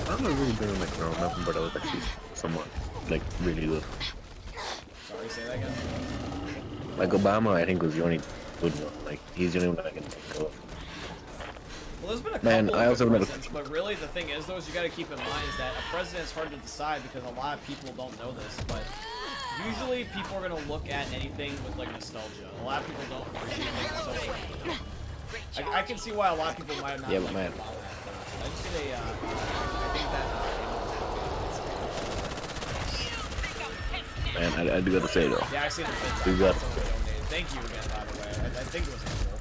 I'm not really doing like no nothing, but I was actually somewhat like really good. Sorry, say that again. Like Obama, I think was the only good one. Like he's the only one I can think of. Well, there's been a couple I also of presidents, but really the thing is, though, is you got to keep in mind is that a president is hard to decide because a lot of people don't know this, but usually people are going to look at anything with like nostalgia. A lot of people don't appreciate like nostalgia. I can see why a lot of people might not. Yeah, like but man. I just did a. I think that. Man, I do gotta say though. Yeah, I see the We got. Thank you again, by the way. I think it was Angel.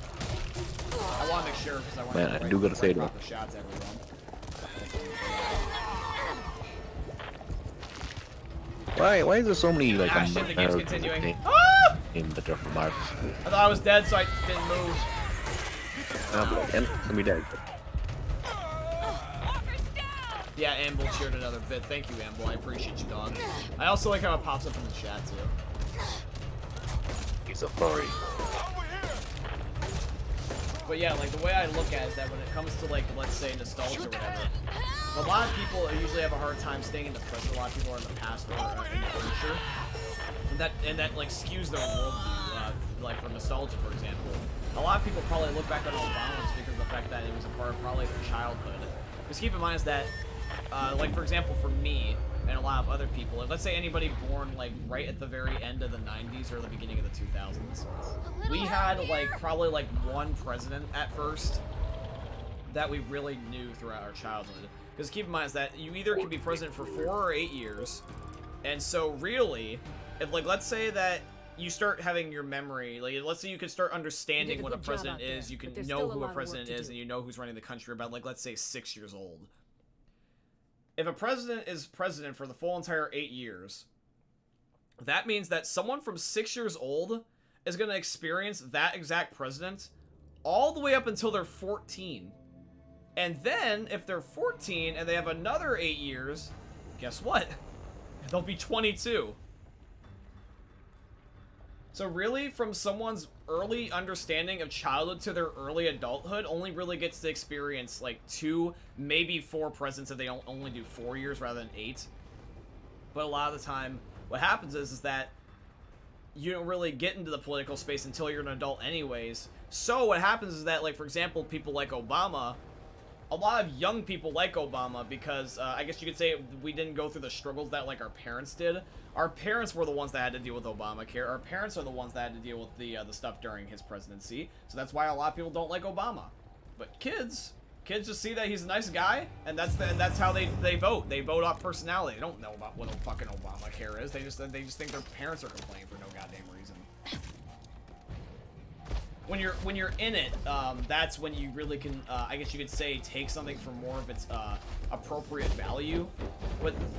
I want to make sure because I want Man, to I do gotta say though. proper shots, everyone. Why is there so many like shit, the game's continuing. in the different marks? I thought I was dead, so I didn't move. And let me dead. Yeah, Amble cheered another bit. Thank you, Amble. I appreciate you, dog. I also like how it pops up in the chat, too. He's a furry. But yeah, like, the way I look at it is that when it comes to, like, let's say, nostalgia or whatever, a lot of people usually have a hard time staying in the present. A lot of people are in the past or in the future. And that like, skews their worldview, like, for nostalgia, for example. A lot of people probably look back on Obama because of the fact that it was a part of probably their childhood. Because keep in mind is that, like, for example, for me and a lot of other people, let's say anybody born, like, right at the very end of the 90s or the beginning of the 2000s, we had, like, probably, like, one president at first that we really knew throughout our childhood. Because keep in mind is that you either can be president for 4 or 8 years, and so really, if, like, let's say that you start having your memory, like, let's say you can start understanding what a president is, you can know who a president is, and you know who's running the country about, like, let's say 6 years old. If a president is president for the full entire 8 years, that means that someone from 6 years old is going to experience that exact president all the way up until they're 14. And then, if they're 14 and they have another 8 years, guess what? They'll be 22. So really, from someone's early understanding of childhood to their early adulthood, only really gets to experience, like, 2, maybe 4 presidents if they only do 4 years rather than 8. But a lot of the time, what happens is that you don't really get into the political space until you're an adult anyways. So what happens is that, like, for example, people like Obama, a lot of young people like Obama because, I guess you could say we didn't go through the struggles that, like, our parents did. Our parents were the ones that had to deal with Obamacare. Our parents are the ones that had to deal with the stuff during his presidency. So that's why a lot of people don't like Obama. But kids just see that he's a nice guy, and that's how they vote. They vote off personality. They don't know about what fucking Obamacare is. They just think their parents are complaining for no goddamn reason. When you're in it, that's when you really can, I guess you could say, take something for more of its appropriate value.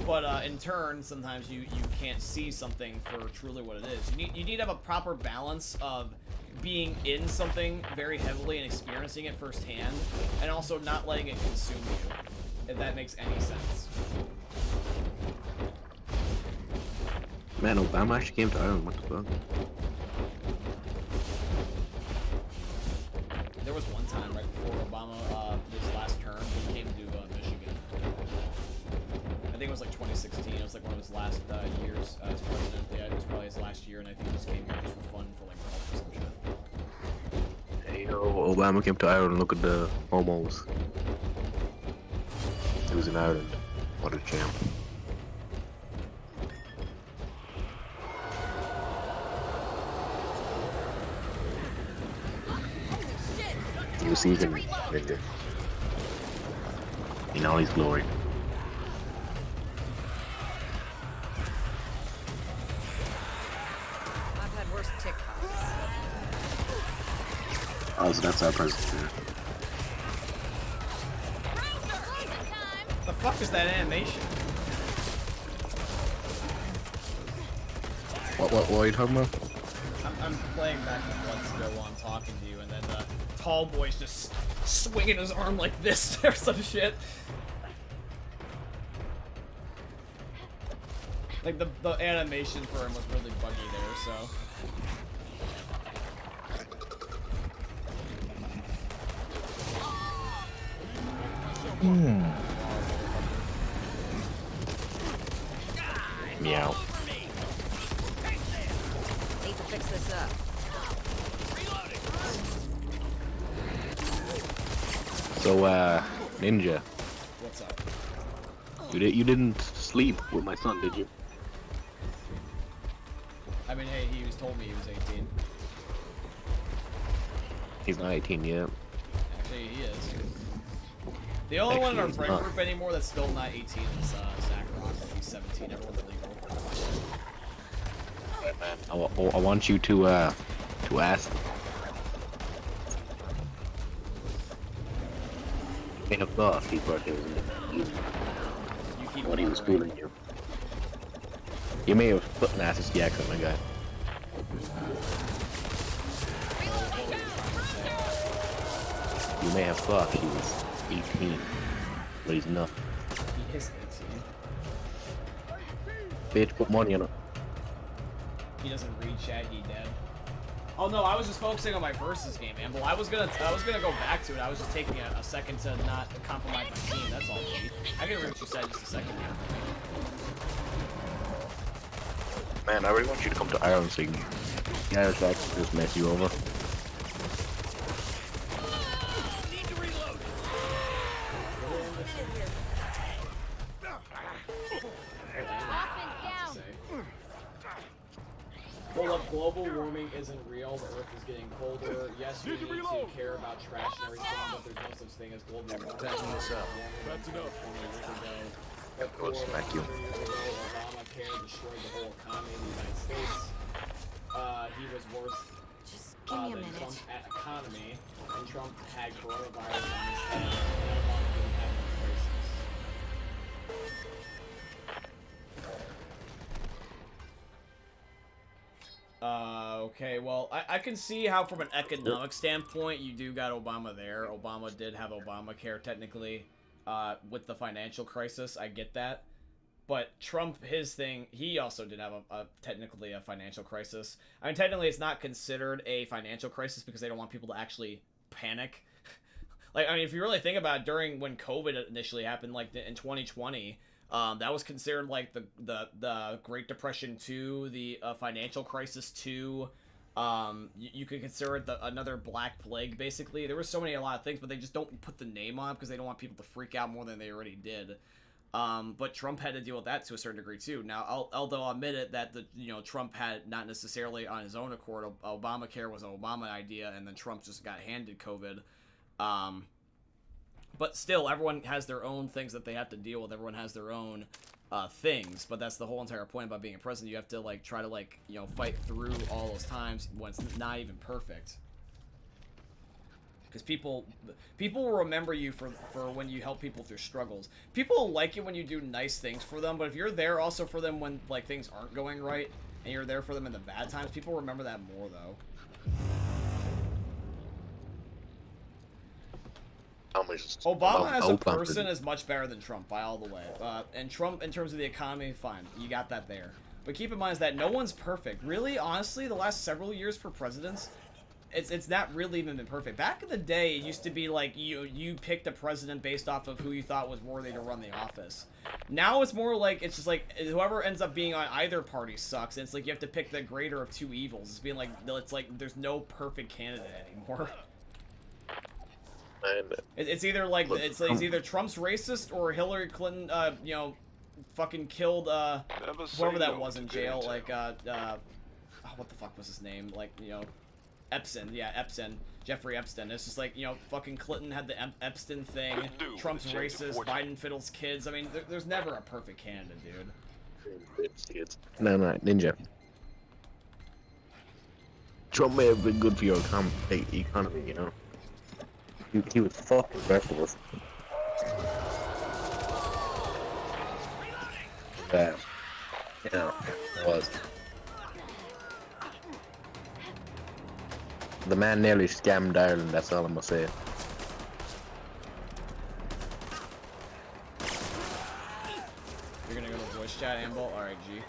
But in turn, sometimes you can't see something for truly what it is. You need to have a proper balance of being in something very heavily and experiencing it firsthand, and also not letting it consume you, if that makes any sense. Man, Obama actually came to Ireland. What the fuck? There was one time right before Obama, his last term, he came to Michigan. I think it was like 2016. It was like one of his last years as president. Yeah, it was probably his last year, and I think he just came here just for fun, for like golf or some shit. Hey, yo, Obama came to Ireland. Look at the homos. He was in Ireland. What a champ. You see him right there. In all his glory. I've had worse TikToks. Oh, so that's our president. The fuck is that animation? What are you talking about? I'm playing back the Blood still while I'm talking to you, and then Tall Boy's just swinging his arm like this or some shit. Like, the animation for him was really buggy there, so... Meow. Need to fix this up. So, Ninja. What's up? You didn't sleep with my son, did you? I mean, hey, he was told me he was 18. He's not 18 yet. Actually, he is. The only one in our Actually, he's friend not. group anymore that's still not 18 is Zach Rock. He's 17. Everyone's legal. I want you to ask him. In a boss, he thought he was when he was schooling you. You may have put an ass the accent, my guy. You may have thought he was 18, but he's not. He is 18. Bitch, put money on it. He doesn't read chat, he dead. Oh no, I was just focusing on my versus game, man. But I was gonna go back to it. I was just taking a second to not compromise my team. That's all. I can read what you said just a second here. Man, I really want you to come to Ireland so you can get a just mess you over. Well, look, global warming isn't real. The Earth is getting colder. Yes, we need to care about trash and everything, but there's no such thing as global warming. Patching this up. About to go. Go smack you. Obamacare destroyed the whole economy of the United States. he was worse Just give me a than minute. Trump's economy, and Trump had coronavirus on his head, and Obama didn't have any crisis. Okay, well, I can see how from an economic standpoint you do got Obama there. Obama did have Obamacare technically, with the financial crisis. I get that. But Trump, his thing, he also did have technically a financial crisis. I mean, technically it's not considered a financial crisis because they don't want people to actually panic. Like, I mean, if you really think about it, during when COVID initially happened, like in 2020, that was considered like the Great Depression 2, the financial crisis 2. You could consider it another Black Plague, basically. There were a lot of things, but they just don't put the name on it because they don't want people to freak out more than they already did. But Trump had to deal with that to a certain degree too. Now, although I'll admit it that Trump had not necessarily on his own accord, Obamacare was an Obama idea, and then Trump just got handed COVID. But still, everyone has their own things that they have to deal with. Everyone has their own things. But that's the whole entire point about being a president. You have to try to fight through all those times when it's not even perfect. Because people will remember you for when you help people through struggles. People like it when you do nice things for them, but if you're there also for them when things aren't going right, and you're there for them in the bad times, people remember that more though. Obama as a person is much better than Trump by all the way. And Trump, in terms of the economy, fine, you got that there. But keep in mind is that no one's perfect. Really, honestly, the last several years for presidents, it's not really even been perfect. Back in the day, it used to be like you picked a president based off of who you thought was worthy to run the office. Now it's more like it's just like whoever ends up being on either party sucks. And it's like you have to pick the greater of two evils. It's being like there's no perfect candidate anymore. It's either like it's either Trump's racist or Hillary Clinton, fucking killed whoever that was in jail. Like what the fuck was his name? Like Epstein, yeah, Epstein, Jeffrey Epstein. It's just like, fucking Clinton had the Epstein thing, Trump's racist, Biden fiddles kids. I mean, there's never a perfect candidate, dude. No, Ninja. Trump may have been good for your economy, He was fucking reckless. Yeah, it was. The man nearly scammed Ireland, that's all I'm gonna say. You're gonna go to voice chat, Amble? Alright, G.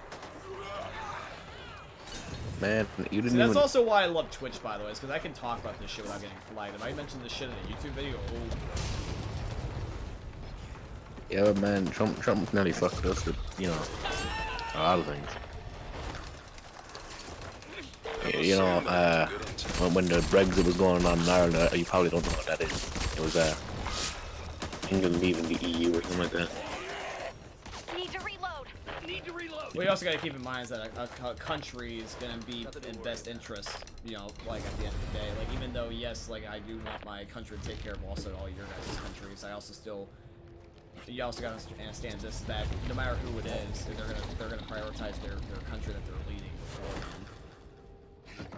Man, you didn't that's even... also why I love Twitch, by the way, is because I can talk about this shit without getting flagged. If I mentioned this shit in a YouTube video, Yeah, but man, Trump nearly fucked us with, a lot of things. When the Brexit was going on in Ireland, you probably don't know what that is. It was England leaving the EU or something like that. Need to reload. What you also gotta keep in mind is that a country is gonna be in best interest, at the end of the day. Like, even though, yes, I do want my country to take care of also all your guys' countries, you also gotta understand this, that no matter who it is, they're gonna prioritize their country that they're leading beforehand.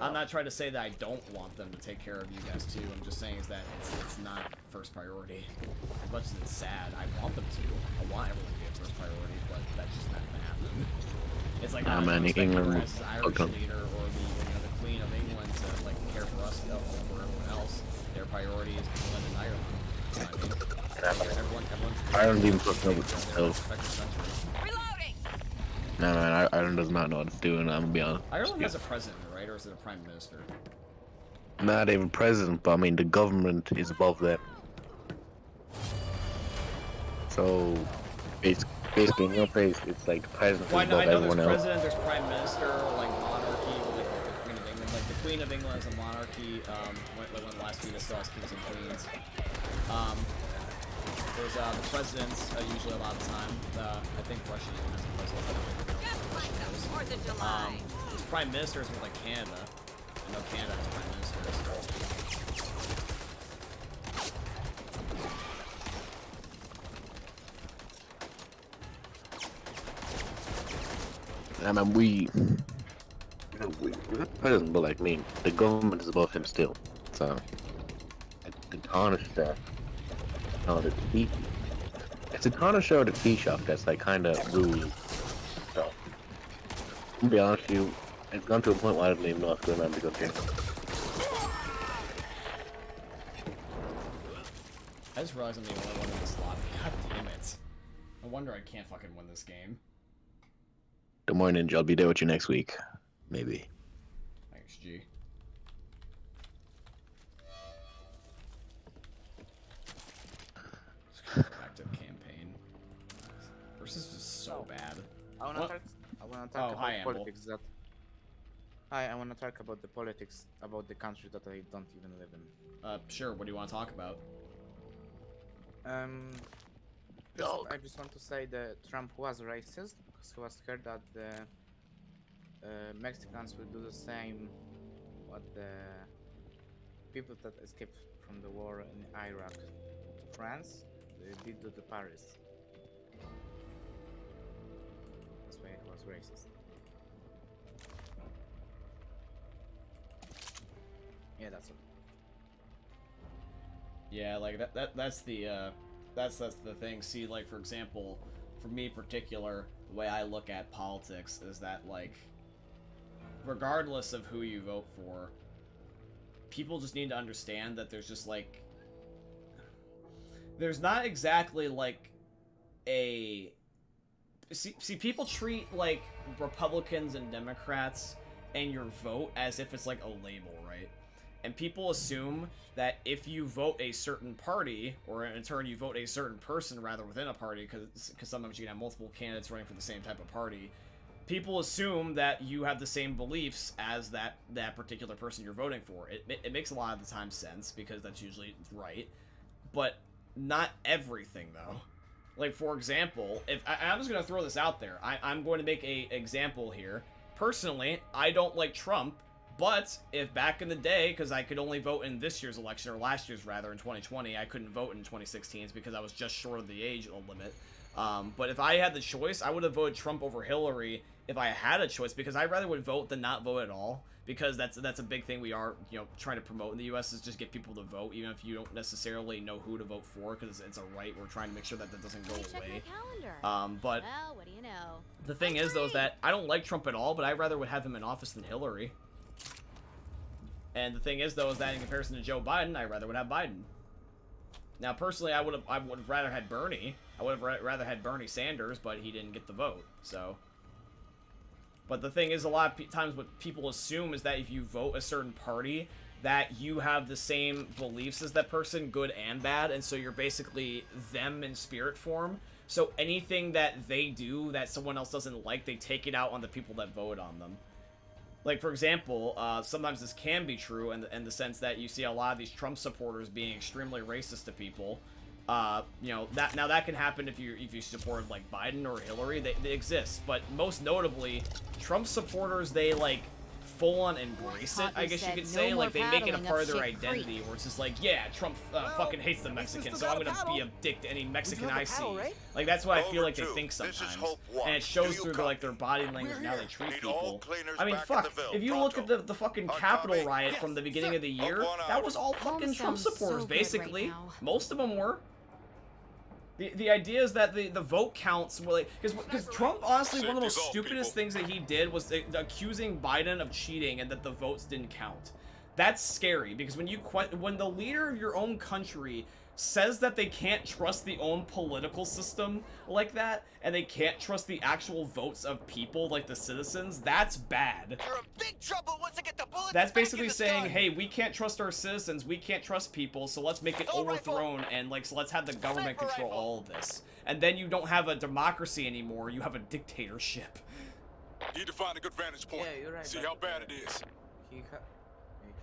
I'm not trying to say that I don't want them to take care of you guys too. I'm just saying is that it's not first priority. As much as it's sad, I want them to. I want everyone to be a first priority, but that's just not gonna happen. It's like I don't expect the Irish leader or the Queen of England to care for us over everyone else. Their priority is England and Ireland. You know what I mean? Ireland even fucked up with themselves. No, man, Ireland does not know what it's doing, I'm gonna be honest. Ireland has a president, right? Or is it a prime minister? Not even president, but I mean, the government is above them. So, basically, in your face, it's like the president is above everyone else. There's president, there's prime minister, monarchy, the Queen of England. Like, the Queen of England is a monarchy, when the last few saw us kings and queens. There's the presidents, usually a lot of the time. I think Russia even has a president. Prime ministers with Canada. I know Canada has prime ministers. I mean, president, but like, I mean, the government is above him still. So, the tarnish that, the tea, it's a tarnish or the tea shop that's like kind of rules. So, to be honest with you, it's gone to a point where I don't even know what's going on because here. I just realized I'm the only one in this lobby. God damn it. No wonder I can't fucking win this game. Don't worry, Ninja, I'll be there with you next week. Maybe. Thanks, G. Active campaign. Versus is just so bad. I wanna What? talk. I wanna Oh, talk hi, about Amble. politics. That. Hi, I wanna talk about the politics about the country that I don't even live in. Sure. What do you want to talk about? First, I just want to say that Trump was racist because he was scared that the Mexicans will do the same what the people that escaped from the war in Iraq to France they did to the Paris. That's why he was racist. Yeah, that's it. Yeah, like that's the that's the thing. See, like, for example, for me particular, the way I look at politics is that, like, regardless of who you vote for, people just need to understand that there's just, like, there's not exactly, like, a... See, people treat, like, Republicans and Democrats and your vote as if it's, like, a label, right? And people assume that if you vote a certain party, or in turn you vote a certain person rather within a party, because sometimes you can have multiple candidates running for the same type of party, people assume that you have the same beliefs as that particular person you're voting for. It makes a lot of the time sense, because that's usually right, but not everything, though. Like, for example, if I'm just going to throw this out there, I'm going to make a example here. Personally, I don't like Trump. But if back in the day, because I could only vote in this year's election, or last year's rather, in 2020, I couldn't vote in 2016 because I was just short of the age limit. But if I had the choice, I would have voted Trump over Hillary if I had a choice, because I rather would vote than not vote at all. Because that's a big thing we are, trying to promote in the U.S. is just get people to vote, even if you don't necessarily know who to vote for, because it's a right. We're trying to make sure that doesn't go away. But well, what do you know? The thing is, though, is that I don't like Trump at all, but I rather would have him in office than Hillary. And the thing is, though, is that in comparison to Joe Biden, I rather would have Biden. Now, personally, I would have rather had Bernie. I would have rather had Bernie Sanders, but he didn't get the vote. So, but the thing is, a lot of times what people assume is that if you vote a certain party, that you have the same beliefs as that person, good and bad, and so you're basically them in spirit form. So anything that they do that someone else doesn't like, they take it out on the people that vote on them. Like, for example, sometimes this can be true in the sense that you see a lot of these Trump supporters being extremely racist to people. That can happen if you support, like, Biden or Hillary. They exist. But most notably, Trump supporters, they, like, full-on embrace it, I guess you could say. Like, they make it a part of their identity, where it's just like, yeah, Trump fucking hates the Mexicans, so I'm gonna be a dick to any Mexican I see. Like, that's what I feel like they think sometimes. And it shows through, like, their body language and how they treat people. I mean, fuck, if you look at the fucking Capitol riot from the beginning of the year, that was all fucking Trump supporters, basically. Most of them were. The idea is that the vote counts were like, because Trump, honestly, one of the most stupidest things that he did was accusing Biden of cheating and that the votes didn't count. That's scary, because when the leader of your own country says that they can't trust the own political system like that, and they can't trust the actual votes of people, like the citizens, that's bad. You're in big trouble once I get the bullets. That's basically saying, hey, we can't trust our citizens, we can't trust people, so let's make it overthrown, and so let's have the government control all of this. And then you don't have a democracy anymore, you have a dictatorship. Need to find a good vantage point. Yeah, you're right. See how bad it is.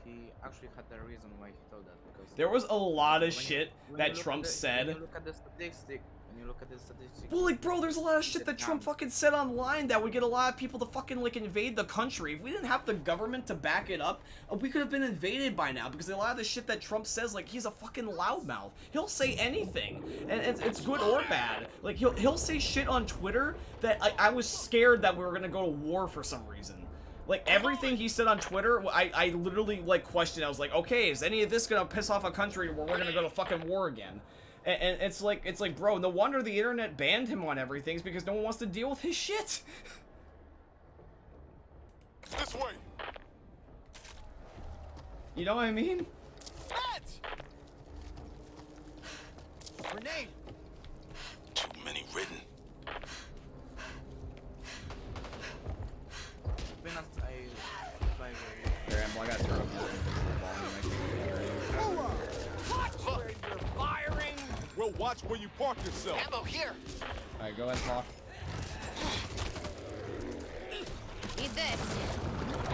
He actually had the reason why he told that, because there was a lot of shit that Trump said. When you look at the statistics, well, like, bro, there's a lot of shit that Trump fucking said online that would get a lot of people to fucking, like, invade the country. If we didn't have the government to back it up, we could have been invaded by now, because a lot of the shit that Trump says, like, he's a fucking loudmouth. He'll say anything, and it's good or bad. Like, he'll say shit on Twitter that I was scared that we were gonna go to war for some reason. Like, everything he said on Twitter, I literally, like, questioned. I was like, okay, is any of this gonna piss off a country where we're gonna go to fucking war again? And it's like, bro, no wonder the internet banned him on everything, is because no one wants to deal with his shit. This way. You know what I mean? Grenade! Too many ridden. Here, Amble, I gotta turn up your volume. Look, you're firing! Well, watch where you park yourself. Ammo here. Alright, go ahead and talk. Need this.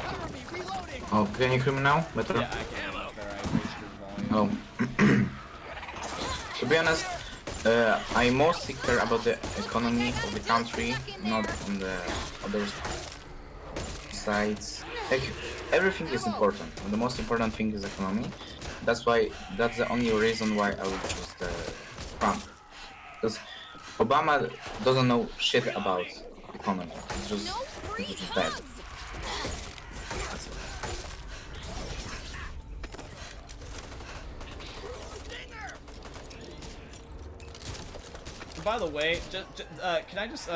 Cover me, reloading! Oh, can you hear me now? Better? Yeah, I can. Better. I raised your volume. Oh. To be honest, I mostly care about the economy of the country, not on the other sides. Like, everything is important, and the most important thing is economy. That's the only reason why I would choose the Trump. Because Obama doesn't know shit about economy. It's just bad. By the way, can I just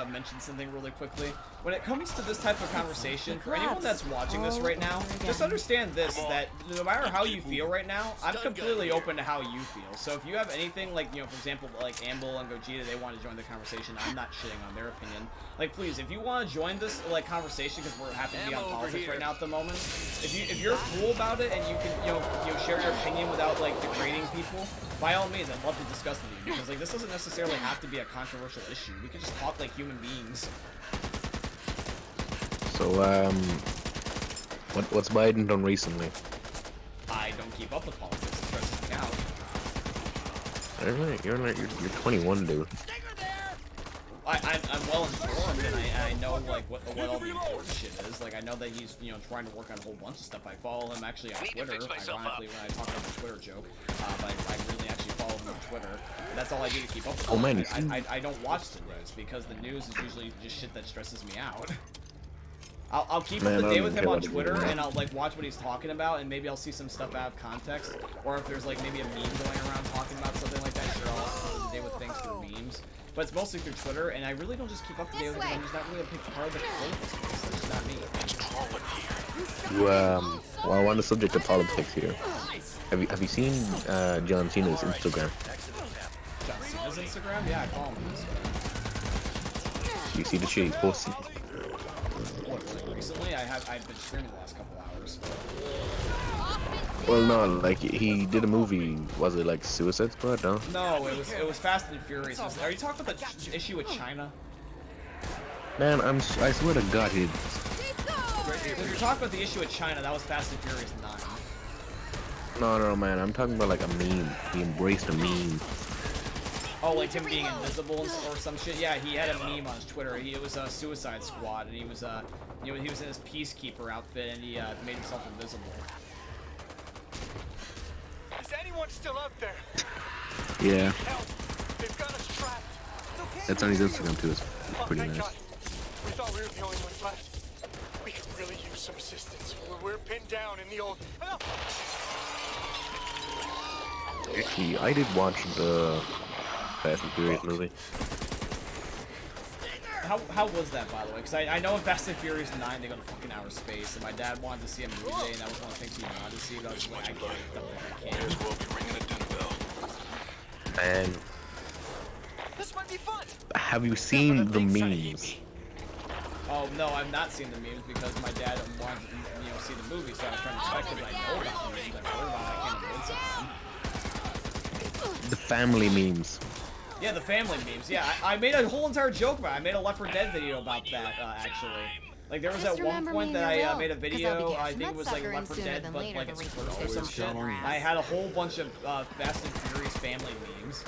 mention something really quickly? When it comes to this type of conversation, for anyone that's watching this right now, just understand this, that no matter how you feel right now, I'm completely open to how you feel. So if you have anything, like, you know, for example, like Amble and Gogeta, they want to join the conversation, I'm not shitting on their opinion. Like, please, if you want to join this, like, conversation, because we're happy to be on politics right now at the moment, if you're cool about it and you can, you know, share your opinion without, like, degrading people, by all means, I'd love to discuss with you, because, like, this doesn't necessarily have to be a controversial issue. We can just talk like human beings. So, what's Biden done recently? I don't keep up with politics. It stresses me out. You're 21, dude. I'm well informed, and I know, like, what all the important shit is. Like, I know that he's, you know, trying to work on a whole bunch of stuff. I follow him actually on Twitter, ironically, when I talk about the Twitter joke. But I really actually follow him on Twitter. And that's all I do to keep up with him. Oh, man, I don't watch the news, because the news is usually just shit that stresses me out. I'll keep up to date with him on Twitter, and I'll, like, watch what he's talking about, and maybe I'll see some stuff out of context. Or if there's, like, maybe a meme going around talking about something like that, sure, I'll keep up to date with things through memes. But it's mostly through Twitter, and I really don't just keep up to date with it. I'm just not really a big part of the political space. That's just not me. You, well, on the subject of politics here, have you seen John Cena's Instagram? John Cena's Instagram? Yeah, I follow him on Instagram. You see the shit he's posting? What, like recently? I've been streaming the last couple hours. Well, no, like, he did a movie, was it like Suicide Squad, no? No, it was Fast and Furious. Are you talking about the issue with China? Man, I swear to God, he... If you're talking about the issue with China, that was Fast and Furious 9. No, man, I'm talking about like a meme. He embraced a meme. Oh, like him being invisible or some shit? Yeah, he had a meme on his Twitter. It was a Suicide Squad, and he was, you know, he was in his Peacekeeper outfit, and he made himself invisible. Is anyone still out there? Yeah. Help! They've got us trapped. It's okay. That's on his Instagram too. It's pretty Thank nice. God. We thought we were the only ones left. We could really use some assistance. We're pinned down in the old. Actually, I did watch the Fast and Furious movie. How was that, by the way? Because I know in Fast and Furious 9 they go to fucking outer space, and my dad wanted to see a movie today, and that was one of the things he wanted to see, but I was like, I can't. As well be ringing a dinner bell. And This might be fun. have you seen the memes? Oh no, I've not seen the memes because my dad wanted to, you know, see the movie, so I was trying to expect it. I know about the memes. I've heard about it. I can't even inside them. The family memes. Yeah, the family memes. Yeah, I made a whole entire joke about it. I made a Left 4 Dead video about that, actually. Like, there was at one point that I made a video, I think it was like Left 4 Dead, but like it's first or some shit. I had a whole bunch of Fast and Furious family memes.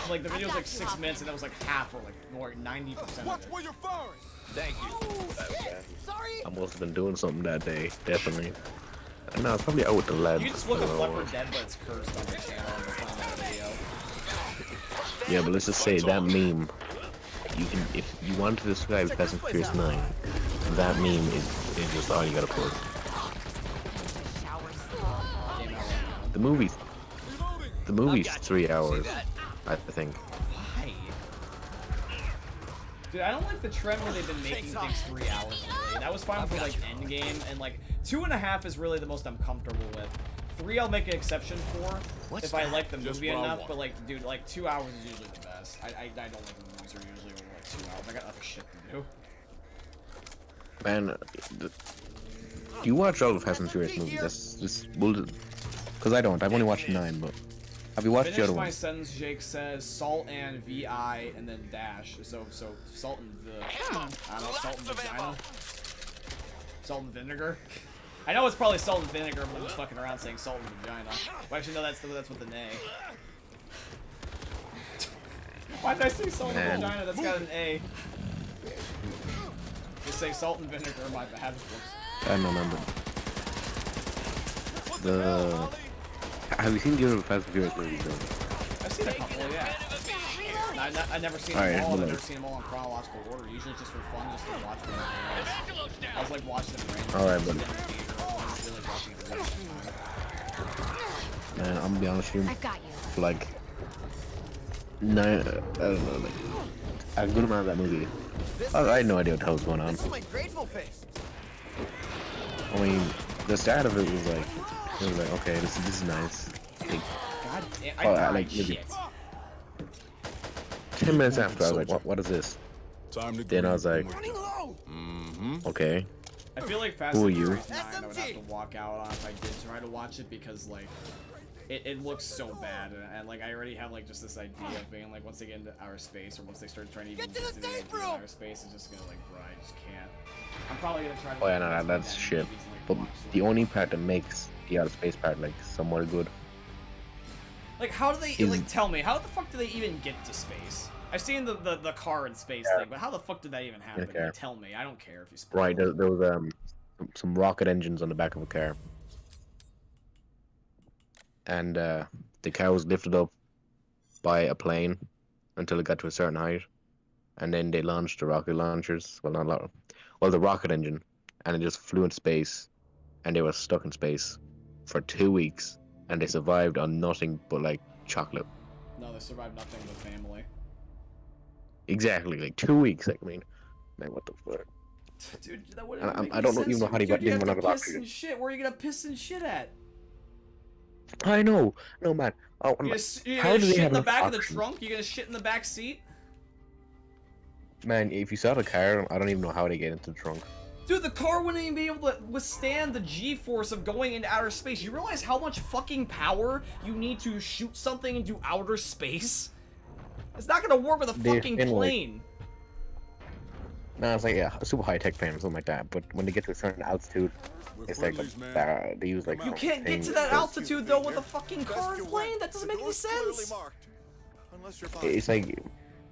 Like, the video was like 6 minutes, and that was like half, or like more, 90% of it. Watch where you're firing! Thank you. Sorry. I must have been doing something that day, definitely. No, it's probably out with the lads. You can just look up Left 4 Dead, but it's cursed on the channel, and you'll find that video. Yeah, but let's just say that meme. You can, if you want to describe Fast and Furious 9, that meme is just all you gotta put. The movie's 3 hours, I think. Why? Dude, I don't like the trend where they've been making things 3 hours lately. That was fine for like Endgame, and like 2.5 is really the most I'm comfortable with. 3 I'll make an exception for if I like the movie enough, but like, dude, like 2 hours is usually the best. I don't like the movies are usually over like 2 hours. I got other shit to do. Man, do you watch all the Fast and Furious movies? That's just because I don't. I've only watched 9, but have you watched the other Finish my ones? sentence, Jake says salt and VI and then dash. So salt and the I don't know, salt and vagina? Salt and vinegar? I know it's probably salt and vinegar, but I'm just fucking around saying salt and vagina. Well, actually, no, that's with the nay. Why did I say salt and vagina? That's got an A. Just say salt and vinegar, my bad. I don't remember. Have you seen the other Fast and Furious movies though? I've seen a couple, yeah. I've never seen them all. I've never seen them all in chronological order. Usually just for fun, just to watch them. I was like watching them randomly. Alright, buddy. Man, I'm gonna be honest with you. I've got you. For like 9, I don't know, like a good amount of that movie. I had no idea what the hell was going on. This is my grateful face. I mean, the start of it was like, okay, this is nice. Like, God damn, like maybe 10 minutes after, I was like, what is this? Then I was like, okay. I feel like Fast Who are and you? Furious 9 I would have to walk out on if I did try to watch it because like it looks so bad and like I already have like just this idea of being like once they get into outer space or once they start trying to even get to the idea of outer space, it's just gonna like bro, I just can't. I'm probably gonna try to. Oh yeah, no, that's shit. But the only part that makes the outer space part like somewhat good. Like how do they like tell me how the fuck do they even get to space? I've seen the car in space thing, but how the fuck did that even happen? Okay. Like, tell me. I don't care if you spoil. Right, there was some rocket engines on the back of a car, and the car was lifted up by a plane until it got to a certain height, and then they launched the rocket launchers. Well, not a lot. Well, the rocket engine, and it just flew into space, and they were stuck in space for 2 weeks, and they survived on nothing but like chocolate. No, they survived nothing but family. Exactly, like 2 weeks. Like, I mean, man, what the fuck? Dude, that wouldn't make I don't sense. even know how they Dude, you didn't have run to out of piss and oxygen. shit. Where are you gonna piss and shit at? I know, no man. Oh, You're how gonna do they shit have in the enough back of the oxygen? trunk? You're gonna shit in the back seat? Man, if you saw the car, I don't even know how they get into the trunk. Dude, the car wouldn't even be able to withstand the G-force of going into outer space. You realize how much fucking power you need to shoot something into outer space? It's not gonna work with a fucking plane. No, it's like a super high-tech plane or something like that. But when they get to a certain altitude, it's like they use like. You can't get to that altitude though with a fucking car and plane. That doesn't make any sense.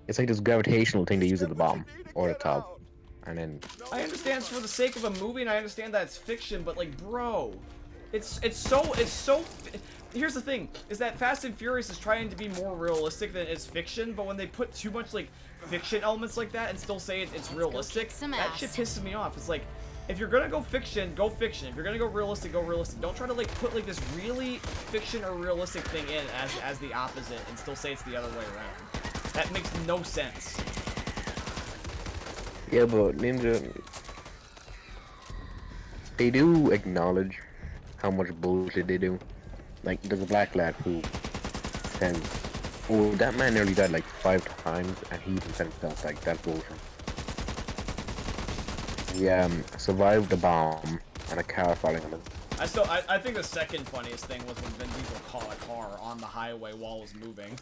It's like this gravitational thing they use at the bottom or the top, and then. I understand it's for the sake of a movie, and I understand that it's fiction, but like, bro, it's so. Here's the thing: is that Fast and Furious is trying to be more realistic than it's fiction, but when they put too much like fiction elements like that and still say it's realistic, that shit pisses me off. It's like, if you're gonna go fiction, go fiction. If you're gonna go realistic, go realistic. Don't try to like put like this really fiction or realistic thing in as the opposite and still say it's the other way around. That makes no sense. Yeah, but Ninja, they do acknowledge how much bullshit they do. Like, there's a black lad who says, oh, that man nearly died like 5 times, and he even said himself, like, that's bullshit. He survived a bomb and a car falling on him. I think the second funniest thing was when Vin Diesel caught a car on the highway while it was moving.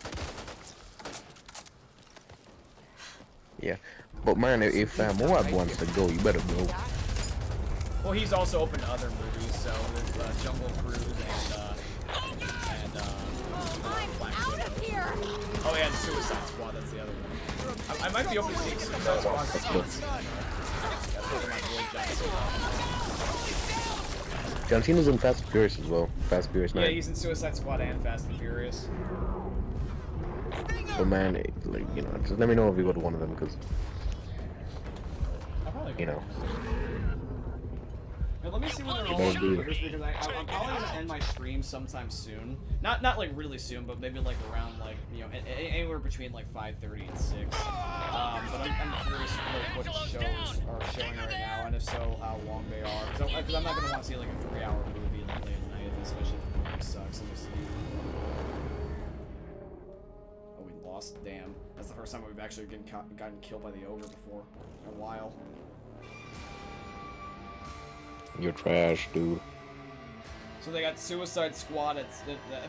Yeah, but man, if Moab wants to go, you better go. Well, he's also open to other movies, so there's Jungle Cruise and Black Widow. Out of here! Oh yeah, and Suicide Squad, that's the other one. I might be open to seeing Suicide Squad. That's my boy John Cena. John Cena's in Fast and Furious as well. Fast and Furious 9. Yeah, he's in Suicide Squad and Fast and Furious. But man, like, you know, just let me know if you go to one of them, because you know. Now, let me see when they're all computers, because I'm probably gonna end my stream sometime soon. Not like really soon, but maybe like around like, you know, anywhere between like 5:30 and 6. But I'm curious like what shows are showing right now, and if so, how long they are. Because I'm not gonna want to see like a 3-hour movie like late at night, especially if the movie sucks. Let me see. Oh, we lost. Damn, that's the first time we've actually gotten killed by the ogre before in a while. You're trash, dude. So they got Suicide Squad. In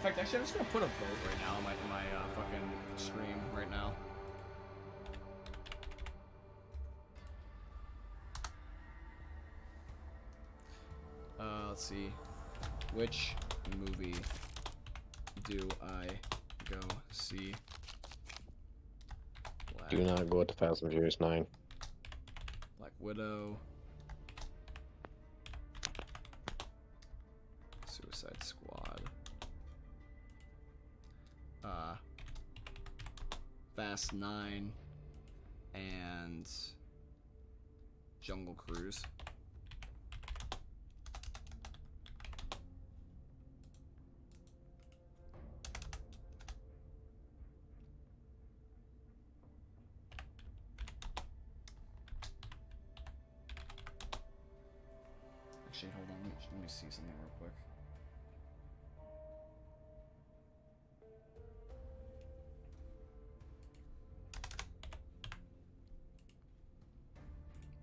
fact, actually, I'm just gonna put a vote right now in my fucking stream right now. Let's see. Which movie do I go see? Do not go to Fast and Furious 9. Black Widow. Suicide Squad. Fast 9 and Jungle Cruise. Actually, hold on. Let me see something real quick.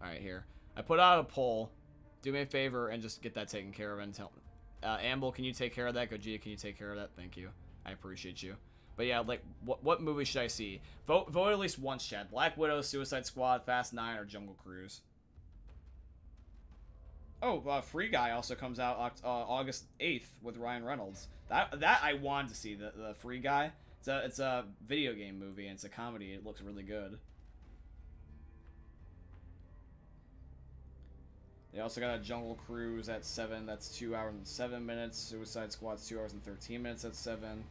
Alright, here. I put out a poll. Do me a favor and just get that taken care of and tell Amble, can you take care of that? Gogeta, can you take care of that? Thank you. I appreciate you. But yeah, like, what movie should I see? Vote at least once, Chad. Black Widow, Suicide Squad, Fast 9, or Jungle Cruise. Oh, Free Guy also comes out August 8th with Ryan Reynolds. That I wanted to see, the Free Guy. It's a video game movie, and it's a comedy. It looks really good. They also got a Jungle Cruise at 7. That's 2 hours and 7 minutes. Suicide Squad's 2 hours and 13 minutes at 7.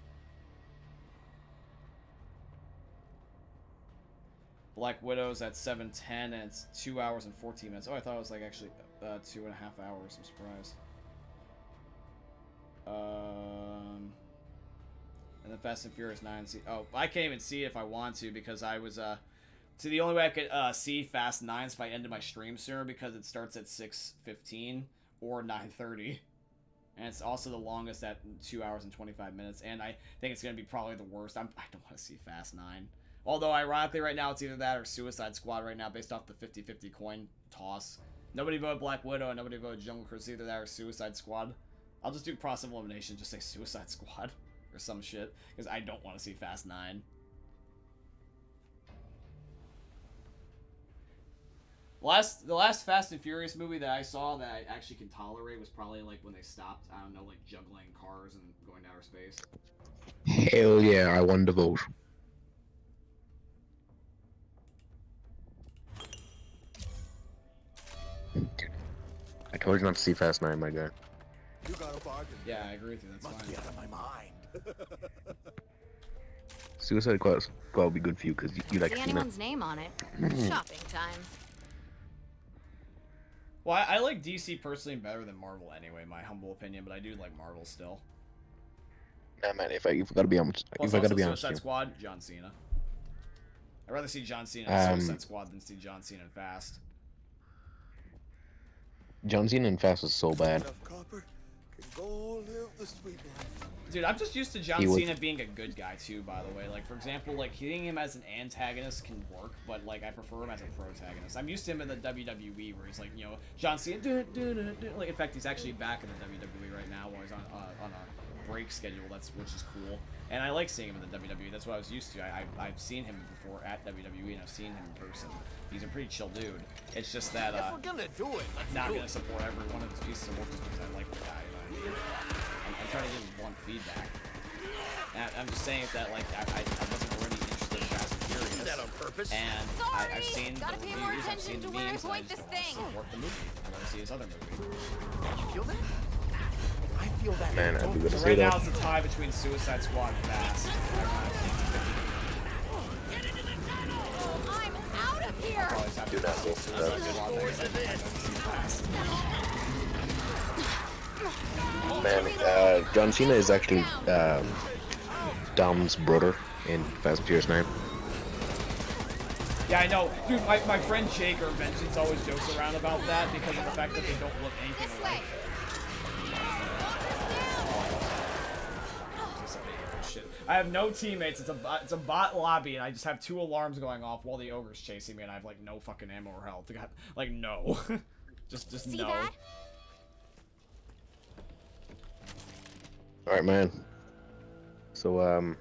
Black Widow's at 7:10, and it's 2 hours and 14 minutes. Oh, I thought it was like actually 2.5 hours. I'm surprised. And then Fast and Furious 9. Oh, I can't even see it if I want to because I was so the only way I could see Fast 9 is if I ended my stream sooner because it starts at 6:15 or 9:30. And it's also the longest at 2 hours and 25 minutes. And I think it's going to be probably the worst. I don't want to see Fast 9. Although, ironically, right now, it's either that or Suicide Squad right now, based off the 50-50 coin toss. Nobody voted Black Widow, and nobody voted Jungle Cruise, either that or Suicide Squad. I'll just do cross elimination, just say Suicide Squad, or some shit, because I don't want to see Fast 9. The last Fast and Furious movie that I saw that I actually can tolerate was probably, like, when they stopped, I don't know, like, juggling cars and going to outer space. Hell yeah, I won the vote. I told you not to see Fast 9, my guy. You got a bargain. Yeah, I agree with you. That's Must fine. be out of my mind. Suicide Squad will be good for you because you like See Cena. anyone's name on it. Shopping time. Well, I like DC personally better than Marvel anyway, my humble opinion, but I do like Marvel still. Nah, man, if I gotta be honest, Plus, if I gotta be also honest, Suicide Squad, John Cena. I'd rather see John Cena in Suicide Squad than see John Cena in Fast. John Cena in Fast was so bad. Dude, I'm just used to John Cena being a good guy too, by the way. Like, for example, like, hitting him as an antagonist can work, but, like, I prefer him as a protagonist. I'm used to him in the WWE where he's like, you know, John Cena, like, in fact, he's actually back in the WWE right now while he's on a break schedule, which is cool. And I like seeing him in the WWE. That's what I was used to. I've seen him before at WWE, and I've seen him in person. He's a pretty chill dude. It's just that If we're gonna do it, let's not do gonna it. support every one of his pieces of work just because I like the guy. I'm trying to give him one feedback. And I'm just saying that, like, I wasn't already interested in Fast and Furious. Did that on purpose? And I've seen the Gotta pay more reviews, I've seen attention the to where I memes, and I point just this don't want to thing. support the movie. I want to see his other movie. You feel that? I feel that. Man, I'd be good to So say right now that. it's a tie between Suicide Squad and Fast. I'm out of here. Probably have to Dude, that's Suicide Squad next Man, John Cena is actually Dom's brother in Fast and Furious 9. Yeah, I know. Dude, my friend Jake or Vengeance always jokes around about that because of the fact that they don't look anything alike. Shit. I have no teammates. It's a bot lobby, and I just have 2 alarms going off while the ogre's chasing me, and I have like no fucking ammo or health. Like no, just See no. that? All right, man. So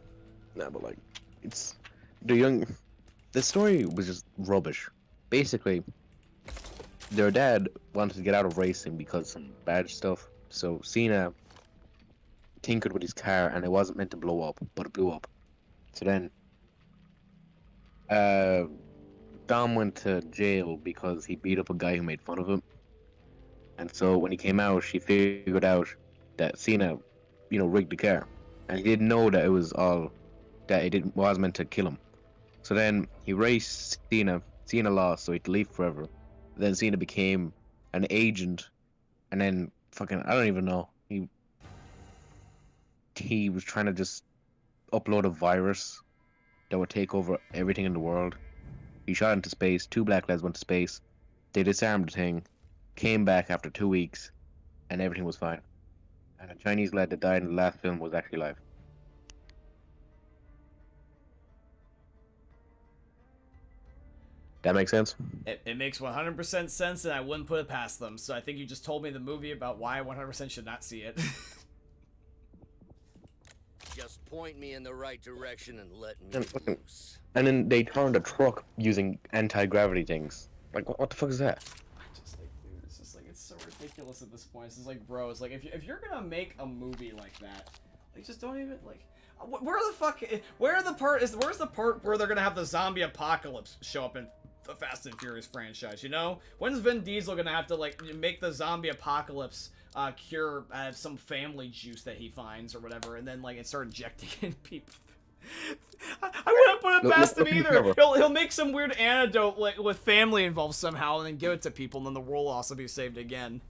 nah, but like, it's the story was just rubbish. Basically, their dad wanted to get out of racing because some bad stuff. So Cena tinkered with his car, and it wasn't meant to blow up, but it blew up. So then, Dom went to jail because he beat up a guy who made fun of him. And so when he came out, she figured out that Cena, rigged the car, and he didn't know that it was all that it was meant to kill him. So then he raced Cena. Cena lost, so he had to leave forever. Then Cena became an agent, and then fucking I don't even know. He was trying to just upload a virus that would take over everything in the world. He shot into space. 2 black lads went to space. They disarmed the thing, came back after 2 weeks, and everything was fine. And a Chinese lad that died in the last film was actually alive. That makes sense? It makes 100% sense, and I wouldn't put it past them. So I think you just told me the movie about why I 100% should not see it. Just point me in the right direction and let me loose. And then they turned a truck using anti-gravity things. Like, what the fuck is that? It's just like, it's so ridiculous at this point. It's just like, bro, it's like, if you're gonna make a movie like that, like, just don't even, like, where's the part where they're gonna have the zombie apocalypse show up in the Fast and Furious franchise, you know? When's Vin Diesel gonna have to, like, make the zombie apocalypse cure some family juice that he finds or whatever, and then, like, and start injecting it in people? I wouldn't put it past him either. He'll make some weird antidote, like, with family involved somehow, and then give it to people, and then the world will also be saved again.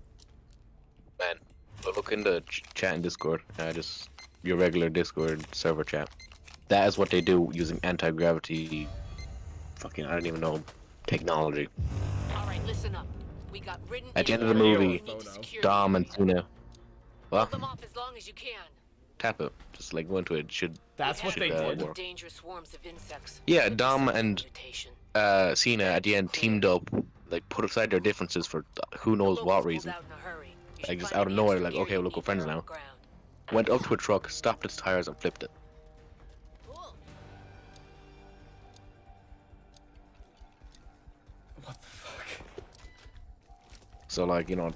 Man, look in the chat in Discord. Just your regular Discord server chat. That is what they do using anti-gravity. Fucking, I don't even know, technology. All right, listen up. We got written At the end of the movie, Dom and Cena. What? them off as long as you can. Tap it. Just like go into it. That's what they did. Work. Dangerous swarms of insects. Yeah, Dom and Cena at the end teamed up, like put aside their differences for who knows what reason. Like just out of nowhere, like okay, we'll look, we're friends now. Went up to a truck, stopped its tires, and flipped it. What the fuck? So like, I don't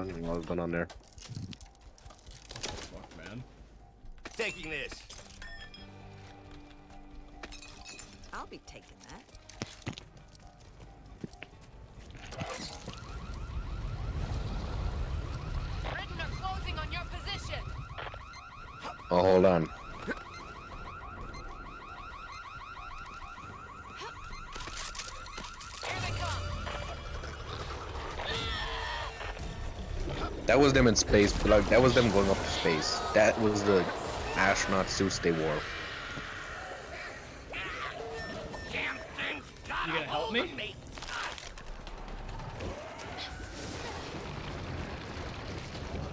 even know what's going on there. What the fuck, man? Taking this. I'll be taking that. Britain are closing on your position. Oh, hold on. That was them in space, but like that was them going up to space. That was the astronaut suits they wore. You gonna help me?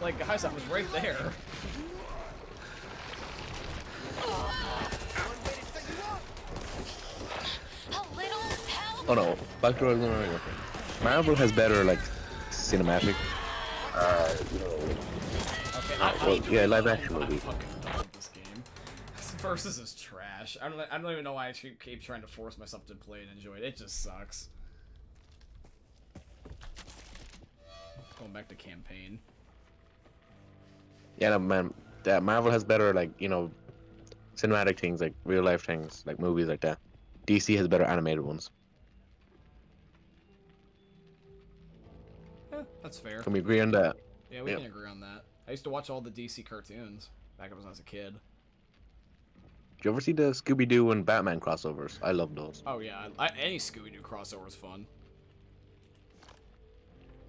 Like, guys, I was right there. Oh no, back to Marvel has better like cinematic. Yeah, live action movie. This game. Versus is trash. I don't even know why I keep trying to force myself to play and enjoy it. It just sucks. Going back to campaign. Yeah, no, man. That Marvel has better like cinematic things, like real life things, like movies like that. DC has better animated ones. Yeah, that's fair. Can we agree on that? Yeah, we can agree on that. I used to watch all the DC cartoons back when I was a kid. Did you ever see the Scooby-Doo and Batman crossovers? I love those. Oh yeah, any Scooby-Doo crossover is fun.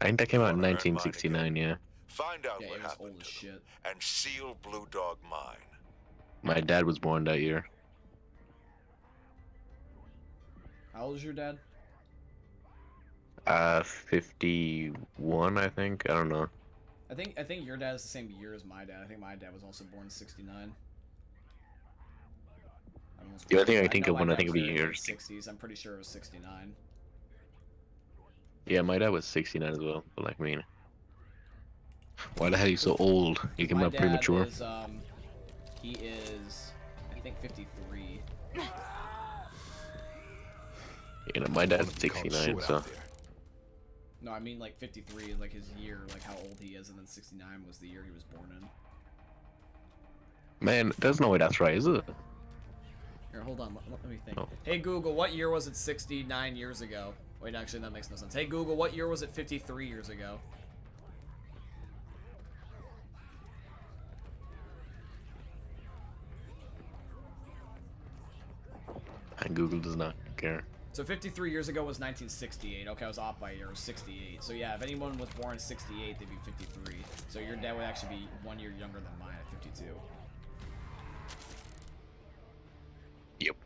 I think that came out in Wanna earn mine 1969, yeah. Find out Yeah, what it was happened old as to them, shit. and seal Blue Dog mine. My dad was born that year. How old is your dad? 51, I think. I don't know. I think your dad is the same year as my dad. I think my dad was also born in '69. The only thing I think know of my when I dad think of was the very years. late 60s. I'm pretty sure it was '69. Yeah, my dad was 69 as well. But like, I mean, why the hell are you so old? You came My out dad premature. is he is I think 53. You know, my dad's 69, so. No, I mean like 53 is like his year, like how old he is, and then 69 was the year he was born in. Man, there's no way that's right, is it? Here, hold on, let me think. Oh. Hey Google, what year was it 69 years ago? Wait, actually that makes no sense. Hey Google, what year was it 53 years ago? And Google does not care. So 53 years ago was 1968. Okay, I was off by a year. It was 68. So yeah, if anyone was born in 68, they'd be 53. So your dad would actually be 1 year younger than mine at 52. Yep.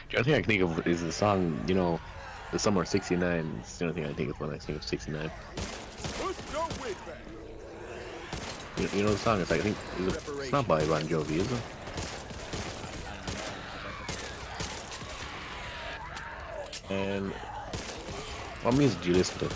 The only thing I can think of is the song, you know, the Summer of '69. It's the only thing I think of when I think of '69. You know the song? It's like, I think, it's not by Bon Jovi, is it? And what music do you listen to?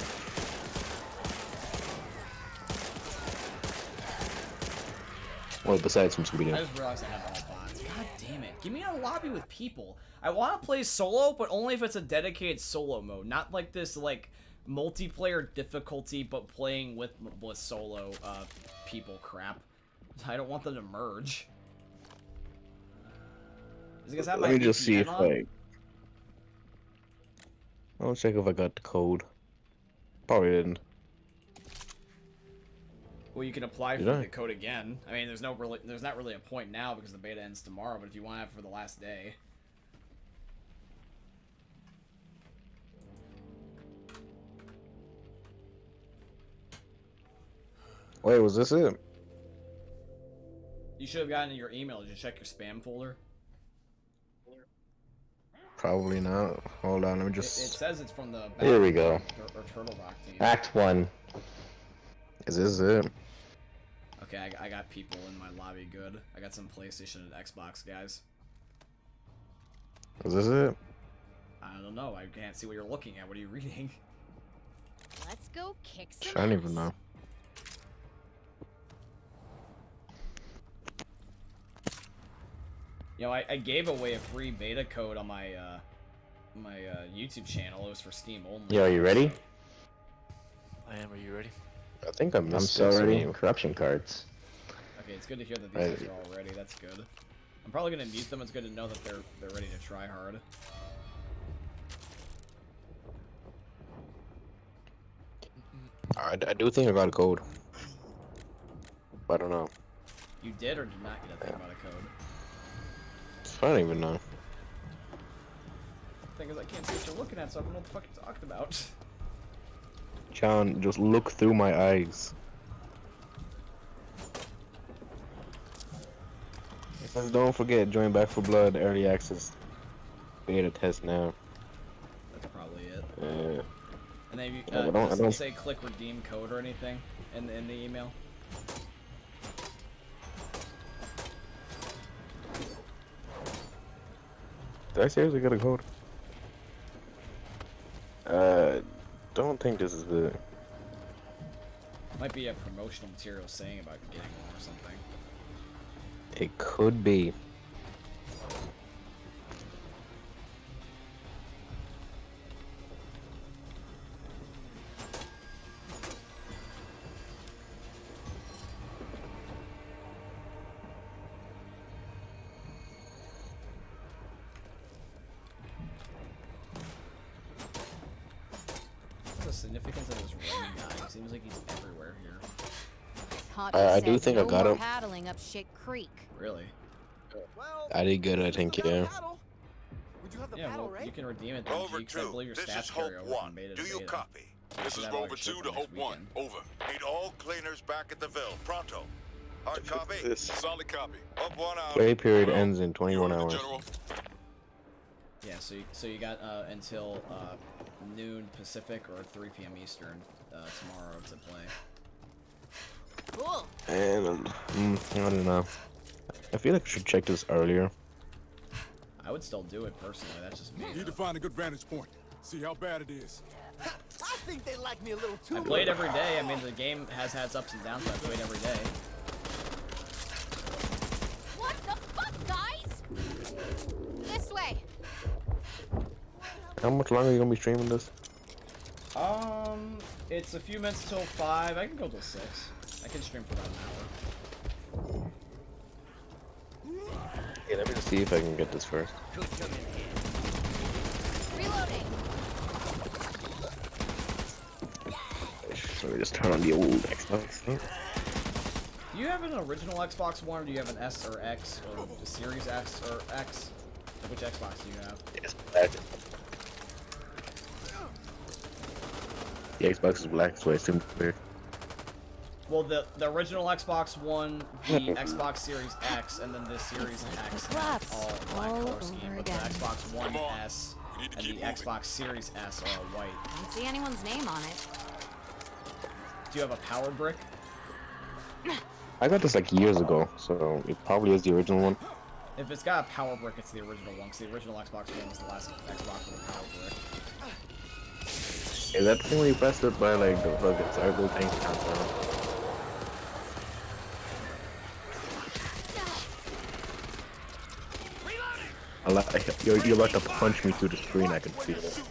Well, besides from Scooby-Doo. I just realized I have all bots. God damn it. Give me a lobby with people. I want to play solo, but only if it's a dedicated solo mode. Not like this, like, multiplayer difficulty, but playing with solo people crap. I don't want them to merge. Is it 'cause I have my Let me just see VPN if on? I'll check if I got the code. Probably didn't. Well, you can apply for Did I? the code again. I mean, there's not really a point now because the beta ends tomorrow. But if you want to have it for the last day, Wait, was this it? you should have gotten your email. Did you check your spam folder? Probably not. Hold on, let me It just. says it's from the Here we go. or Turtle Rock team. Act 1. Is this it? Okay, I got people in my lobby. Good. I got some PlayStation and Xbox guys. Is this it? I don't know. I can't see what you're looking at. What are you reading? Let's go kick some I don't even know. You know, I gave away a free beta code on my my YouTube channel. It was for Steam only. Yeah, are you ready? I am. Are you ready? I think I'm so ready. Corruption cards. Okay, it's good to hear that these guys are all ready. That's good. I'm probably gonna mute them. It's good to know that they're ready to try hard. I do think I got a code. But I don't know. You did or did not get a thing about a code? I don't even know. Thing is, I can't see what you're looking at, so I don't know what the fuck you're talking about. John, just look through my eyes. And don't forget, join Back for Blood early access beta test now. That's probably it. Yeah. And then you I does don't it say click redeem code or anything in the email? Did I seriously get a code? Don't think this is the. Might be a promotional material saying about getting one or something. It could be. What's the significance of this Roman guy? It seems like he's everywhere here. I do think I got him. Paddling up Shit Creek. Really? I did good, I think, yeah. Would you have the Yeah, battle, well, right? you can redeem it then, Rover G, 'cause I 2, believe your this stats is Hope carry over 1. from beta Do to you beta. copy? This should is have all Rover your shit 2 for to next Hope 1. weekend. Over. Need all cleaners back at the Ville. Pronto. Hard copy? This Solid copy. Hope 1 out. play period Well, ends in you 21 ordered, hours. General. Yeah, so you got until noon Pacific or 3 p.m. Eastern tomorrow to play. Cool. And I don't know. I feel like I should check this earlier. I would still do it personally. That's just me. Need to find a good vantage point. See how bad it is. I think they like me a little too. I played every day. I mean, the game has had its ups and downs, but I played every day. What the fuck, guys? This way. How much longer are you gonna be streaming this? It's a few minutes till 5. I can go till 6. I can stream for about an hour. Yeah, let me just see if I can get this first. Reloading. So we just turn on the old Xbox. Do you have an original Xbox One, or do you have an S or X, or a Series X or X? Which Xbox do you have? Yes, black. The Xbox is black, so I assume it's weird. Well, the original Xbox One, the Xbox Series X, and then the Series X have all black color scheme, but the Xbox One S and the Xbox Series S are all white. I don't see anyone's name on it. Do you have a power brick? I got this like years ago, so it probably is the original one. If it's got a power brick, it's the original one, because the original Xbox One was the last Xbox with a power brick. Is that thing when you press it by like the fucking circle thing? You're about to punch me through the screen, I can feel it.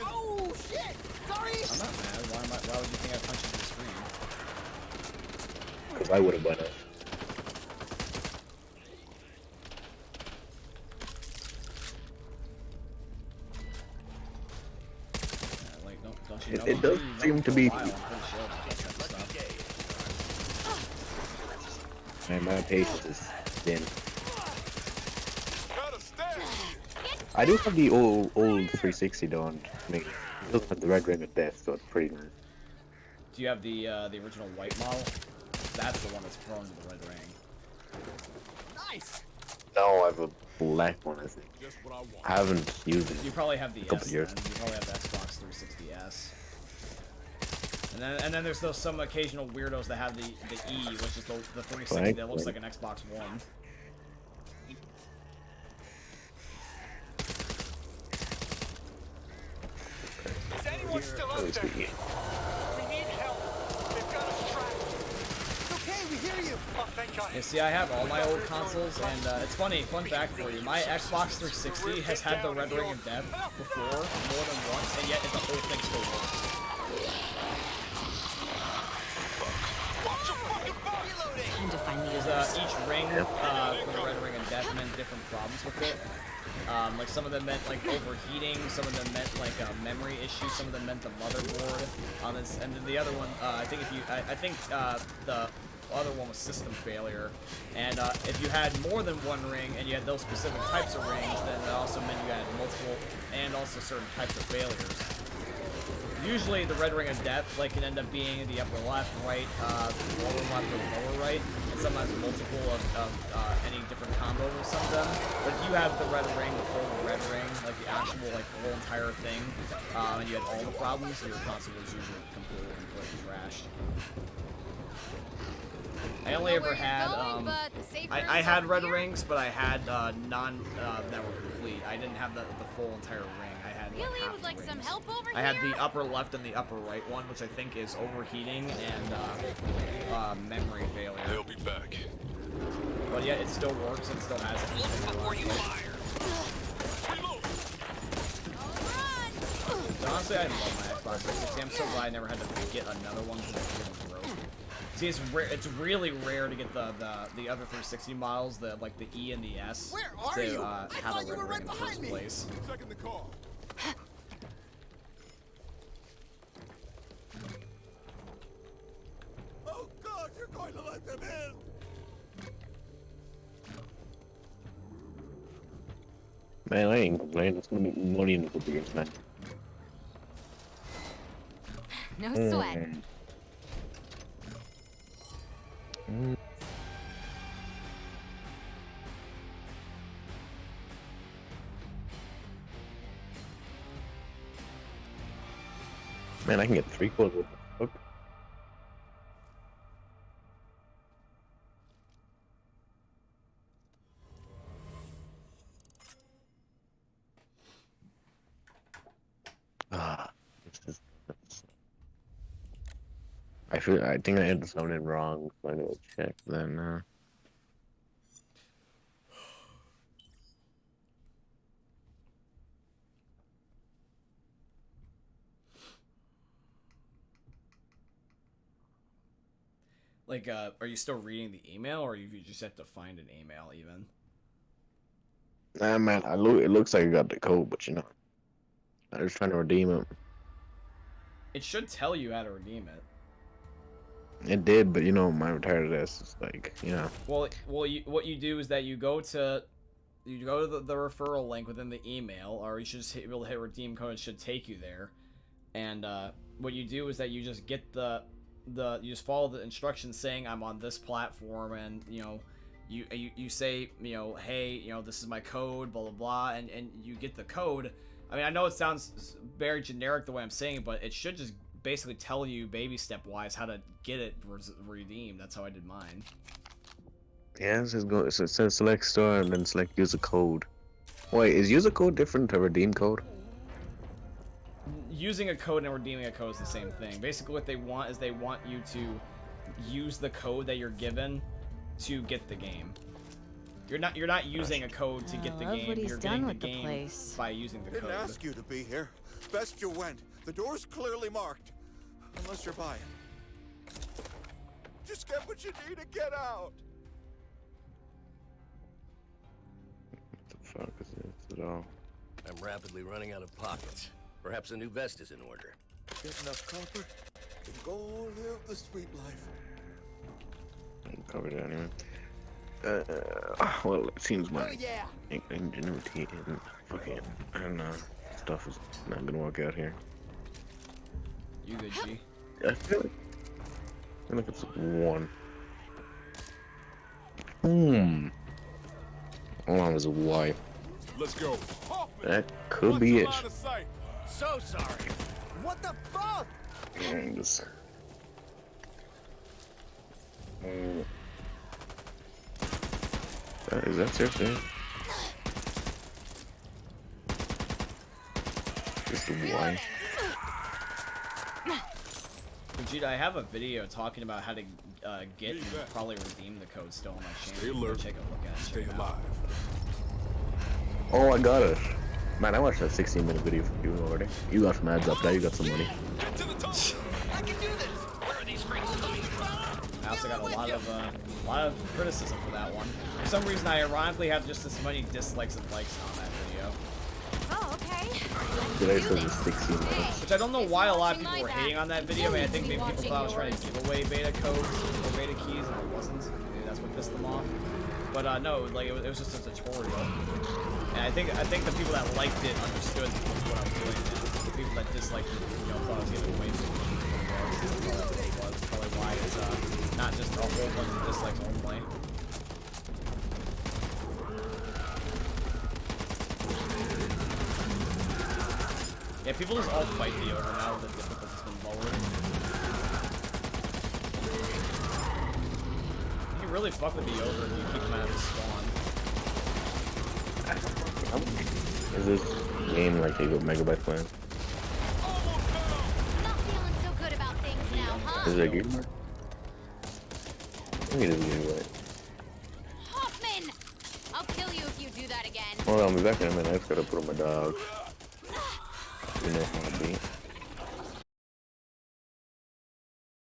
Oh shit! Sorry. I'm not mad. Why would you think I'd punch you through the screen? Because I would have won it. Like, don't you know? It does seem to be. Man, my patience is thin. I do have the old 360 though, and I mean, it doesn't have the red ring of death, so it's pretty nice. Do you have the original white model? That's the one that's prone to the red ring. Nice. No, I have a black one, I think. I haven't used it. You probably have the in a couple S. years. Then. You probably have the Xbox 360S. And then there's those some occasional weirdos that have the E, which is the 360 that looks like an Xbox One. Is anyone still out there? We need help. They've got us trapped. It's okay, we hear you. Oh, thank God. You see, I have all my old consoles, and it's funny, fun fact for you, my Xbox 360 has had the red ring of death before, more than once, and yet the whole thing still works. Because each ring for the red ring of death meant different problems with it. Like some of them meant like overheating, some of them meant like memory issues, some of them meant the motherboard. And then the other one, I think the other one was system failure. And if you had more than one ring and you had those specific types of rings, then it also meant you had multiple and also certain types of failures. Usually the red ring of death like can end up being the upper left, right, lower left, or lower right, and sometimes multiple of any different combo of some of them. But if you have the red ring, the full red ring, like the actual like whole entire thing, and you had all the problems, your console was usually completely trashed. I only ever had I had red rings, but I had none that were complete. I didn't have the full entire ring. I had Really half would the like some rings. help over I here? had the upper left and the upper right one, which I think is overheating and memory failure. They'll be back. But yeah, it still works and still has everything. Before you fire. So honestly, I love my Xbox 360. I'm so glad I never had to get another one because it didn't broke. See, it's really rare to get the other 360 models, the like the E and the S, to have a red ring in the first place. Checking the car. Oh God, you're going to let them in. Man, I ain't complaining. It's gonna be money in a couple years, man. No sweat. Man, I can get 3 quads with the fuck. This is. I think I had something wrong, so I gotta check then. Like, are you still reading the email, or you just have to find an email even? Nah, man, it looks like I got the code, but you know, I was trying to redeem it. It should tell you how to redeem it. It did, but you know, my retarded ass is like, you know. Well, what you do is that you go to the referral link within the email, or you should just be able to hit redeem code. It should take you there, and what you do is that you just get you just follow the instructions saying I'm on this platform, and you know, you say, you know, hey, you know, this is my code, blah blah blah, and you get the code. I mean, I know it sounds very generic the way I'm saying it, but it should just basically tell you baby step wise how to get it redeemed. That's how I did mine. Yeah, it says select store and then select user code. Wait, is user code different to redeem code? Using a code and redeeming a code is the same thing. Basically, what they want is they want you to use the code that you're given to get the game. You're not using a code to get the game. You're getting the game by using the code. Didn't ask you to be here. Best you went. The door's clearly marked. Unless you're buying. Just get what you need to get out. What the fuck is this at all? I'm rapidly running out of pockets. Perhaps a new vest is in order. Get enough copper and go live the sweet life. I'm covered anyway. Well, it seems my ingenuity and fucking stuff is not gonna work out here. You good, G? I feel like it's 1. Hold on, there's a Y. Let's go. That could be it. So sorry. What the fuck? Is that seriously? Just a Y. Vegeta, I have a video talking about how to get and probably redeem the code still on my channel. Stay alert. Take a look at it. Stay alive. Oh, I got it. Man, I watched that 16-minute video from you already. You got some ads up there, you got some money. Get to the top. I can do this. Where are these freaks coming from? I also got a lot of criticism for that one. For some reason, I ironically have just as many dislikes and likes on that video. Oh, okay. Today says it's 16 minutes. Which I don't know why a lot of people were hating on that video. I mean, I think maybe people thought I was trying to give away beta codes or beta keys, and I wasn't. Maybe that's what pissed them off. But no, like it was just a tutorial. And I think the people that liked it understood what I was doing. And the people that disliked it, you know, thought I was giving away some was probably why it's not just a whole bunch of dislikes only. Yeah, people just all fight the ogre now that the difficulty's been lowered. You can really fuck with the ogre if you keep him out of the spawn. Is this game like a Megabyte plan? Not feeling so good about things now, huh? Is it a Gigabyte? I think it is a Gigabyte. Hoffman! I'll kill you if you do that again. Hold on, I'll be back in a minute. I just gotta put on my dog. You know how it be.